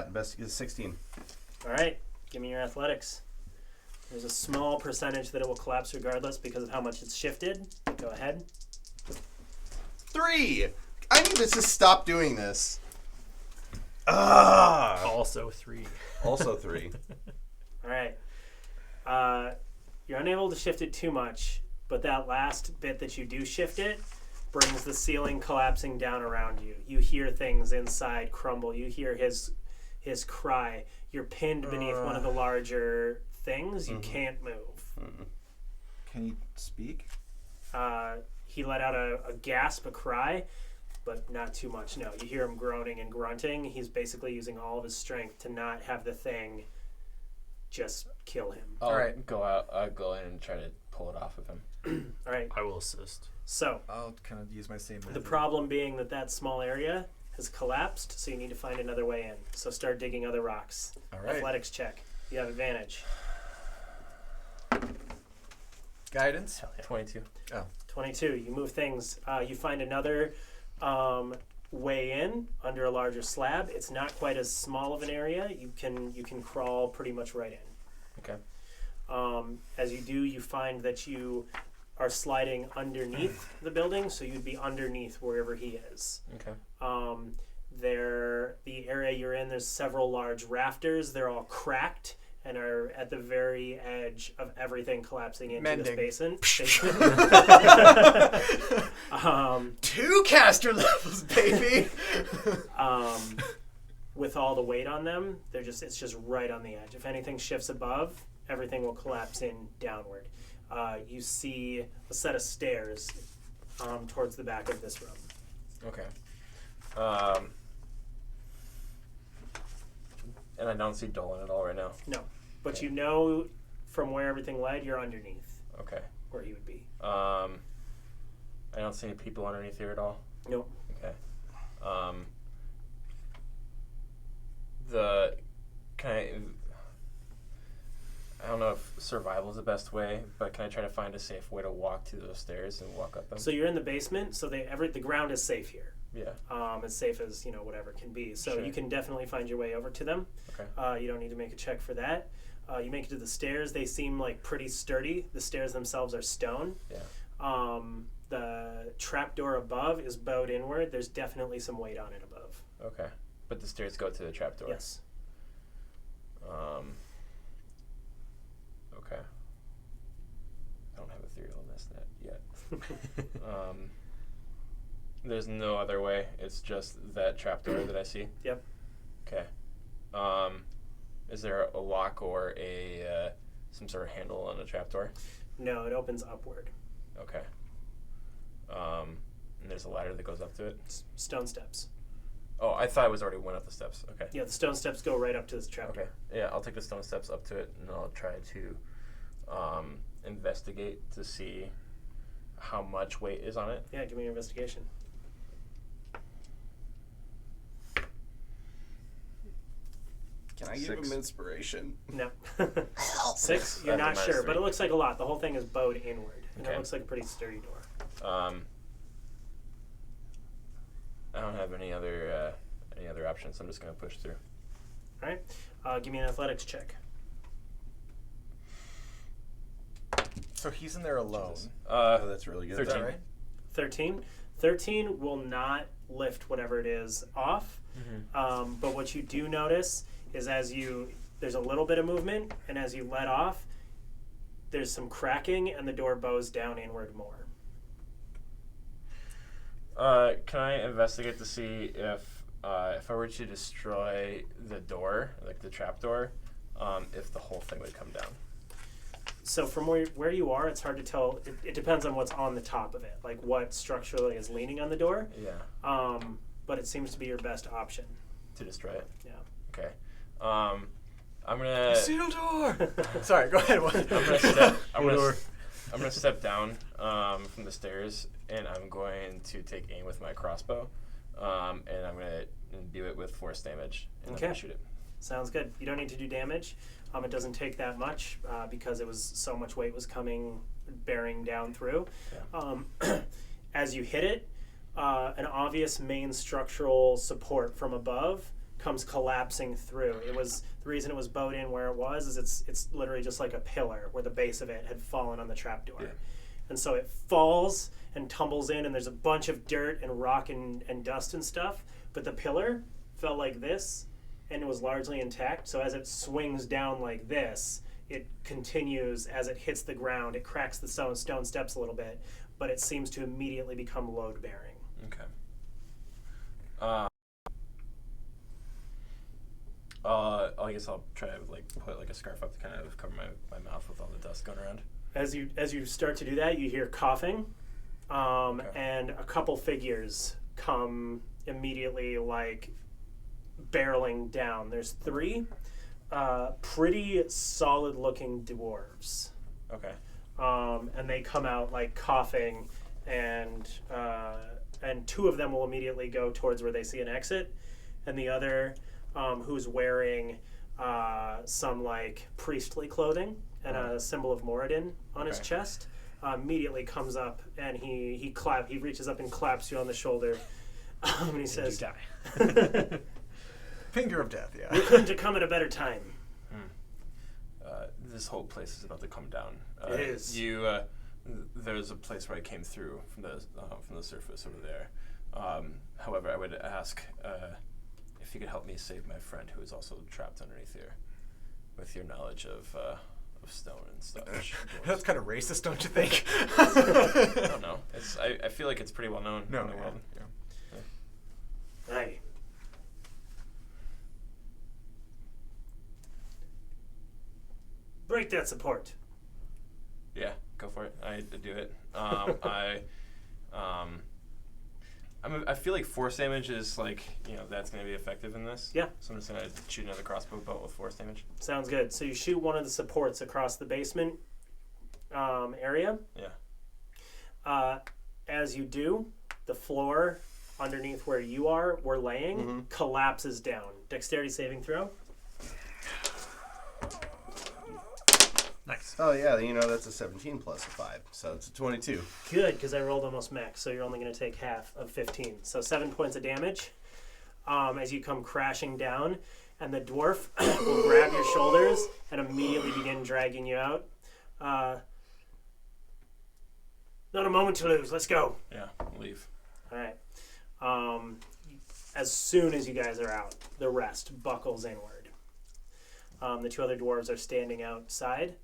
Speaker 3: Investigate 16.
Speaker 1: All right, give me your athletics. There's a small percentage that it will collapse regardless because of how much it's shifted. Go ahead.
Speaker 3: 3. I need to just stop doing this. Ah.
Speaker 4: Also 3.
Speaker 3: Also 3.
Speaker 1: All right. You're unable to shift it too much, but that last bit that you do shift it brings the ceiling collapsing down around you. You hear things inside crumble. You hear his cry. You're pinned beneath one of the larger things. You can't move.
Speaker 2: Can you speak?
Speaker 1: He let out a gasp, a cry, but not too much. No, you hear him groaning and grunting. He's basically using all of his strength to not have the thing just kill him.
Speaker 5: I'll go out. I'll go in and try to pull it off of him.
Speaker 1: All right.
Speaker 4: I will assist.
Speaker 1: So
Speaker 2: I'll kind of use my same method.
Speaker 1: the problem being that small area has collapsed, so you need to find another way in. So start digging other rocks.
Speaker 2: All right.
Speaker 1: Athletics check. You have advantage.
Speaker 2: Guidance?
Speaker 5: 22.
Speaker 1: 22. You move things. You find another way in under a larger slab. It's not quite as small of an area. You can crawl pretty much right in.
Speaker 5: Okay.
Speaker 1: As you do, you find that you are sliding underneath the building, so you'd be underneath wherever he is.
Speaker 5: Okay.
Speaker 1: The area you're in, there's several large rafters. They're all cracked and are at the very edge of everything collapsing into this basin.
Speaker 2: 2 caster levels, baby!
Speaker 1: With all the weight on them, it's just right on the edge. If anything shifts above, everything will collapse in downward. You see a set of stairs towards the back of this room.
Speaker 5: Okay. And I don't see Dolan at all right now.
Speaker 1: No, but
Speaker 5: Okay.
Speaker 1: you know from where everything led, you're underneath
Speaker 5: Okay.
Speaker 1: where he would be.
Speaker 5: I don't see any people underneath here at all.
Speaker 1: Nope.
Speaker 5: Okay. I don't know if survival is the best way, but can I try to find a safe way to walk to those stairs and walk up them?
Speaker 1: So you're in the basement, so the ground is safe here.
Speaker 5: Yeah.
Speaker 1: As safe as whatever can be. So
Speaker 5: Sure.
Speaker 1: you can definitely find your way over to them.
Speaker 5: Okay.
Speaker 1: You don't need to make a check for that. You make it to the stairs. They seem like pretty sturdy. The stairs themselves are stone.
Speaker 5: Yeah.
Speaker 1: The trapdoor above is bowed inward. There's definitely some weight on it above.
Speaker 5: Okay. But the stairs go to the trapdoor.
Speaker 1: Yes.
Speaker 5: Okay. I don't have a theory on this yet. There's no other way. It's just that trapdoor that I see.
Speaker 1: Yep.
Speaker 5: Okay. Is there a lock or some sort of handle on the trapdoor?
Speaker 1: No, it opens upward.
Speaker 5: Okay. And there's a ladder that goes up to it.
Speaker 1: Stone steps.
Speaker 5: Oh, I thought it was already went up the steps. Okay.
Speaker 1: Yeah, the stone steps go right up to this trapdoor.
Speaker 5: Okay. Yeah, I'll take the stone steps up to it, and I'll try to investigate to see how much weight is on it.
Speaker 1: Yeah, give me your investigation.
Speaker 3: Can I give
Speaker 5: 6.
Speaker 3: him inspiration?
Speaker 1: No. 6? You're
Speaker 5: That's
Speaker 1: not
Speaker 5: a
Speaker 1: sure, but
Speaker 5: -3.
Speaker 1: it looks like a lot. The whole thing is bowed inward. And
Speaker 5: Okay.
Speaker 1: it looks like a pretty sturdy door.
Speaker 5: I don't have any other options. I'm just gonna push through.
Speaker 1: All right. Give me an athletics check.
Speaker 2: So he's in there alone.
Speaker 3: Oh, that's really good.
Speaker 5: 13.
Speaker 2: Is that right?
Speaker 1: 13. 13 will not lift whatever it is off. But what you do notice is there's a little bit of movement, and as you let off, there's some cracking, and the door bows down inward more.
Speaker 5: Can I investigate to see if I were to destroy the door, like the trap door, if the whole thing would come down?
Speaker 1: So from where you are, it's hard to tell. It depends on what's on the top of it, like what structurally is leaning on the door.
Speaker 5: Yeah.
Speaker 1: But it seems to be your best option.
Speaker 5: To destroy it.
Speaker 1: Yeah.
Speaker 5: Okay. I'm gonna.
Speaker 2: Seal door! Sorry, go ahead.
Speaker 5: I'm gonna step down from the stairs, and I'm going to take aim with my crossbow, and I'm gonna imbue it with force damage, and I'm gonna shoot it.
Speaker 1: Sounds good. You don't need to do damage. It doesn't take that much because it was so much weight was bearing down through.
Speaker 5: Yeah.
Speaker 1: As you hit it, an obvious main structural support from above comes collapsing through. It was the reason it was bowed in where it was is it's literally just like a pillar where the base of it had fallen on the trapdoor.
Speaker 5: Yeah.
Speaker 1: And so it falls and tumbles in, and there's a bunch of dirt and rock and dust and stuff, but the pillar fell like this, and it was largely intact. So as it swings down like this, it continues as it hits the ground. It cracks the stone steps a little bit, but it seems to immediately become load-bearing.
Speaker 5: Okay. I guess I'll try to like put like a scarf up to kind of cover my mouth with all the dust going around.
Speaker 1: As you start to do that, you hear coughing, and a couple figures come immediately, like barreling down. There's 3 pretty solid-looking dwarves,
Speaker 5: Okay.
Speaker 1: and they come out like coughing, and 2 of them will immediately go towards where they see an exit, and the other, who's wearing some like priestly clothing and a symbol of Moradin on his chest, immediately comes up and he reaches up and claps you on the shoulder, and he says,
Speaker 4: "You die."
Speaker 2: Finger of death, yeah.
Speaker 1: "We couldn't have come at a better time."
Speaker 5: This whole place is about to come down.
Speaker 1: It is.
Speaker 5: There's a place where I came through from the surface over there. However, I would ask if you could help me save my friend who is also trapped underneath here, with your knowledge of stone and stuff.
Speaker 2: That's kind of racist, don't you think?
Speaker 5: I don't know. I feel like it's pretty well known
Speaker 2: No,
Speaker 5: in the world.
Speaker 2: yeah.
Speaker 1: Aye. Break that support.
Speaker 5: Yeah, go for it. I do it. I feel like force damage is like, that's going to be effective in this.
Speaker 1: Yeah.
Speaker 5: So I'm just going to shoot another crossbow bolt with force damage.
Speaker 1: Sounds good. So you shoot one of the supports across the basement area.
Speaker 5: Yeah.
Speaker 1: As you do, the floor underneath where you were laying, collapses down. Dexterity saving throw.
Speaker 4: Nice.
Speaker 3: Oh yeah, that's a 17 plus a 5, so it's a 22.
Speaker 1: Good, because I rolled almost max, so you're only going to take half of 15. So 7 points of damage as you come crashing down, and the dwarf will grab your shoulders and immediately begin dragging you out. Not a moment to lose. Let's go.
Speaker 5: Yeah, leave.
Speaker 1: All right. As soon as you guys are out, the rest buckles inward. The 2 other dwarves are standing outside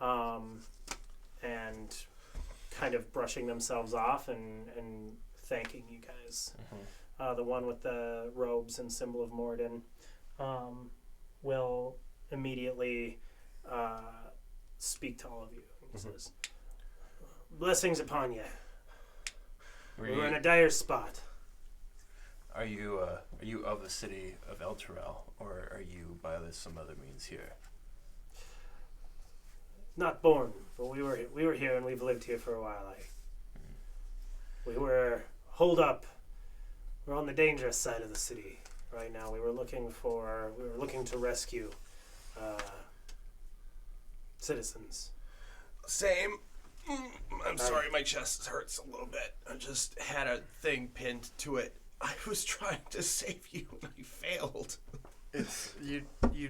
Speaker 1: and kind of brushing themselves off and thanking you guys. The one with the robes and symbol of Moradin will immediately speak to all of you. He says, "Blessings upon you. We're in a dire spot."
Speaker 5: Are you of the city of Elturel, or are you by some other means here?
Speaker 1: Not born, but we were here and we've lived here for a while. We were holed up. We're on the dangerous side of the city right now. We were looking to rescue citizens.
Speaker 7: Same. I'm sorry, my chest hurts a little bit. I just had a thing pinned to it. I was trying to save you and I failed.
Speaker 2: It's you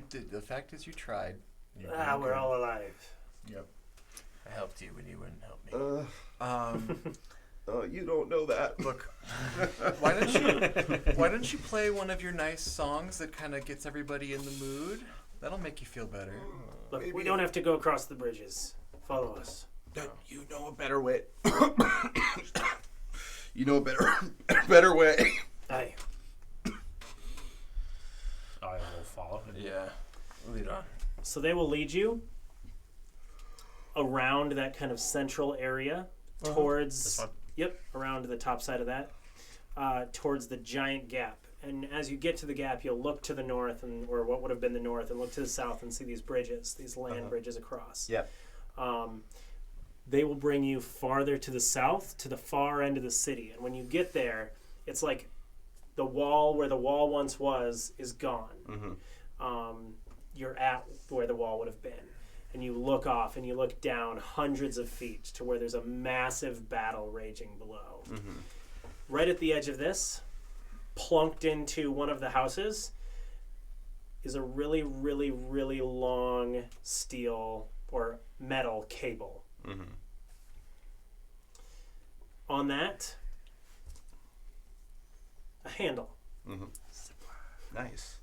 Speaker 2: did. The fact is, you tried.
Speaker 1: We're all alive.
Speaker 2: Yep.
Speaker 5: I helped you when you wouldn't help me.
Speaker 3: You don't know that.
Speaker 2: Look, why don't you play one of your nice songs that kind of gets everybody in the mood? That'll make you feel better.
Speaker 1: Look, we don't have to go across the bridges. Follow us.
Speaker 7: You know a better way. You know a better way.
Speaker 1: Aye.
Speaker 4: I will follow.
Speaker 5: Yeah, lead on.
Speaker 1: So they will lead you around that kind of central area towards...
Speaker 4: This one?
Speaker 1: Yep, around the top side of that, towards the giant gap. And as you get to the gap, you'll look to the north, or what would have been the north, and look to the south and see these bridges, these land bridges across.
Speaker 3: Yep.
Speaker 1: They will bring you farther to the south, to the far end of the city. And when you get there, it's like the wall where the wall once was is gone. You're at where the wall would have been. And you look off and you look down hundreds of feet to where there's a massive battle raging below. Right at the edge of this, plunked into one of the houses, is a really, really, really long steel or metal cable.
Speaker 3: Mm-hmm.
Speaker 1: On that, a handle.
Speaker 3: Mm-hmm. Nice.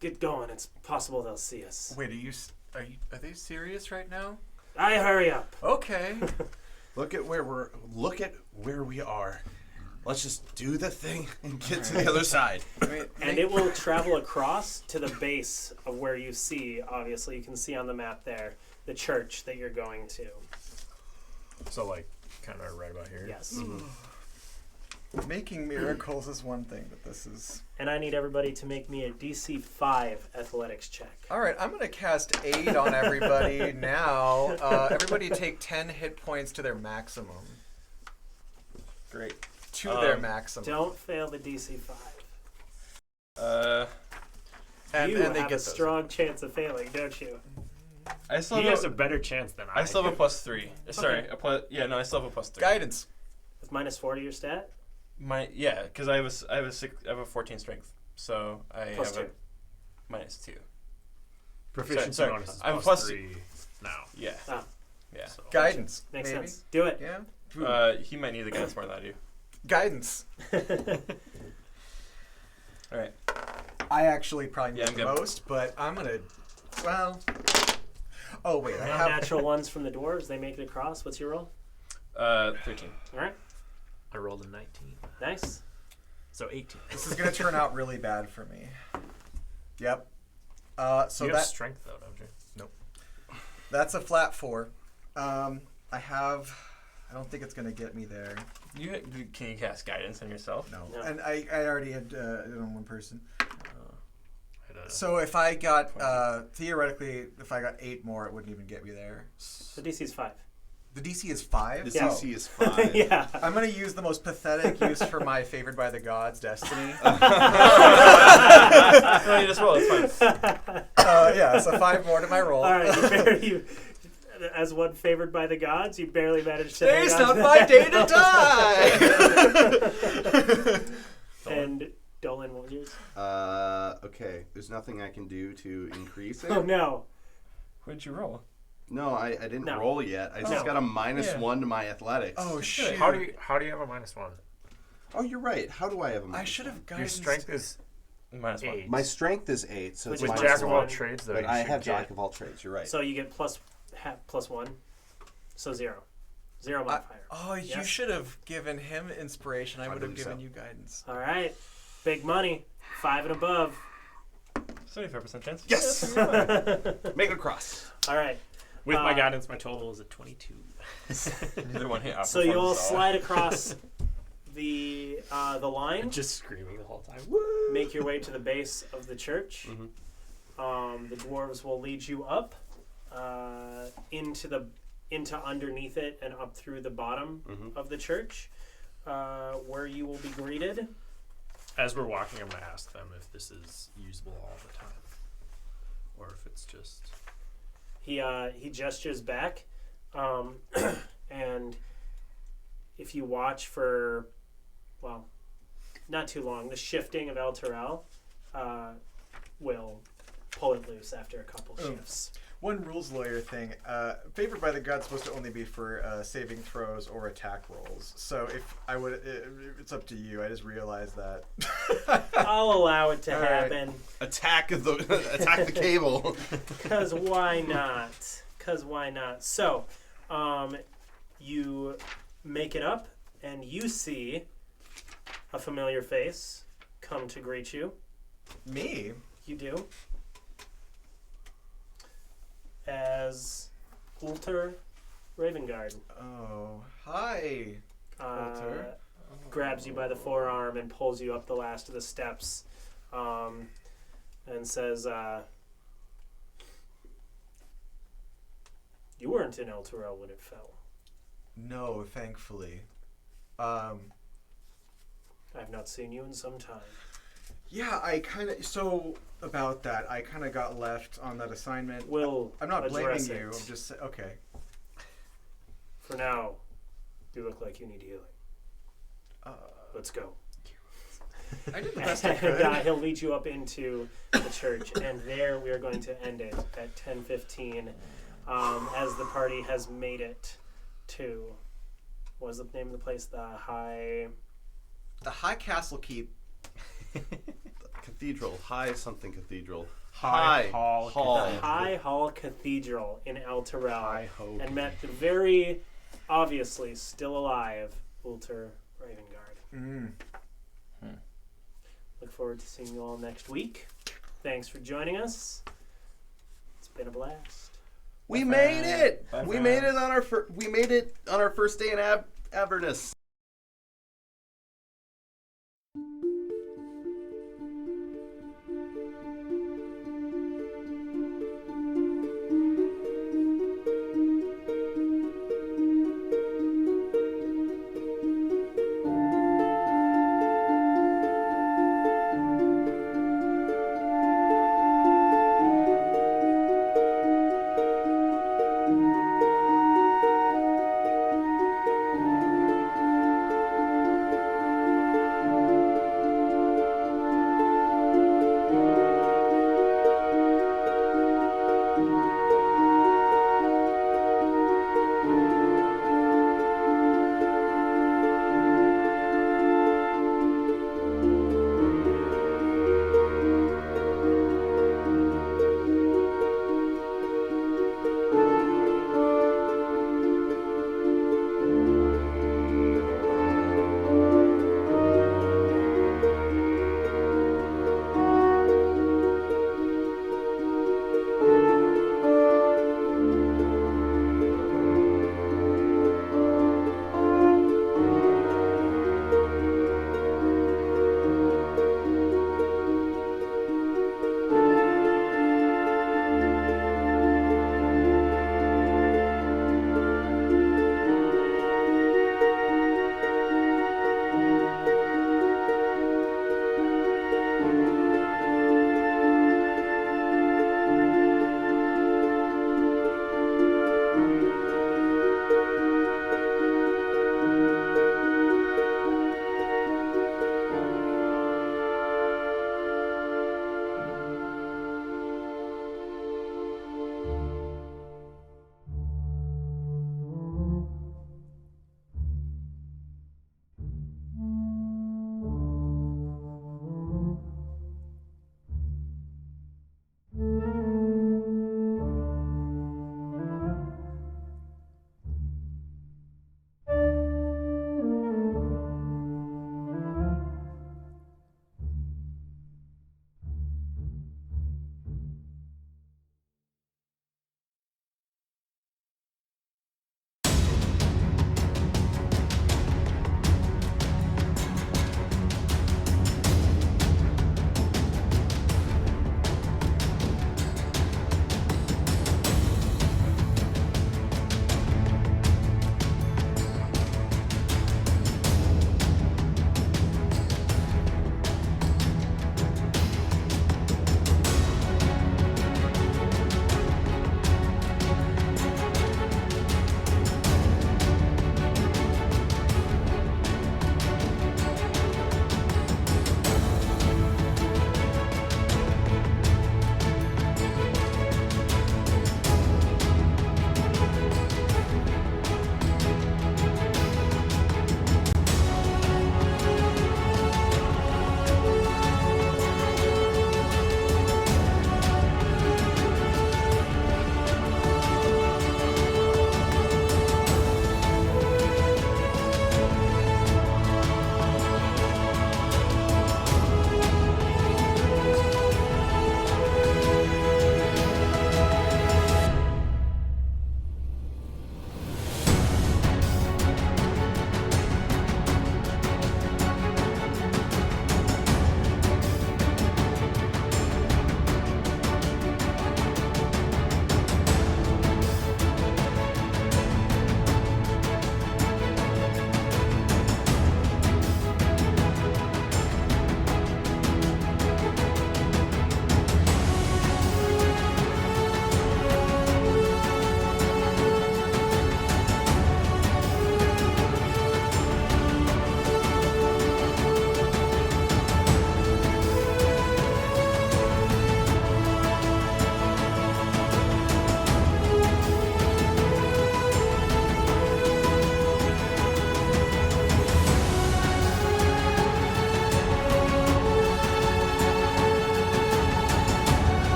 Speaker 1: Get going. It's possible they'll see us.
Speaker 2: Wait, are they serious right now?
Speaker 1: I hurry up.
Speaker 2: Okay.
Speaker 3: Look at where we are. Let's just do the thing and get to the other side.
Speaker 1: And it will travel across to the base of where you see, obviously, you can see on the map there, the church that you're going to.
Speaker 4: So, like, kind of right about here.
Speaker 1: Yes.
Speaker 2: Making miracles is one thing, but this is...
Speaker 1: And I need everybody to make me a DC 5 athletics check.
Speaker 2: All right, I'm going to cast Aid on everybody now. Everybody take 10 hit points to their maximum.
Speaker 5: Great.
Speaker 2: To their maximum.
Speaker 1: Don't fail the DC 5.
Speaker 2: And
Speaker 1: you
Speaker 2: they
Speaker 1: have
Speaker 2: get
Speaker 1: a
Speaker 2: those.
Speaker 1: strong chance of failing, don't you?
Speaker 5: I still
Speaker 4: He
Speaker 5: have
Speaker 4: has a better chance than I.
Speaker 5: I still have a +3. Sorry,
Speaker 1: Okay.
Speaker 5: a plus. Yeah, no, I still have a +3.
Speaker 2: Guidance.
Speaker 1: With -4 to your stat?
Speaker 5: Because I have a 14 strength, so I
Speaker 1: Plus
Speaker 5: have
Speaker 1: 2.
Speaker 5: a -2.
Speaker 4: Proficiency
Speaker 5: Sorry,
Speaker 4: bonus is
Speaker 5: I'm
Speaker 4: plus
Speaker 5: plus
Speaker 4: 3 now.
Speaker 5: Yeah.
Speaker 1: Ah,
Speaker 5: Yeah.
Speaker 4: So.
Speaker 2: Guidance.
Speaker 1: makes
Speaker 2: maybe?
Speaker 1: sense. Do it.
Speaker 2: Yeah.
Speaker 5: He might need the guidance more than I do.
Speaker 2: Guidance.
Speaker 5: All right.
Speaker 2: I actually probably need
Speaker 5: Yeah, I'm
Speaker 2: the
Speaker 5: good.
Speaker 2: most, but I'm going to... Well... Oh, wait. I
Speaker 1: No
Speaker 2: have...
Speaker 1: natural ones from the dwarves. They make it across. What's your roll?
Speaker 5: 13.
Speaker 1: All right.
Speaker 4: I rolled a 19.
Speaker 1: Nice.
Speaker 4: So 18.
Speaker 2: This is going to turn out really bad for me. Yep. So
Speaker 4: you have
Speaker 2: that
Speaker 4: strength, though, don't you?
Speaker 2: that's a flat 4. I don't think it's going to get me there.
Speaker 5: Can you cast guidance on yourself?
Speaker 2: No.
Speaker 1: No.
Speaker 2: And I already had it on one person.
Speaker 4: I don't know.
Speaker 2: So if I got, theoretically, if I got 8 more, it wouldn't even get me there.
Speaker 1: The DC's 5.
Speaker 2: The DC is 5?
Speaker 3: The
Speaker 1: Yeah.
Speaker 3: CC is 5.
Speaker 1: Yeah.
Speaker 2: I'm going to use the most pathetic use for my favored by the gods destiny.
Speaker 5: No, you just roll. It's fine.
Speaker 2: Yeah, so 5 more to my roll.
Speaker 1: All right. You, as one favored by the gods, you barely managed to.
Speaker 2: Today's
Speaker 1: hang on
Speaker 2: not
Speaker 1: to
Speaker 2: my
Speaker 1: that.
Speaker 2: day to die!
Speaker 1: And Dolan, what was yours?
Speaker 3: Okay. There's nothing I can do to increase it.
Speaker 1: Oh no.
Speaker 5: What'd you roll?
Speaker 3: No, I didn't
Speaker 1: No.
Speaker 3: roll yet. I just
Speaker 1: No.
Speaker 3: got a -1
Speaker 5: Yeah.
Speaker 3: to my athletics.
Speaker 2: Oh, shit.
Speaker 4: How do you have a -1?
Speaker 3: Oh, you're right. How do I have a -1?
Speaker 2: I should have
Speaker 4: Your
Speaker 2: guidance.
Speaker 4: strength is
Speaker 5: -1.
Speaker 4: 8.
Speaker 3: My strength is 8, so
Speaker 1: Which
Speaker 3: it's
Speaker 1: is
Speaker 4: With
Speaker 1: minus
Speaker 4: Jack of all
Speaker 1: one.
Speaker 4: trades, though,
Speaker 3: But
Speaker 4: you
Speaker 3: I
Speaker 4: should
Speaker 3: have
Speaker 4: get-
Speaker 3: Jack of all trades. You're right.
Speaker 1: So you get +1, so 0. 0 modifier.
Speaker 2: Oh, you
Speaker 1: Yes.
Speaker 2: should have given him inspiration. I
Speaker 3: I
Speaker 2: would have
Speaker 3: believe
Speaker 2: given
Speaker 3: so.
Speaker 2: you guidance.
Speaker 1: All right. Big money. 5 and above.
Speaker 5: 75% chance.
Speaker 3: Yes! Make it across.
Speaker 1: All right.
Speaker 4: With my guidance, my total is a 22.
Speaker 5: Neither one hit.
Speaker 1: So you'll slide across the line.
Speaker 4: Just screaming the whole time. Woo!
Speaker 1: Make your way to the base of the church.
Speaker 3: Mhm.
Speaker 1: The dwarves will lead you up into underneath it and up through the bottom
Speaker 3: Mhm.
Speaker 1: of the church, where you will be greeted.
Speaker 4: As we're walking, I'm going to ask them if this is usable all the time. Or if it's just...
Speaker 1: He gestures back, and if you watch for, well, not too long, the shifting of El Terrell will pull it loose after a couple shifts.
Speaker 2: One rules lawyer thing. Favored by the gods supposed to only be for saving throws or attack rolls. So if I would, it's up to you. I just realized that.
Speaker 1: I'll allow it to
Speaker 2: All right.
Speaker 1: happen,
Speaker 3: Attack the cable.
Speaker 1: because why not? So, you make it up, and you see a familiar face come to greet you.
Speaker 2: Me?
Speaker 1: You do. As Ulter Ravengard
Speaker 2: Oh, hi. Ulter.
Speaker 1: grabs you by the forearm and pulls you up the last of the steps, and says, "You weren't in El Terrell when it fell.
Speaker 2: No, thankfully.
Speaker 1: I've not seen you in some time."
Speaker 2: Yeah, about that, I kind of got left on that assignment.
Speaker 1: We'll
Speaker 2: I'm not blaming
Speaker 1: address
Speaker 2: you.
Speaker 1: it.
Speaker 2: I'm just okay.
Speaker 1: For now, you look like you need healing. Let's go.
Speaker 2: I did the best I
Speaker 1: And
Speaker 2: could.
Speaker 1: he'll lead you up into the church, and there we are going to end it at 10:15, as the party has made it to, what was the name of the place? The High
Speaker 2: Castle Keep.
Speaker 3: Cathedral. High something cathedral.
Speaker 4: High Hall
Speaker 3: Hall.
Speaker 1: High Hall Cathedral in El Terrell,
Speaker 4: High Ho.
Speaker 1: and met the very obviously still alive Ulter Ravengard.
Speaker 2: Mm.
Speaker 1: Look forward to seeing you all next week. Thanks for joining us. It's been a blast.
Speaker 3: We
Speaker 5: Bye,
Speaker 3: made
Speaker 5: friend.
Speaker 3: it.
Speaker 5: Bye,
Speaker 3: We
Speaker 5: friend.
Speaker 3: made it on our first day in Avernus.